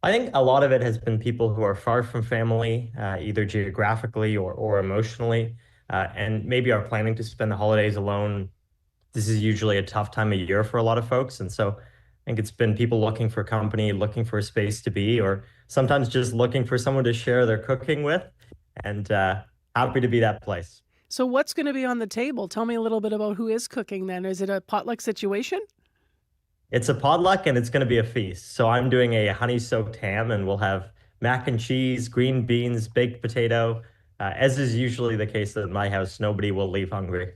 I think a lot of it has been people who are far from family, either geographically or emotionally, and maybe are planning to spend the holidays alone. This is usually a tough time of year for a lot of folks. And so I think it's been people looking for company, looking for a space to be, or sometimes just looking for someone to share their cooking with, and happy to be that place. So what's going to be on the table? Tell me a little bit about who is cooking then. Is it a potluck situation? It's a potluck and it's going to be a feast. So I'm doing a honey-soaked ham, and we'll have mac and cheese, green beans, baked potato. As is usually the case at my house, nobody will leave hungry.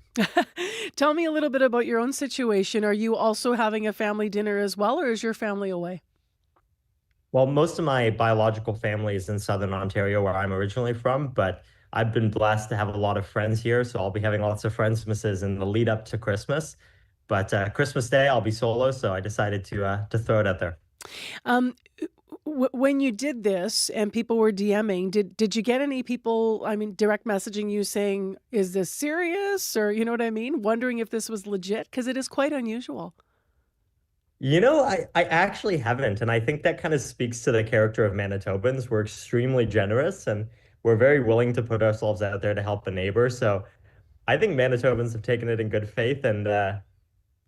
Tell me a little bit about your own situation. Are you also having a family dinner as well, or is your family away? Well, most of my biological family is in Southern Ontario, where I'm originally from, but I've been blessed to have a lot of friends here. So I'll be having lots of Friendsmases in the lead up to Christmas. But Christmas Day, I'll be solo, so I decided to throw it out there. When you did this and people were DMing, did you get any people, direct messaging you saying, is this serious? Or, you know what I mean? Wondering if this was legit? Because it is quite unusual. I actually haven't. And I think that kind of speaks to the character of Manitobans. We're extremely generous and we're very willing to put ourselves out there to help a neighbor. So I think Manitobans have taken it in good faith, and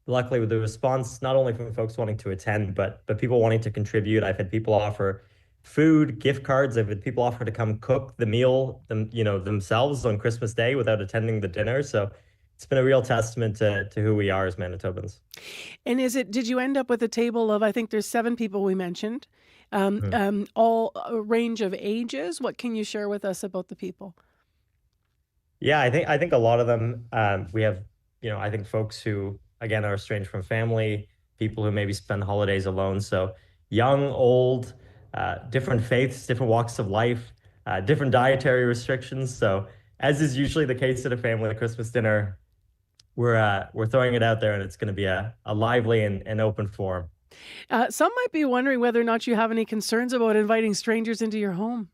luckily with the response, not only from folks wanting to attend, but people wanting to contribute. I've had people offer food, gift cards. I've had people offer to come cook the meal themselves on Christmas Day without attending the dinner. So it's been a real testament to who we are as Manitobans. And did you end up with a table of, I think there's 7 people we mentioned, all a range of ages? What can you share with us about the people? Yeah, I think a lot of them, we have, I think folks who, again, are estranged from family, people who maybe spend the holidays alone. So young, old, different faiths, different walks of life, different dietary restrictions. So as is usually the case at a family Christmas dinner, we're throwing it out there, and it's going to be a lively and open forum. Some might be wondering whether or not you have any concerns about inviting strangers into your home.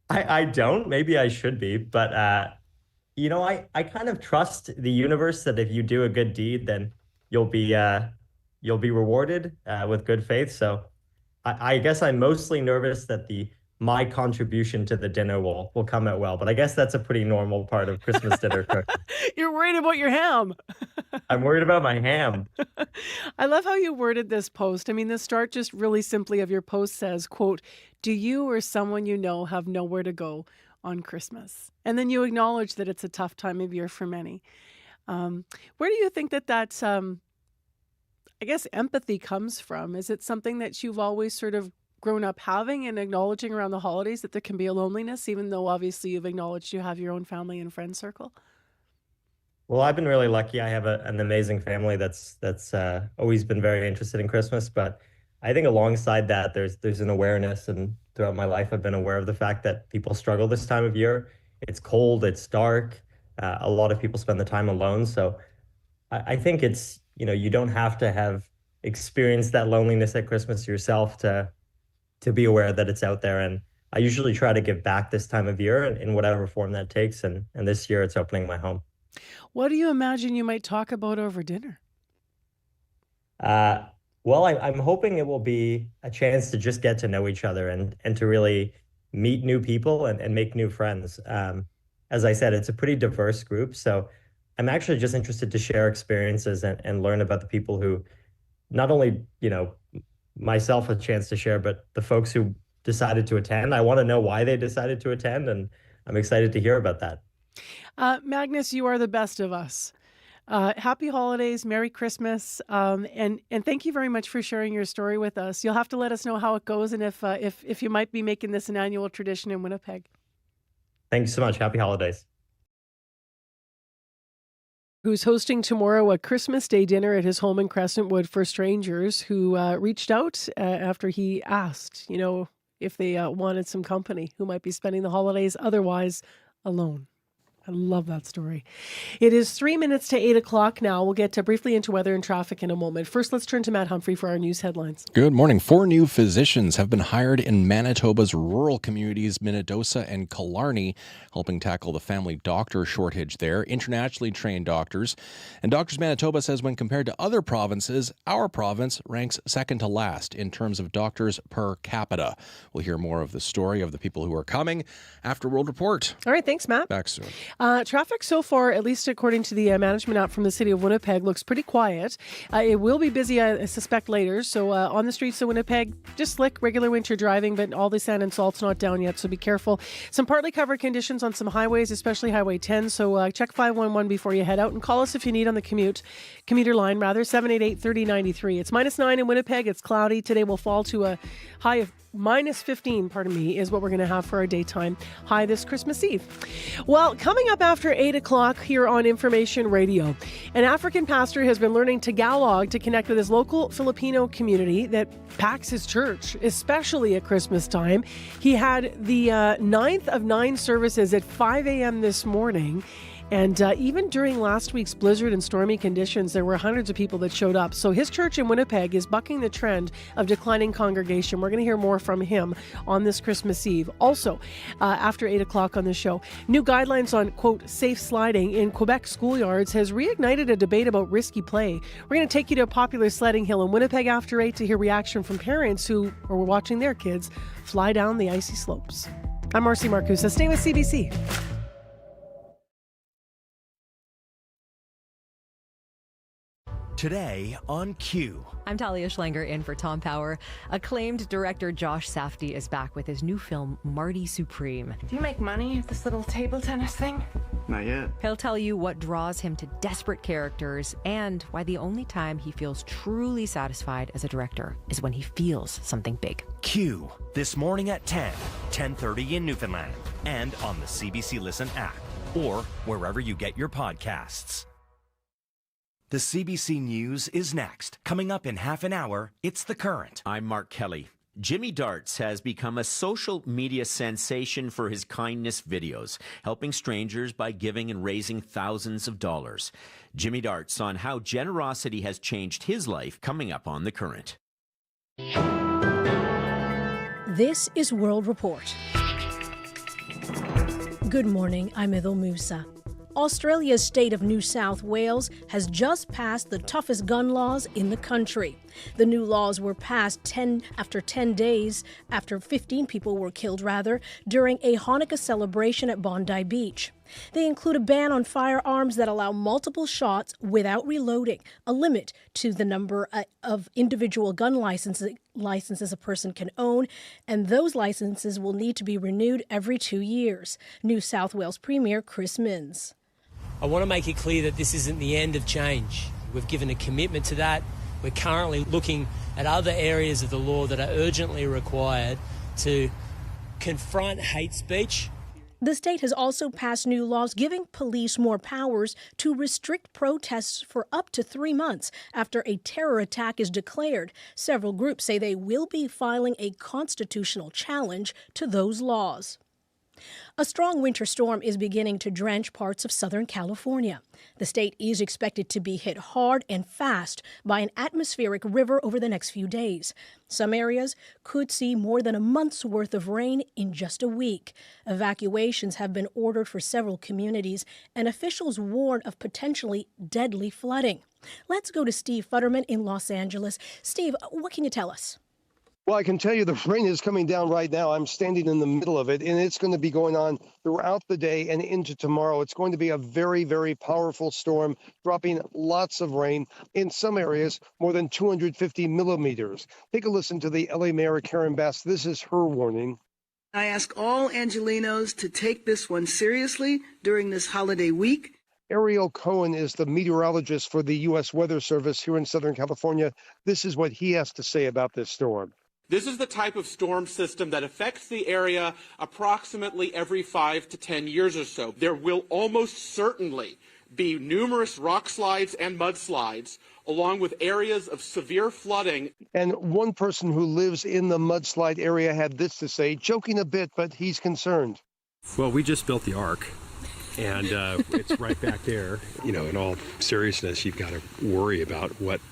I don't. Maybe I should be, but I kind of trust the universe that if you do a good deed, then you'll be rewarded with good faith. So I guess I'm mostly nervous that my contribution to the dinner will come out well, but I guess that's a pretty normal part of Christmas dinner cooking. You're worried about your ham. I'm worried about my ham. I love how you worded this post. I mean, the start just really simply of your post says, quote, "Do you or someone you know have nowhere to go on Christmas?" And then you acknowledge that it's a tough time of year for many. Where do you think that's, I guess, empathy comes from? Is it something that you've always sort of grown up having and acknowledging around the holidays, that there can be a loneliness, even though obviously you've acknowledged you have your own family and friend circle? Well, I've been really lucky. I have an amazing family that's always been very interested in Christmas. But I think alongside that, there's an awareness, and throughout my life, I've been aware of the fact that people struggle this time of year. It's cold, it's dark. A lot of people spend the time alone. So I think it's, you don't have to have experienced that loneliness at Christmas yourself to be aware that it's out there. And I usually try to give back this time of year in whatever form that takes. And this year it's opening my home. What do you imagine you might talk about over dinner? Well, I'm hoping it will be a chance to just get to know each other and to really meet new people and make new friends. As I said, it's a pretty diverse group. So I'm actually just interested to share experiences and learn about the people who not only, myself a chance to share, but the folks who decided to attend. I want to know why they decided to attend, and I'm excited to hear about that. Magnus, you are the best of us. Happy holidays, Merry Christmas, and thank you very much for sharing your story with us. You'll have to let us know how it goes, and if you might be making this an annual tradition in Winnipeg. Thanks so much. Happy holidays. Who's hosting tomorrow a Christmas Day dinner at his home in Crescentwood for strangers who reached out after he asked, if they wanted some company, who might be spending the holidays otherwise alone. I love that story. It is 3 minutes to 8 o'clock now. We'll get briefly into weather and traffic in a moment. First, let's turn to Matt Humphrey for our news headlines. Good morning. 4 new physicians have been hired in Manitoba's rural communities, Minnedosa and Killarney, helping tackle the family doctor shortage there. Internationally trained doctors. And Doctors Manitoba says when compared to other provinces, our province ranks second to last in terms of doctors per capita. We'll hear more of the story of the people who are coming after World Report. All right. Thanks, Matt. Back soon. Traffic so far, at least according to the management app from the city of Winnipeg, looks pretty quiet. It will be busy, I suspect, later. So on the streets of Winnipeg, just slick, regular winter driving, but all the sand and salt's not down yet, so be careful. Some partly covered conditions on some highways, especially Highway 10. So check 511 before you head out, and call us if you need on the commuter line, 788-3093. It's -9 in Winnipeg. It's cloudy. Today will fall to a high of -15, is what we're going to have for our daytime high this Christmas Eve. Well, coming up after 8 o'clock here on Information Radio, an African pastor has been learning Tagalog to connect with his local Filipino community that packs his church, especially at Christmas time. He had the 9th of 9 services at 5 a.m. this morning. And even during last week's blizzard and stormy conditions, there were hundreds of people that showed up. So his church in Winnipeg is bucking the trend of declining congregation. We're going to hear more from him on this Christmas Eve. Also, after 8 o'clock on the show, new guidelines on, quote, safe sliding in Quebec schoolyards has reignited a debate about risky play. We're going to take you to a popular sledding hill in Winnipeg after 8 to hear reaction from parents who are watching their kids fly down the icy slopes. I'm Marcy Marcusa. Stay with CBC. Today on Q. I'm Talia Schlanger in for Tom Power. Acclaimed director Josh Safdie is back with his new film, Marty Supreme. Do you make money at this little table tennis thing? Not yet. He'll tell you what draws him to desperate characters and why the only time he feels truly satisfied as a director is when he feels something big. Q. This morning at 10, 10:30 in Newfoundland, and on the CBC Listen app, or wherever you get your podcasts. The CBC News is next. Coming up in half an hour, it's The Current. I'm Mark Kelly. Jimmy Darts has become a social media sensation for his kindness videos, helping strangers by giving and raising thousands of dollars. Jimmy Darts on how generosity has changed his life, coming up on The Current. This is World Report. Good morning, I'm Ethel Musa. Australia's state of New South Wales has just passed the toughest gun laws in the country. The new laws were passed after 10 days after 15 people were killed, during a Hanukkah celebration at Bondi Beach. They include a ban on firearms that allow multiple shots without reloading, a limit to the number of individual gun licenses a person can own, and those licenses will need to be renewed every 2 years. New South Wales Premier Chris Minns. I want to make it clear that this isn't the end of change. We've given a commitment to that. We're currently looking at other areas of the law that are urgently required to confront hate speech. The state has also passed new laws giving police more powers to restrict protests for up to 3 months after a terror attack is declared. Several groups say they will be filing a constitutional challenge to those laws. A strong winter storm is beginning to drench parts of Southern California. The state is expected to be hit hard and fast by an atmospheric river over the next few days. Some areas could see more than a month's worth of rain in just a week. Evacuations have been ordered for several communities, and officials warn of potentially deadly flooding. Let's go to Steve Futterman in Los Angeles. Steve, what can you tell us? Well, I can tell you the rain is coming down right now. I'm standing in the middle of it, and it's going to be going on throughout the day and into tomorrow. It's going to be a very, very powerful storm, dropping lots of rain. In some areas, more than 250 millimeters. Take a listen to the LA Mayor, Karen Bass. This is her warning. I ask all Angelenos to take this one seriously during this holiday week. Ariel Cohen is the meteorologist for the U.S. Weather Service here in Southern California. This is what he has to say about this storm. This is the type of storm system that affects the area approximately every 5 to 10 years or so. There will almost certainly be numerous rock slides and mudslides, along with areas of severe flooding. And one person who lives in the mudslide area had this to say, joking a bit, but he's concerned. Well, we just built the Ark, and it's right back there. You know, in all seriousness, you've got to worry about what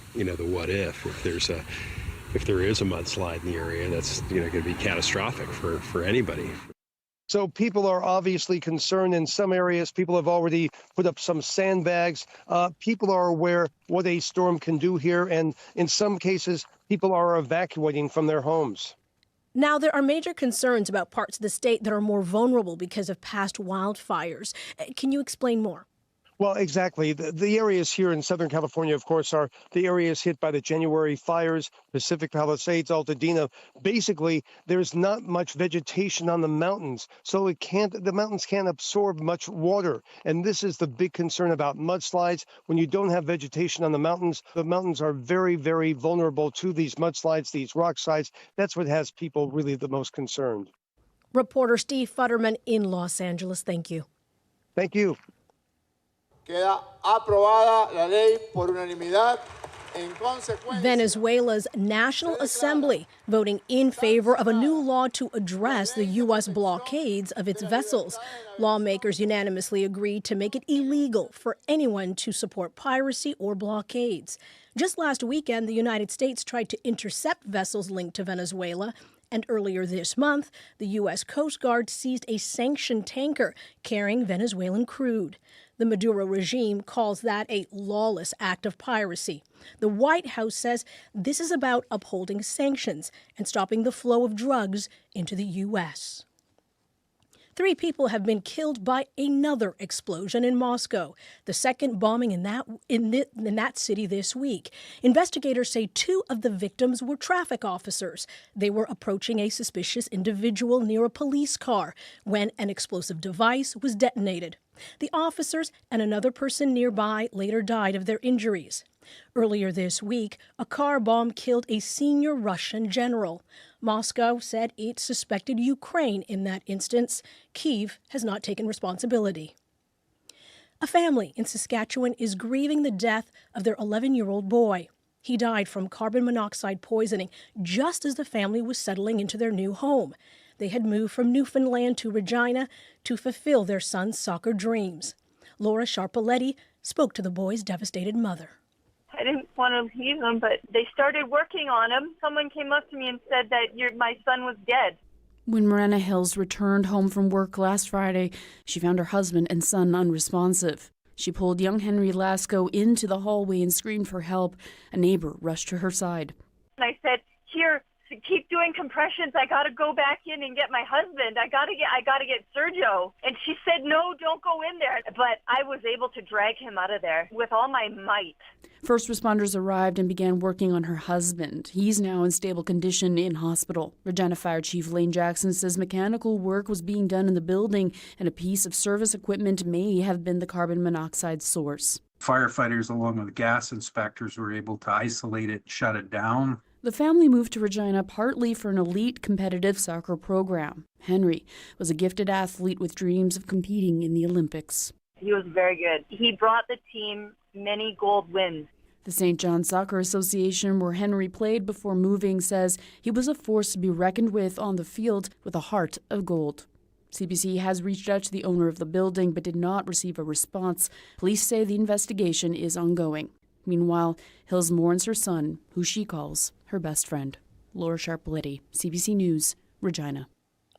if there is a mudslide in the area, that's going to be catastrophic for anybody. So people are obviously concerned. In some areas, people have already put up some sandbags. People are aware what a storm can do here, and in some cases, people are evacuating from their homes. Now, there are major concerns about parts of the state that are more vulnerable because of past wildfires. Can you explain more? Well, exactly. The areas here in Southern California, of course, are the areas hit by the January fires, Pacific Palisades, Altadena. Basically, there's not much vegetation on the mountains, so the mountains can't absorb much water. And this is the big concern about mudslides. When you don't have vegetation on the mountains are very, very vulnerable to these mudslides, these rock slides. That's what has people really the most concerned. Reporter Steve Futterman in Los Angeles. Thank you. Thank you. Queda aprobada la ley por unanimidad. Venezuela's National Assembly voting in favor of a new law to address the U.S. blockades of its vessels. Lawmakers unanimously agreed to make it illegal for anyone to support piracy or blockades. Just last weekend, the United States tried to intercept vessels linked to Venezuela. And earlier this month, the U.S. Coast Guard seized a sanctioned tanker carrying Venezuelan crude. The Maduro regime calls that a lawless act of piracy. The White House says this is about upholding sanctions and stopping the flow of drugs into the U.S. 3 people have been killed by another explosion in Moscow, the second bombing in that city this week. Investigators say 2 of the victims were traffic officers. They were approaching a suspicious individual near a police car when an explosive device was detonated. The officers and another person nearby later died of their injuries. Earlier this week, a car bomb killed a senior Russian general. Moscow said it suspected Ukraine in that instance. Kyiv has not taken responsibility. A family in Saskatchewan is grieving the death of their 11-year-old boy. He died from carbon monoxide poisoning just as the family was settling into their new home. They had moved from Newfoundland to Regina to fulfill their son's soccer dreams. Laura Sharpoletti spoke to the boy's devastated mother. I didn't want to leave him, but they started working on him. Someone came up to me and said that my son was dead. When Miranda Hills returned home from work last Friday, she found her husband and son unresponsive. She pulled young Henry Lasco into the hallway and screamed for help. A neighbor rushed to her side. And I said, "Here, keep doing compressions. I got to go back in and get my husband. I got to get Sergio." And she said, "No, don't go in there." But I was able to drag him out of there with all my might. First responders arrived and began working on her husband. He's now in stable condition in hospital. Regina Fire Chief Lane Jackson says mechanical work was being done in the building and a piece of service equipment may have been the carbon monoxide source. Firefighters, along with gas inspectors, were able to isolate it, shut it down. The family moved to Regina partly for an elite competitive soccer program. Henry was a gifted athlete with dreams of competing in the Olympics. He was very good. He brought the team many gold wins. The St. John Soccer Association, where Henry played before moving, says he was a force to be reckoned with on the field with a heart of gold. CBC has reached out to the owner of the building but did not receive a response. Police say the investigation is ongoing. Meanwhile, Hills mourns her son, who she calls her best friend. Laura Sharpoletti, CBC News, Regina.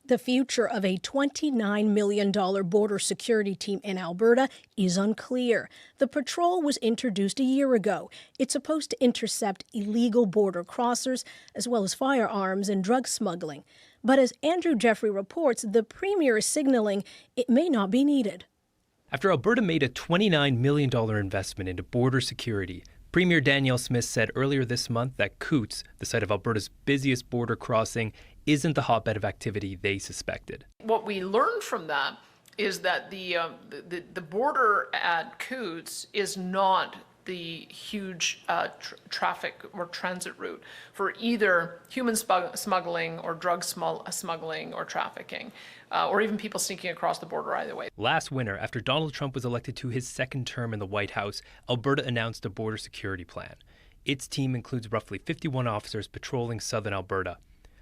The future of a $29 million border security team in Alberta is unclear. The patrol was introduced a year ago. It's supposed to intercept illegal border crossers, as well as firearms and drug smuggling. But as Andrew Jeffrey reports, the Premier is signaling it may not be needed. After Alberta made a $29 million investment into border security, Premier Danielle Smith said earlier this month that Coots, the site of Alberta's busiest border crossing, isn't the hotbed of activity they suspected. What we learned from that is that the border at Coots is not the huge traffic or transit route for either human smuggling or drug smuggling or trafficking, or even people sneaking across the border either way. Last winter, after Donald Trump was elected to his second term in the White House, Alberta announced a border security plan. Its team includes roughly 51 officers patrolling southern Alberta.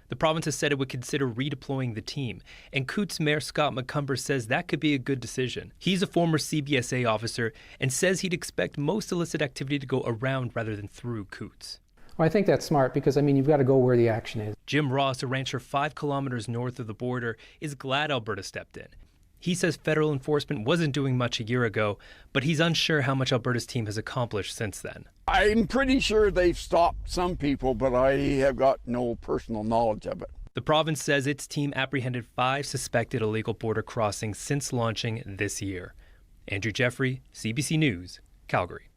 The province has said it would consider redeploying the team, and Coots Mayor Scott McCumber says that could be a good decision. He's a former CBSA officer and says he'd expect most illicit activity to go around rather than through Coots. Well, I think that's smart because, you've got to go where the action is. Jim Ross, a rancher 5 kilometers north of the border, is glad Alberta stepped in. He says federal enforcement wasn't doing much a year ago, but he's unsure how much Alberta's team has accomplished since then. I'm pretty sure they've stopped some people, but I have got no personal knowledge of it. The province says its team apprehended 5 suspected illegal border crossings since launching this year. Andrew Jeffrey, CBC News, Calgary.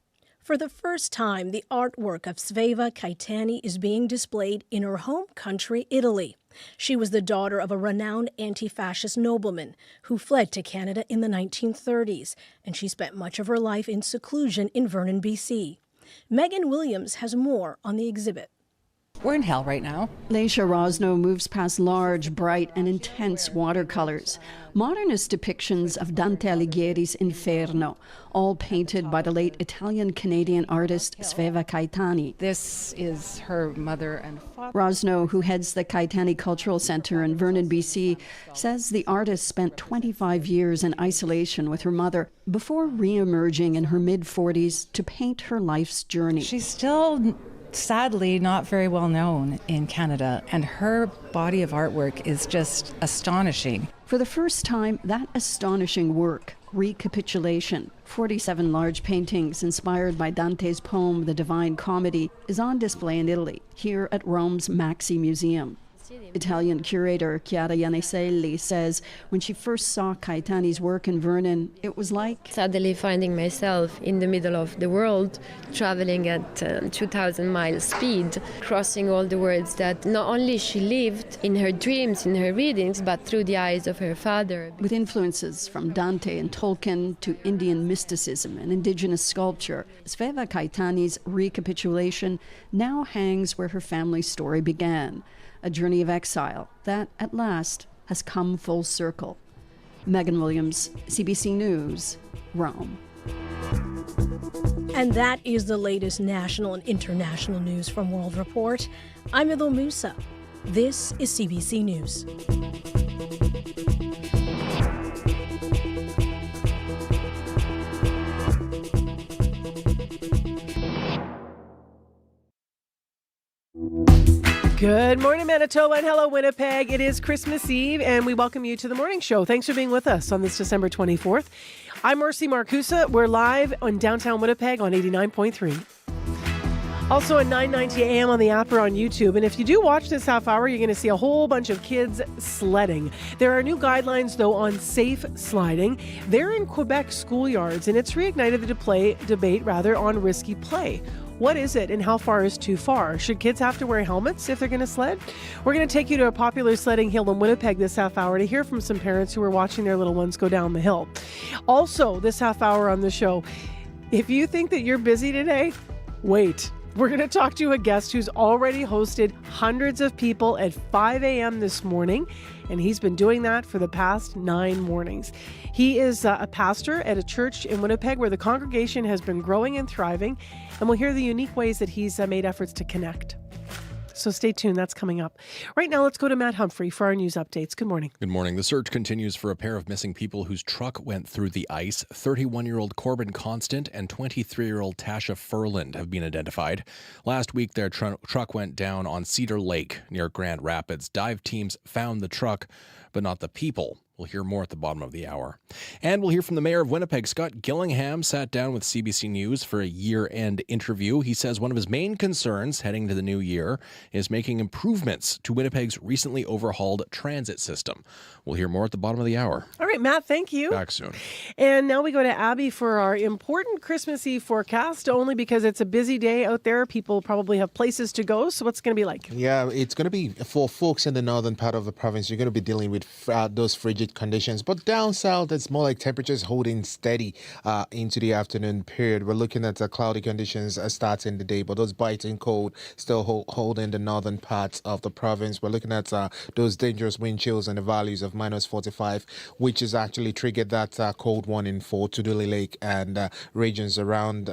For the first time, the artwork of Sveva Kaitani is being displayed in her home country, Italy. She was the daughter of a renowned anti-fascist nobleman who fled to Canada in the 1930s, and she spent much of her life in seclusion in Vernon, BC. Megan Williams has more on the exhibit. We're in hell right now. Leisha Rosno moves past large, bright, and intense watercolors. Modernist depictions of Dante Alighieri's Inferno, all painted by the late Italian-Canadian artist Sveva Kaitani. This is her mother and father. Rosno, who heads the Kaitani Cultural Centre in Vernon, BC, says the artist spent 25 years in isolation with her mother before re-emerging in her mid-40s to paint her life's journey. She's still sadly not very well known in Canada, and her body of artwork is just astonishing. For the first time, that astonishing work, Recapitulation, 47 large paintings inspired by Dante's poem The Divine Comedy, is on display in Italy, here at Rome's Maxi Museum. Italian curator Chiara Iannicelli says when she first saw Caetani's work in Vernon, it was like suddenly finding myself in the middle of the world, traveling at 2,000 miles speed, crossing all the worlds that not only she lived in her dreams, in her readings, but through the eyes of her father. With influences from Dante and Tolkien to Indian mysticism and indigenous sculpture, Sveva Caetani's recapitulation now hangs where her family's story began. A journey of exile that, at last, has come full circle. Megan Williams, CBC News, Rome. And that is the latest national and international news from World Report. I'm Idil Musa. This is CBC News. Good morning, Manitoba, and hello, Winnipeg. It is Christmas Eve, and we welcome you to the morning show. Thanks for being with us on this December 24th. I'm Mercy Marcusa. We're live on downtown Winnipeg on 89.3. Also at 9:90 a.m. on the app or on YouTube. And if you do watch this half hour, you're going to see a whole bunch of kids sledding. There are new guidelines, though, on safe sliding. They're in Quebec schoolyards, and it's reignited the debate on risky play. What is it and how far is too far? Should kids have to wear helmets if they're going to sled? We're going to take you to a popular sledding hill in Winnipeg this half hour to hear from some parents who are watching their little ones go down the hill. Also, this half hour on the show, if you think that you're busy today, wait. We're going to talk to a guest who's already hosted hundreds of people at 5 a.m. this morning, and he's been doing that for the past 9 mornings. He is a pastor at a church in Winnipeg where the congregation has been growing and thriving, and we'll hear the unique ways that he's made efforts to connect. So stay tuned. That's coming up. Right now, let's go to Matt Humphrey for our news updates. Good morning. Good morning. The search continues for a pair of missing people whose truck went through the ice. 31-year-old Corbin Constant and 23-year-old Tasha Furland have been identified. Last week, their truck went down on Cedar Lake near Grand Rapids. Dive teams found the truck, but not the people. We'll hear more at the bottom of the hour. And we'll hear from the mayor of Winnipeg. Scott Gillingham sat down with CBC News for a year-end interview. He says one of his main concerns heading to the new year is making improvements to Winnipeg's recently overhauled transit system. We'll hear more at the bottom of the hour. All right, Matt, thank you. Back soon. And now we go to Abby for our important Christmas Eve forecast, only because it's a busy day out there. People probably have places to go. So what's it going to be like? Yeah, it's going to be for folks in the northern part of the province. You're going to be dealing with those frigid conditions, but down south it's more like temperatures holding steady into the afternoon period. We're looking at cloudy conditions starting the day, but those biting cold still holding the northern parts of the province. We're looking at those dangerous wind chills in the valleys of -45, which is actually triggered that cold warning for Tuduli Lake and regions around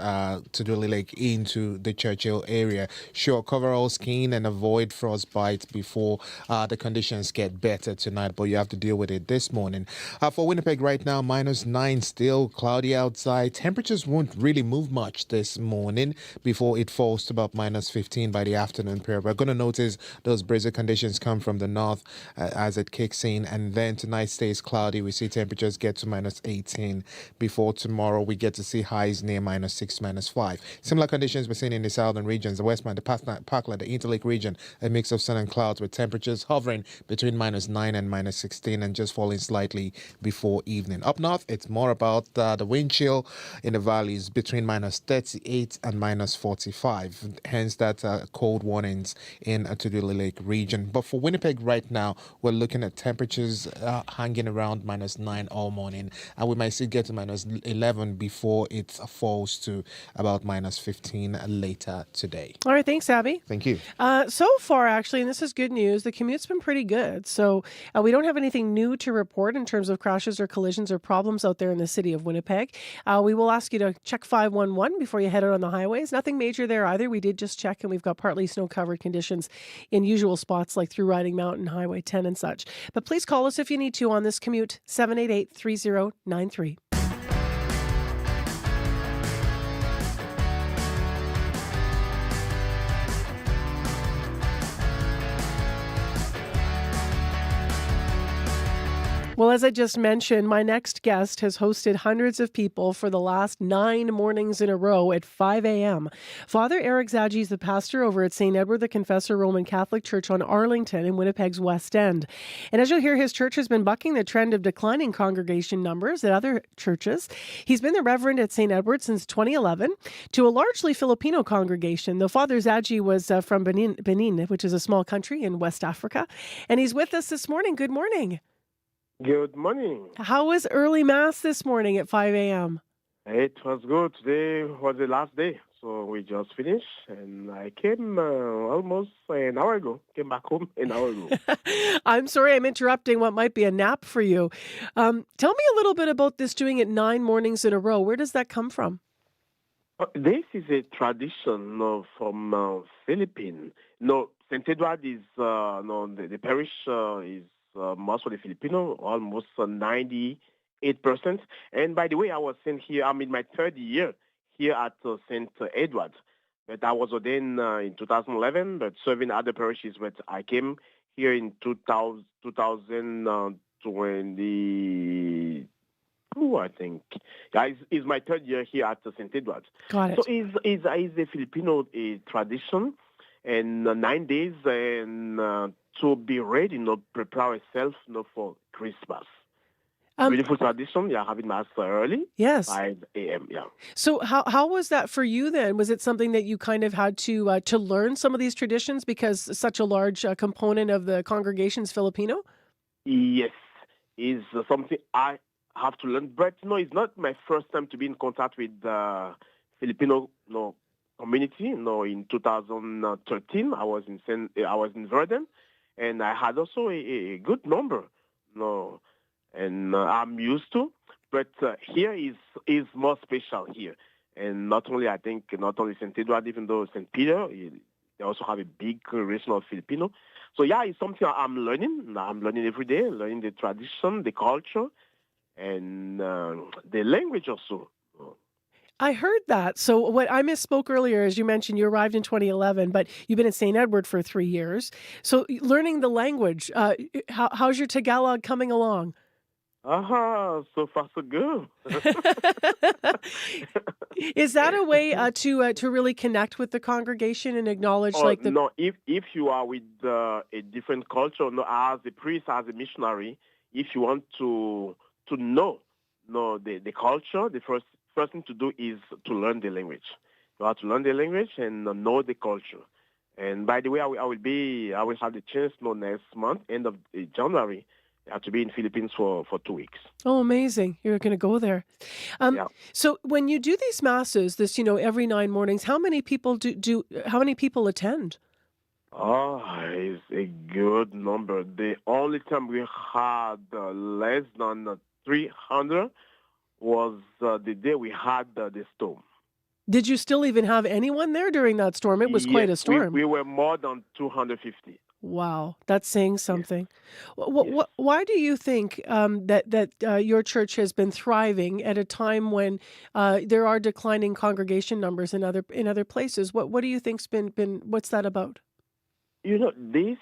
Tuduli Lake into the Churchill area. Sure, cover all skin and avoid frostbite before the conditions get better tonight, but you have to deal with it this morning. For Winnipeg right now, -9, still cloudy outside. Temperatures won't really move much this morning before it falls to about -15 by the afternoon period. We're going to notice those breezy conditions come from the north as it kicks in, and then tonight stays cloudy. We see temperatures get to -18 before tomorrow we get to see highs near -6, -5. Similar conditions we're seeing in the southern regions, the Westmount, the Parkland, the Interlake region, a mix of sun and clouds with temperatures hovering between -9 and -16 and just falling slightly before evening. Up north, it's more about the wind chill in the valleys between -38 and -45. Hence that cold warnings in Tuduli Lake region. But for Winnipeg right now, we're looking at temperatures hanging around -9 all morning, and we might still get to -11 before it falls to about -15 later today. All right, thanks, Abby. Thank you. So far, actually, and this is good news, the commute's been pretty good. So we don't have anything new to report in terms of crashes or collisions or problems out there in the city of Winnipeg. We will ask you to check 511 before you head out on the highways. Nothing major there either. We did just check, and we've got partly snow-covered conditions in usual spots like through Riding Mountain, Highway 10 and such. But please call us if you need to on this commute, 788-3093. Well, as I just mentioned, my next guest has hosted hundreds of people for the last 9 mornings in a row at 5 a.m. Father Eric Zadji is the pastor over at St. Edward the Confessor Roman Catholic Church on Arlington in Winnipeg's West End. And as you'll hear, his church has been bucking the trend of declining congregation numbers at other churches. He's been the reverend at St. Edward since 2011 to a largely Filipino congregation, though Father Zadji was from Benin, which is a small country in West Africa. And he's with us this morning. Good morning. Good morning. How was early Mass this morning at 5 a.m.? It was good. Today was the last day, so we just finished, and I came almost an hour ago. Came back home an hour ago. I'm sorry I'm interrupting what might be a nap for you. Tell me a little bit about this doing it 9 mornings in a row. Where does that come from? This is a tradition from Philippines. St. Edward is the parish is most for the Filipino, almost 98%. And by the way, I was sent here. I'm in my 3rd year here at St. Edward, but I was ordained in 2011, but serving other parishes. But I came here in 2022, I think. Yeah, it's my 3rd year here at St. Edward. Got it. So it's a Filipino tradition, and 9 days and to be ready, prepare ourselves, for Christmas. Beautiful tradition. Yeah, having Mass early. Yes. 5 a.m. Yeah. So how was that for you then? Was it something that you kind of had to learn some of these traditions because such a large component of the congregation's Filipino? Yes, it's something I have to learn. But it's not my first time to be in contact with the Filipino community. In 2013, I was in Verden. And I had also a good number, and I'm used to. But here is more special here, and not only St. Edward, even though St. Peter, they also have a big congregation of Filipino. So yeah, it's something I'm learning. I'm learning every day, learning the tradition, the culture, and the language also. I heard that. So what I misspoke earlier, as you mentioned, you arrived in 2011, but you've been at St. Edward for 3 years. So learning the language, how's your Tagalog coming along? So far so good. Is that a way to really connect with the congregation and acknowledge No, if you are with a different culture, as a priest, as a missionary, if you want to know the culture, the first thing to do is to learn the language. You have to learn the language and know the culture. And by the way, I will have the chance next month, end of January, I have to be in Philippines for 2 weeks. Oh, amazing! You're going to go there. Yeah. So when you do these masses, every 9 mornings, how many people how many people attend? It's a good number. The only time we had less than 300 was the day we had the storm. Did you still even have anyone there during that storm? It was quite a storm. We were more than 250. Wow, that's saying something. Yes. Why do you think that your church has been thriving at a time when there are declining congregation numbers in other places? What do you think's been what's that about? This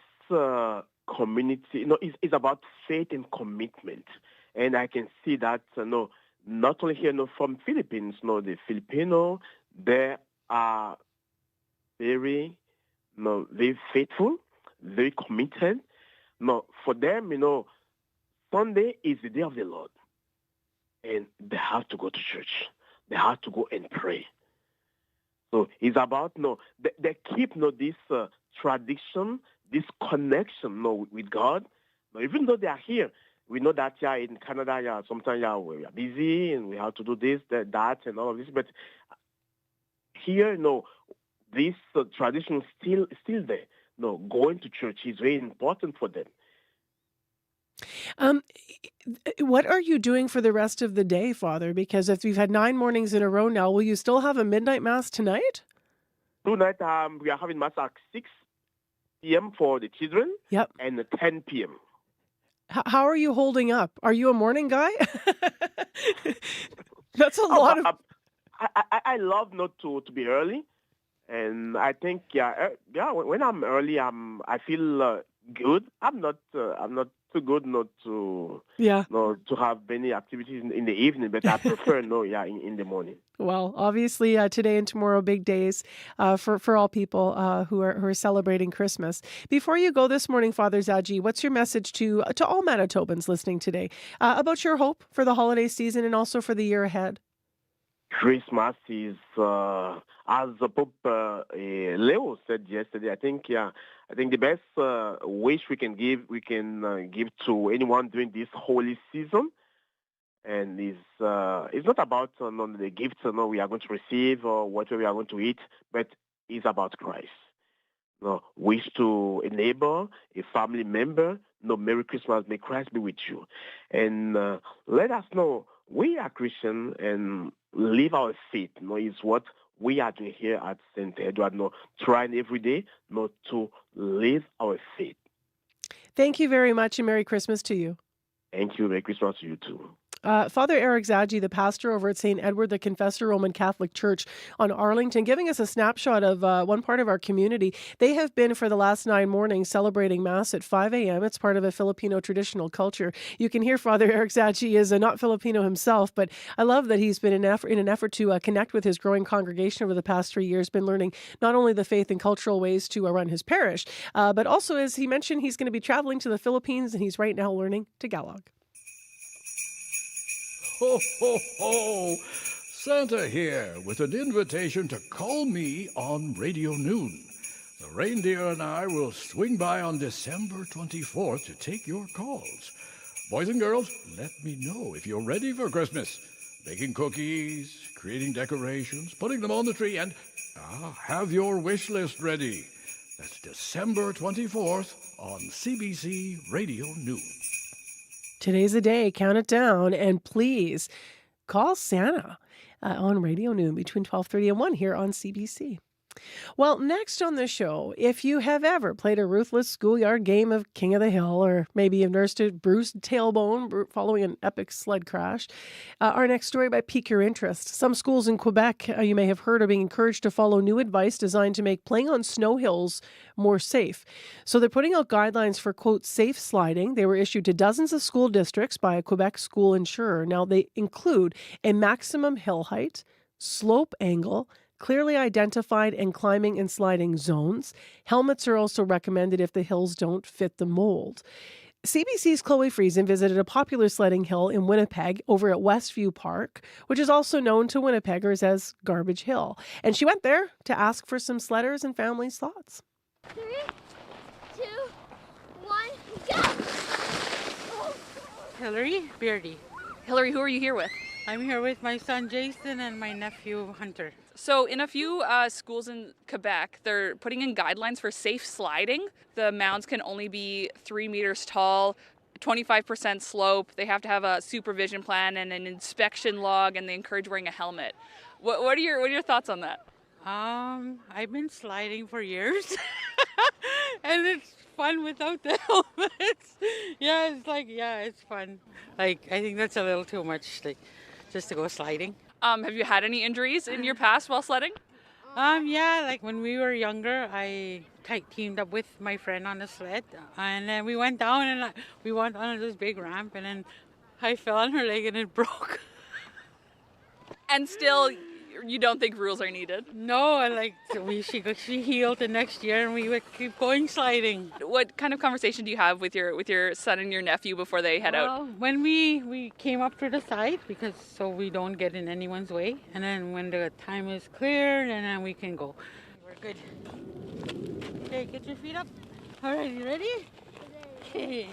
community, is about faith and commitment, and I can see that not only here, from Philippines, the Filipino, they are very faithful, very committed. For them, Sunday is the day of the Lord, and they have to go to church. They have to go and pray. So it's about they keep this tradition, this connection with God. Even though they are here, we know that in Canada, sometimes we are busy and we have to do this, that, and all of this. But here, this tradition is still there. Going to church is very important for them. What are you doing for the rest of the day, Father? Because if you've had 9 mornings in a row now, will you still have a midnight mass tonight? Tonight, we are having mass at 6 p.m. for the children. Yep. And 10 p.m. How are you holding up? Are you a morning guy? That's a lot of... I love not to be early. And I think, when I'm early, I feel good. I'm not too good not to to have many activities in the evening, but I prefer in the morning. Well, obviously, today and tomorrow, big days for all people who are celebrating Christmas. Before you go this morning, Father Zaji, what's your message to all Manitobans listening today about your hope for the holiday season and also for the year ahead? Christmas is, as Pope Leo said yesterday. I think the best wish we can give to anyone during this holy season, and it's not about the gifts we are going to receive or whatever we are going to eat, but it's about Christ. Wish to a neighbor, a family member, Merry Christmas, may Christ be with you, and let us know we are Christian and live our faith. Is what we are doing here at St. Edward. Trying every day to live our faith. Thank you very much, and Merry Christmas to you. Thank you. Merry Christmas to you too. Father Eric Zaji, the pastor over at St. Edward the Confessor Roman Catholic Church on Arlington, giving us a snapshot of one part of our community. They have been for the last 9 mornings celebrating Mass at 5 a.m. It's part of a Filipino traditional culture. You can hear Father Eric Zaji is not Filipino himself, but I love that he's been in an effort to connect with his growing congregation over the past 3 years, been learning not only the faith and cultural ways to run his parish, but also, as he mentioned, he's going to be traveling to the Philippines, and he's right now learning Tagalog. Ho, ho, ho! Santa here with an invitation to call me on Radio Noon. The reindeer and I will swing by on December 24th to take your calls. Boys and girls, let me know if you're ready for Christmas. Baking cookies, creating decorations, putting them on the tree, and have your wish list ready. That's December 24th on CBC Radio Noon. Today's the day. Count it down. And please call Santa on Radio Noon between 12:30 and 1 here on CBC. Well, next on the show, if you have ever played a ruthless schoolyard game of King of the Hill, or maybe you've nursed a bruised tailbone following an epic sled crash, our next story might pique your interest. Some schools in Quebec, you may have heard, are being encouraged to follow new advice designed to make playing on snow hills more safe. So they're putting out guidelines for, quote, safe sliding. They were issued to dozens of school districts by a Quebec school insurer. Now, they include a maximum hill height, slope angle, clearly identified and climbing and sliding zones. Helmets are also recommended if the hills don't fit the mold. CBC's Chloe Friesen visited a popular sledding hill in Winnipeg over at Westview Park, which is also known to Winnipeggers as Garbage Hill. And she went there to ask for some sledders' and families' thoughts. 3, 2, 1, go! Oh. Hillary Beardy. Hillary, who are you here with? I'm here with my son Jason and my nephew Hunter. So in a few schools in Quebec, they're putting in guidelines for safe sliding. The mounds can only be 3 meters tall, 25% slope. They have to have a supervision plan and an inspection log, and they encourage wearing a helmet. What are your thoughts on that? I've been sliding for years, and it's fun without the helmets. It's fun. I think that's a little too much, just to go sliding. Have you had any injuries in your past while sledding? When we were younger, I teamed up with my friend on a sled, and then we went down and we went on this big ramp, and then I fell on her leg and it broke. And still, you don't think rules are needed? No, she healed the next year, and we would keep going sliding. What kind of conversation do you have with your son and your nephew before they head out? When we came up to the side, so we don't get in anyone's way, and then when the time is clear, then we can go. We're good. Okay, get your feet up. All right, you ready? Okay.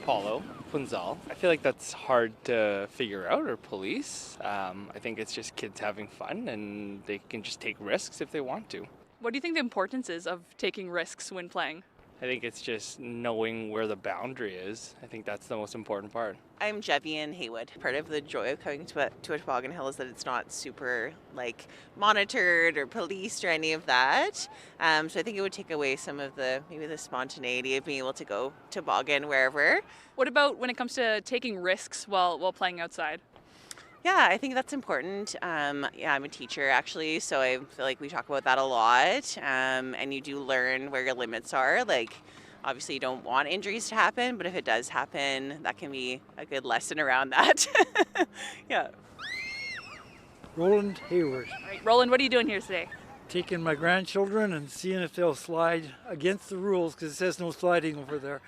Paulo Punzal. I feel like that's hard to figure out or police. I think it's just kids having fun, and they can just take risks if they want to. What do you think the importance is of taking risks when playing? I think it's just knowing where the boundary is. I think that's the most important part. I'm Jevian Haywood. Part of the joy of coming to a toboggan hill is that it's not super monitored or policed or any of that. So I think it would take away some of the spontaneity of being able to go toboggan wherever. What about when it comes to taking risks while playing outside? Yeah, I think that's important. Yeah, I'm a teacher actually, so I feel like we talk about that a lot. And you do learn where your limits are. Like, obviously, you don't want injuries to happen, but if it does happen, that can be a good lesson around that. Yeah. Roland Hayward. All right, Roland, what are you doing here today? Taking my grandchildren and seeing if they'll slide against the rules because it says no sliding over there.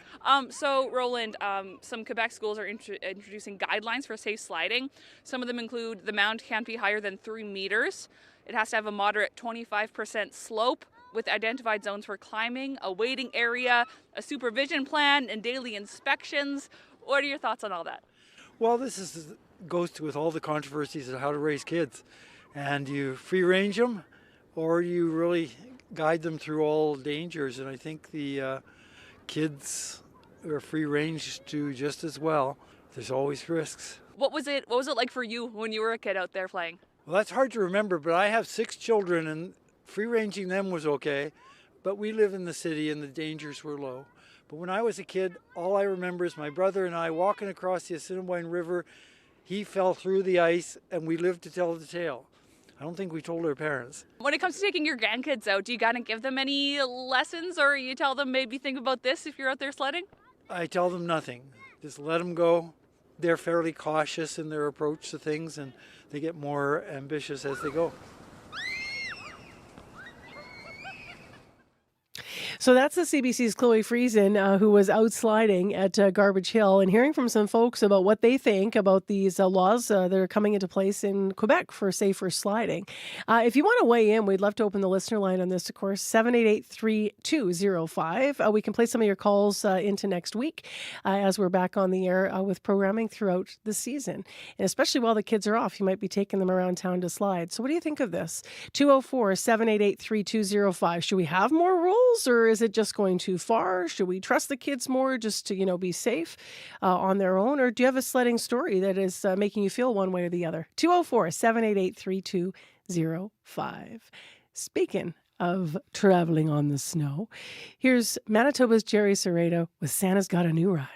So, Roland, some Quebec schools are introducing guidelines for safe sliding. Some of them include the mound can't be higher than 3 meters. It has to have a moderate 25% slope with identified zones for climbing, a waiting area, a supervision plan, and daily inspections. What are your thoughts on all that? Well, goes to with all the controversies of how to raise kids. And you free range them, or you really guide them through all dangers. And I think the kids are free range do just as well. There's always risks. What was it like for you when you were a kid out there playing? Well, that's hard to remember, but I have 6 children and free ranging them was okay. But we live in the city and the dangers were low. But when I was a kid, all I remember is my brother and I walking across the Assiniboine River. He fell through the ice and we lived to tell the tale. I don't think we told our parents. When it comes to taking your grandkids out, do you kind of give them any lessons, or you tell them maybe think about this if you're out there sledding? I tell them nothing. Just let them go. They're fairly cautious in their approach to things and they get more ambitious as they go. So that's the CBC's Chloe Friesen, who was out sliding at Garbage Hill, and hearing from some folks about what they think about these laws that are coming into place in Quebec for safer sliding. If you want to weigh in, we'd love to open the listener line on this, of course, 788-3205. We can play some of your calls into next week as we're back on the air with programming throughout the season. And especially while the kids are off, you might be taking them around town to slide. So what do you think of this? 204-788-3205. Should we have more rules, or is it just going too far? Should we trust the kids more just to, be safe on their own? Or do you have a sledding story that is making you feel one way or the other? 204-788-3205. Speaking of traveling on the snow, here's Manitoba's Jerry Serrato with Santa's Got a New Ride.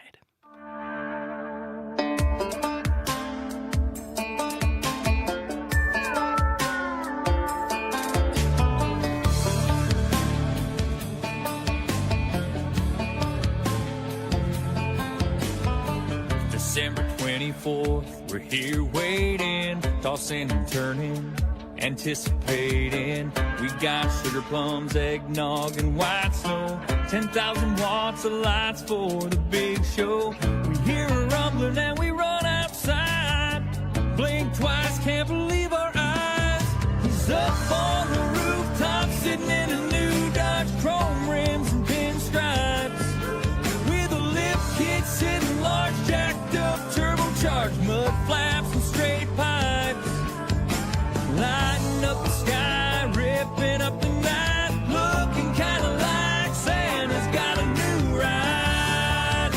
December 24th, we're here waiting, tossing and turning, anticipating. We got sugar plums, eggnog, and white snow. 10,000 watts of lights for the big show. We hear a rumbling and we run outside. Blink twice, can't believe our eyes. He's up on the rooftop, sitting in a new Dodge, chrome rims and pinstripes. With a lift kit sitting large, jacked up, turbocharged, mud flaps and straight pipes. Lighting up the sky, ripping up the night, looking kind of like Santa's got a new ride.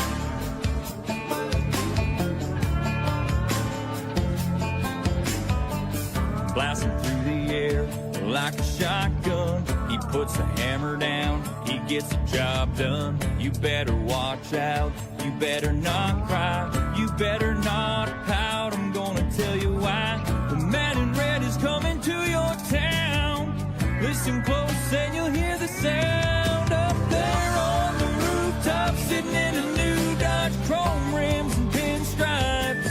Blasting through the air like a shotgun. He puts the hammer down, he gets the job done. You better watch out, you better not cry, you better not pout. I'm gonna tell you why. The man in red is coming to your town. Listen close and you'll hear the sound. Up there on the rooftop, sitting in a new Dodge, chrome rims and pinstripes.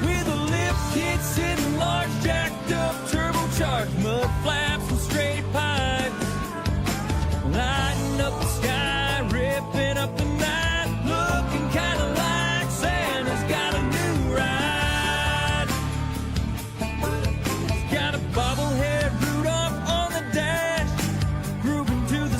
With a lift kit sitting large, jacked up, turbocharged, mud flaps and straight pipes. Lighting up the sky, ripping up the night, looking kind of like Santa's got a new ride. He's got a bobblehead Rudolph on the dash, grooving to the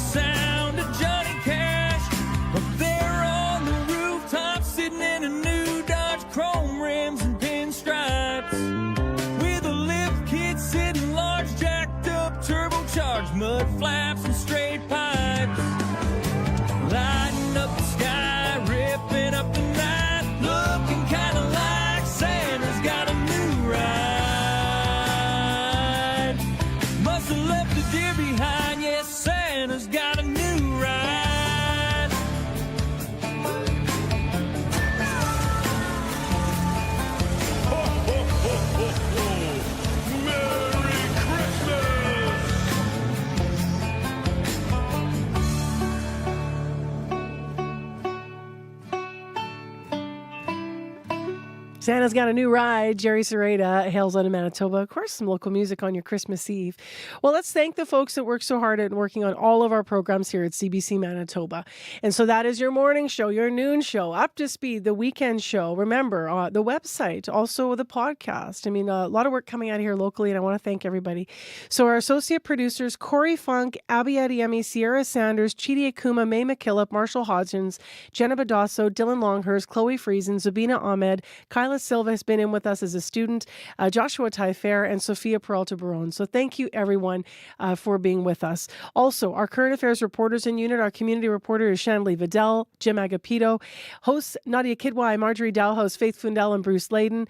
Santa's got a new ride. Jerry Serrata hails out of Manitoba. Of course, some local music on your Christmas Eve. Well, let's thank the folks that work so hard at working on all of our programs here at CBC Manitoba. And so that is your morning show, your noon show, Up to Speed, the weekend show. Remember, the website, also the podcast. I mean, a lot of work coming out here locally, and I want to thank everybody. So our associate producers, Corey Funk, Abby Adiemi, Sierra Sanders, Chidi Akuma, May McKillop, Marshall Hodgins, Jenna Badasso, Dylan Longhurst, Chloe Friesen, Zabina Ahmed, Kyla Silva has been in with us as a student, Joshua Taifair, and Sophia Peralta Barone. So thank you, everyone, for being with us. Also, our current affairs reporters in unit, our community reporter is Shanley Vidal, Jim Agapito, hosts Nadia Kidwai, Marjorie Dalhouse, Faith Fundell, and Bruce Layden.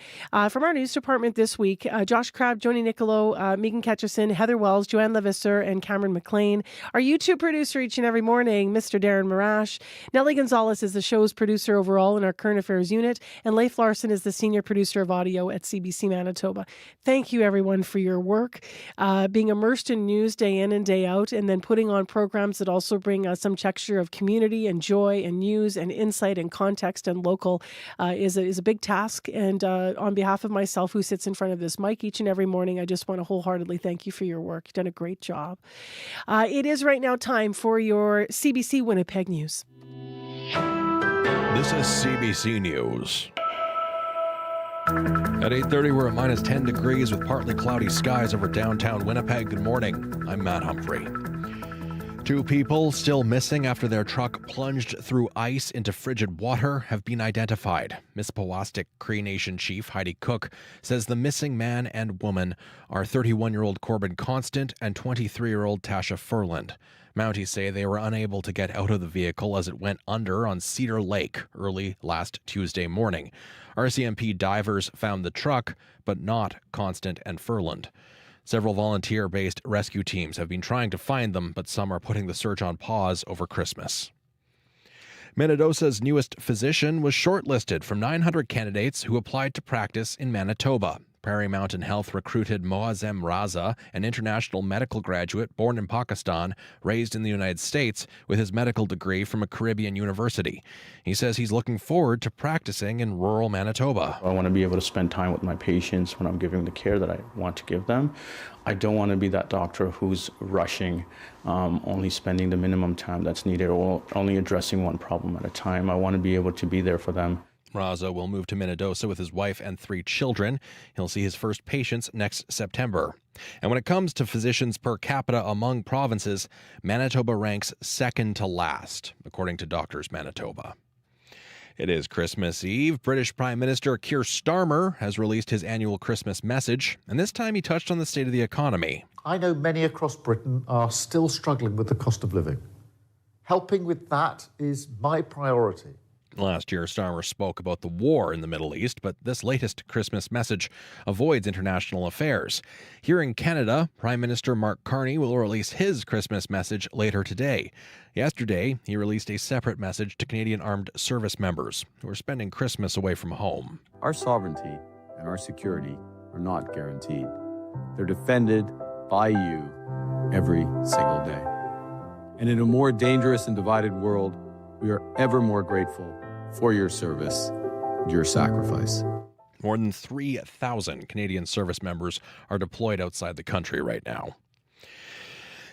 From our news department this week, Josh Crabb, Joni Nicolo, Megan Ketchison, Heather Wells, Joanne Levisser, and Cameron McLean. Our YouTube producer each and every morning, Mr. Darren Marash. Nellie Gonzalez is the show's producer overall in our current affairs unit, and Leif Larson is the senior producer of audio at CBC Manitoba. Thank you, everyone, for your work, being immersed in news day in and day out, and then putting on programs that also bring some texture of community and joy and news and insight and context and local is a big task. And on behalf of myself, who sits in front of this mic each and every morning, I just want to wholeheartedly thank you for your work. You've done a great job. It is right now time for your CBC Winnipeg News. This is CBC News. At 8:30, we're at minus 10 degrees with partly cloudy skies over downtown Winnipeg. Good morning. I'm Matt Humphrey. 2 people still missing after their truck plunged through ice into frigid water have been identified. Mississippiwastic Cree Nation Chief Heidi Cook says the missing man and woman are 31-year-old Corbin Constant and 23-year-old Tasha Furland. Mounties say they were unable to get out of the vehicle as it went under on Cedar Lake early last Tuesday morning. RCMP divers found the truck, but not Constant and Furland. Several volunteer-based rescue teams have been trying to find them, but some are putting the search on pause over Christmas. Minnedosa's newest physician was shortlisted from 900 candidates who applied to practice in Manitoba. Prairie Mountain Health recruited Moazem Raza, an international medical graduate born in Pakistan, raised in the United States, with his medical degree from a Caribbean university. He says he's looking forward to practicing in rural Manitoba. I want to be able to spend time with my patients when I'm giving the care that I want to give them. I don't want to be that doctor who's rushing, only spending the minimum time that's needed, or only addressing one problem at a time. I want to be able to be there for them. Raza will move to Minnedosa with his wife and 3 children. He'll see his first patients next September. And when it comes to physicians per capita among provinces, Manitoba ranks second to last, according to Doctors Manitoba. It is Christmas Eve. British Prime Minister Keir Starmer has released his annual Christmas message, and this time he touched on the state of the economy. I know many across Britain are still struggling with the cost of living. Helping with that is my priority. Last year, Starmer spoke about the war in the Middle East, but this latest Christmas message avoids international affairs. Here in Canada, Prime Minister Mark Carney will release his Christmas message later today. Yesterday, he released a separate message to Canadian Armed Service members who are spending Christmas away from home. Our sovereignty and our security are not guaranteed. They're defended by you every single day. And in a more dangerous and divided world, we are ever more grateful for your service and your sacrifice. More than 3,000 Canadian service members are deployed outside the country right now.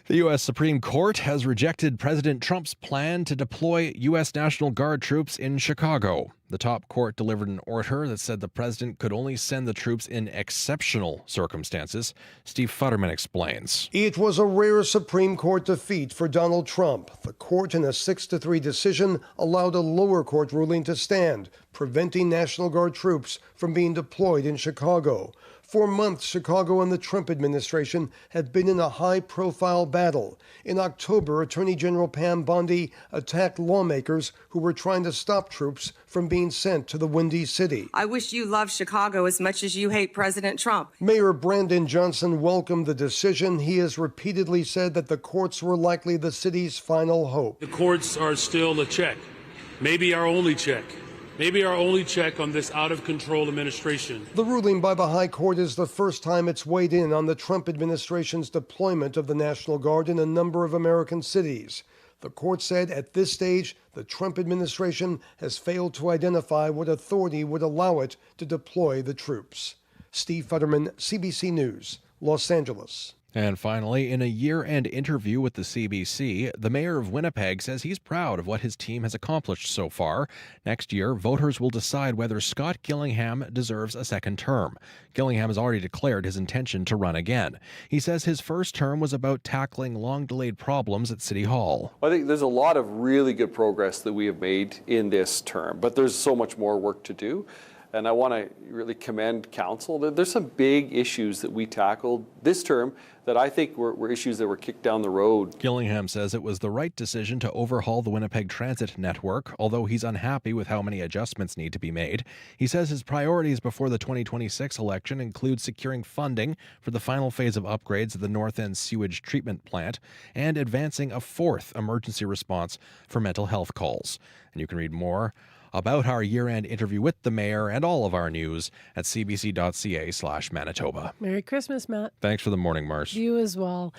The U.S. Supreme Court has rejected President Trump's plan to deploy U.S. National Guard troops in Chicago. The top court delivered an order that said the president could only send the troops in exceptional circumstances. Steve Futterman explains. It was a rare Supreme Court defeat for Donald Trump. The court, in a 6-3 decision, allowed a lower court ruling to stand, preventing National Guard troops from being deployed in Chicago. For months, Chicago and the Trump administration had been in a high-profile battle. In October, Attorney General Pam Bondi attacked lawmakers who were trying to stop troops from being sent to the Windy City. I wish you loved Chicago as much as you hate President Trump. Mayor Brandon Johnson welcomed the decision. He has repeatedly said that the courts were likely the city's final hope. The courts are still a check, maybe our only check. Maybe our only check on this out-of-control administration. The ruling by the High Court is the first time it's weighed in on the Trump administration's deployment of the National Guard in a number of American cities. The court said at this stage, the Trump administration has failed to identify what authority would allow it to deploy the troops. Steve Futterman, CBC News, Los Angeles. And finally, in a year-end interview with the CBC, the mayor of Winnipeg says he's proud of what his team has accomplished so far. Next year, voters will decide whether Scott Gillingham deserves a second term. Gillingham has already declared his intention to run again. He says his first term was about tackling long-delayed problems at City Hall. I think there's a lot of really good progress that we have made in this term, but there's so much more work to do. And I want to really commend council. There's some big issues that we tackled this term that I think were issues that were kicked down the road. Gillingham says it was the right decision to overhaul the Winnipeg Transit network, although he's unhappy with how many adjustments need to be made. He says his priorities before the 2026 election include securing funding for the final phase of upgrades at the North End sewage treatment plant and advancing a fourth emergency response for mental health calls. And you can read more about our year-end interview with the mayor and all of our news at cbc.ca/Manitoba. Merry Christmas, Matt. Thanks for the morning, Mars. You as well.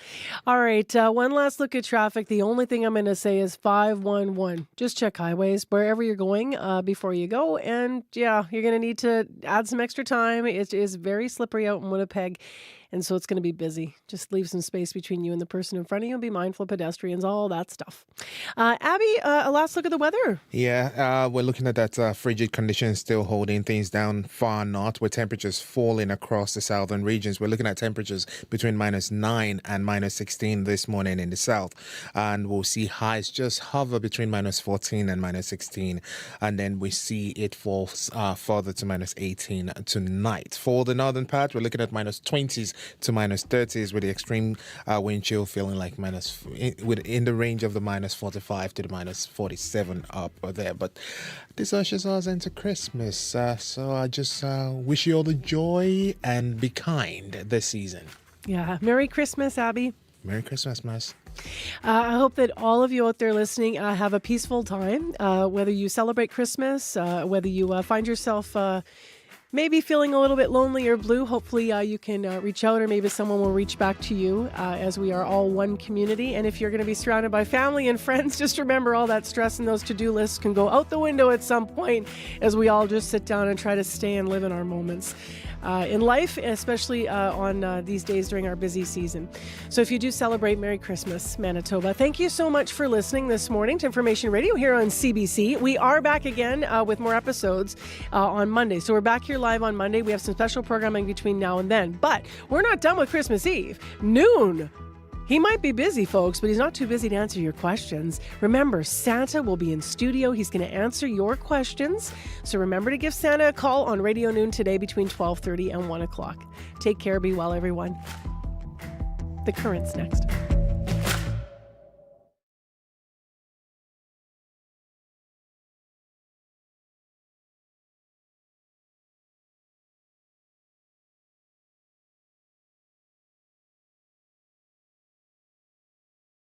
All right, one last look at traffic. The only thing I'm going to say is 511. Just check highways wherever you're going before you go. And yeah, you're going to need to add some extra time. It is very slippery out in Winnipeg. And so it's going to be busy. Just leave some space between you and the person in front of you and be mindful of pedestrians, all that stuff. Abby, a last look at the weather. Yeah, we're looking at that frigid conditions still holding things down far north with temperatures falling across the southern regions. We're looking at temperatures between -9 and -16 this morning in the south. And we'll see highs just hover between -14 and -16. And then we see it fall further to -18 tonight. For the northern part, we're looking at -20s to -30s with the extreme wind chill feeling like in the range of the -45 to the -47 up there. But this ushers us into Christmas. So I just wish you all the joy and be kind this season. Yeah. Merry Christmas, Abby. Merry Christmas, Mas. I hope that all of you out there listening have a peaceful time, whether you celebrate Christmas, whether you find yourself maybe feeling a little bit lonely or blue. Hopefully you can reach out, or maybe someone will reach back to you as we are all one community. And if you're going to be surrounded by family and friends, just remember all that stress and those to-do lists can go out the window at some point as we all just sit down and try to stay and live in our moments in life, especially on these days during our busy season. So if you do celebrate, Merry Christmas, Manitoba. Thank you so much for listening this morning to Information Radio here on CBC. We are back again with more episodes on Monday. So we're back here live on Monday. We have some special programming between now and then. But we're not done with Christmas Eve. Noon. He might be busy, folks, but he's not too busy to answer your questions. Remember, Santa will be in studio. He's going to answer your questions. So remember to give Santa a call on Radio Noon today between 12:30 and 1 o'clock. Take care. Be well, everyone. The Current's next.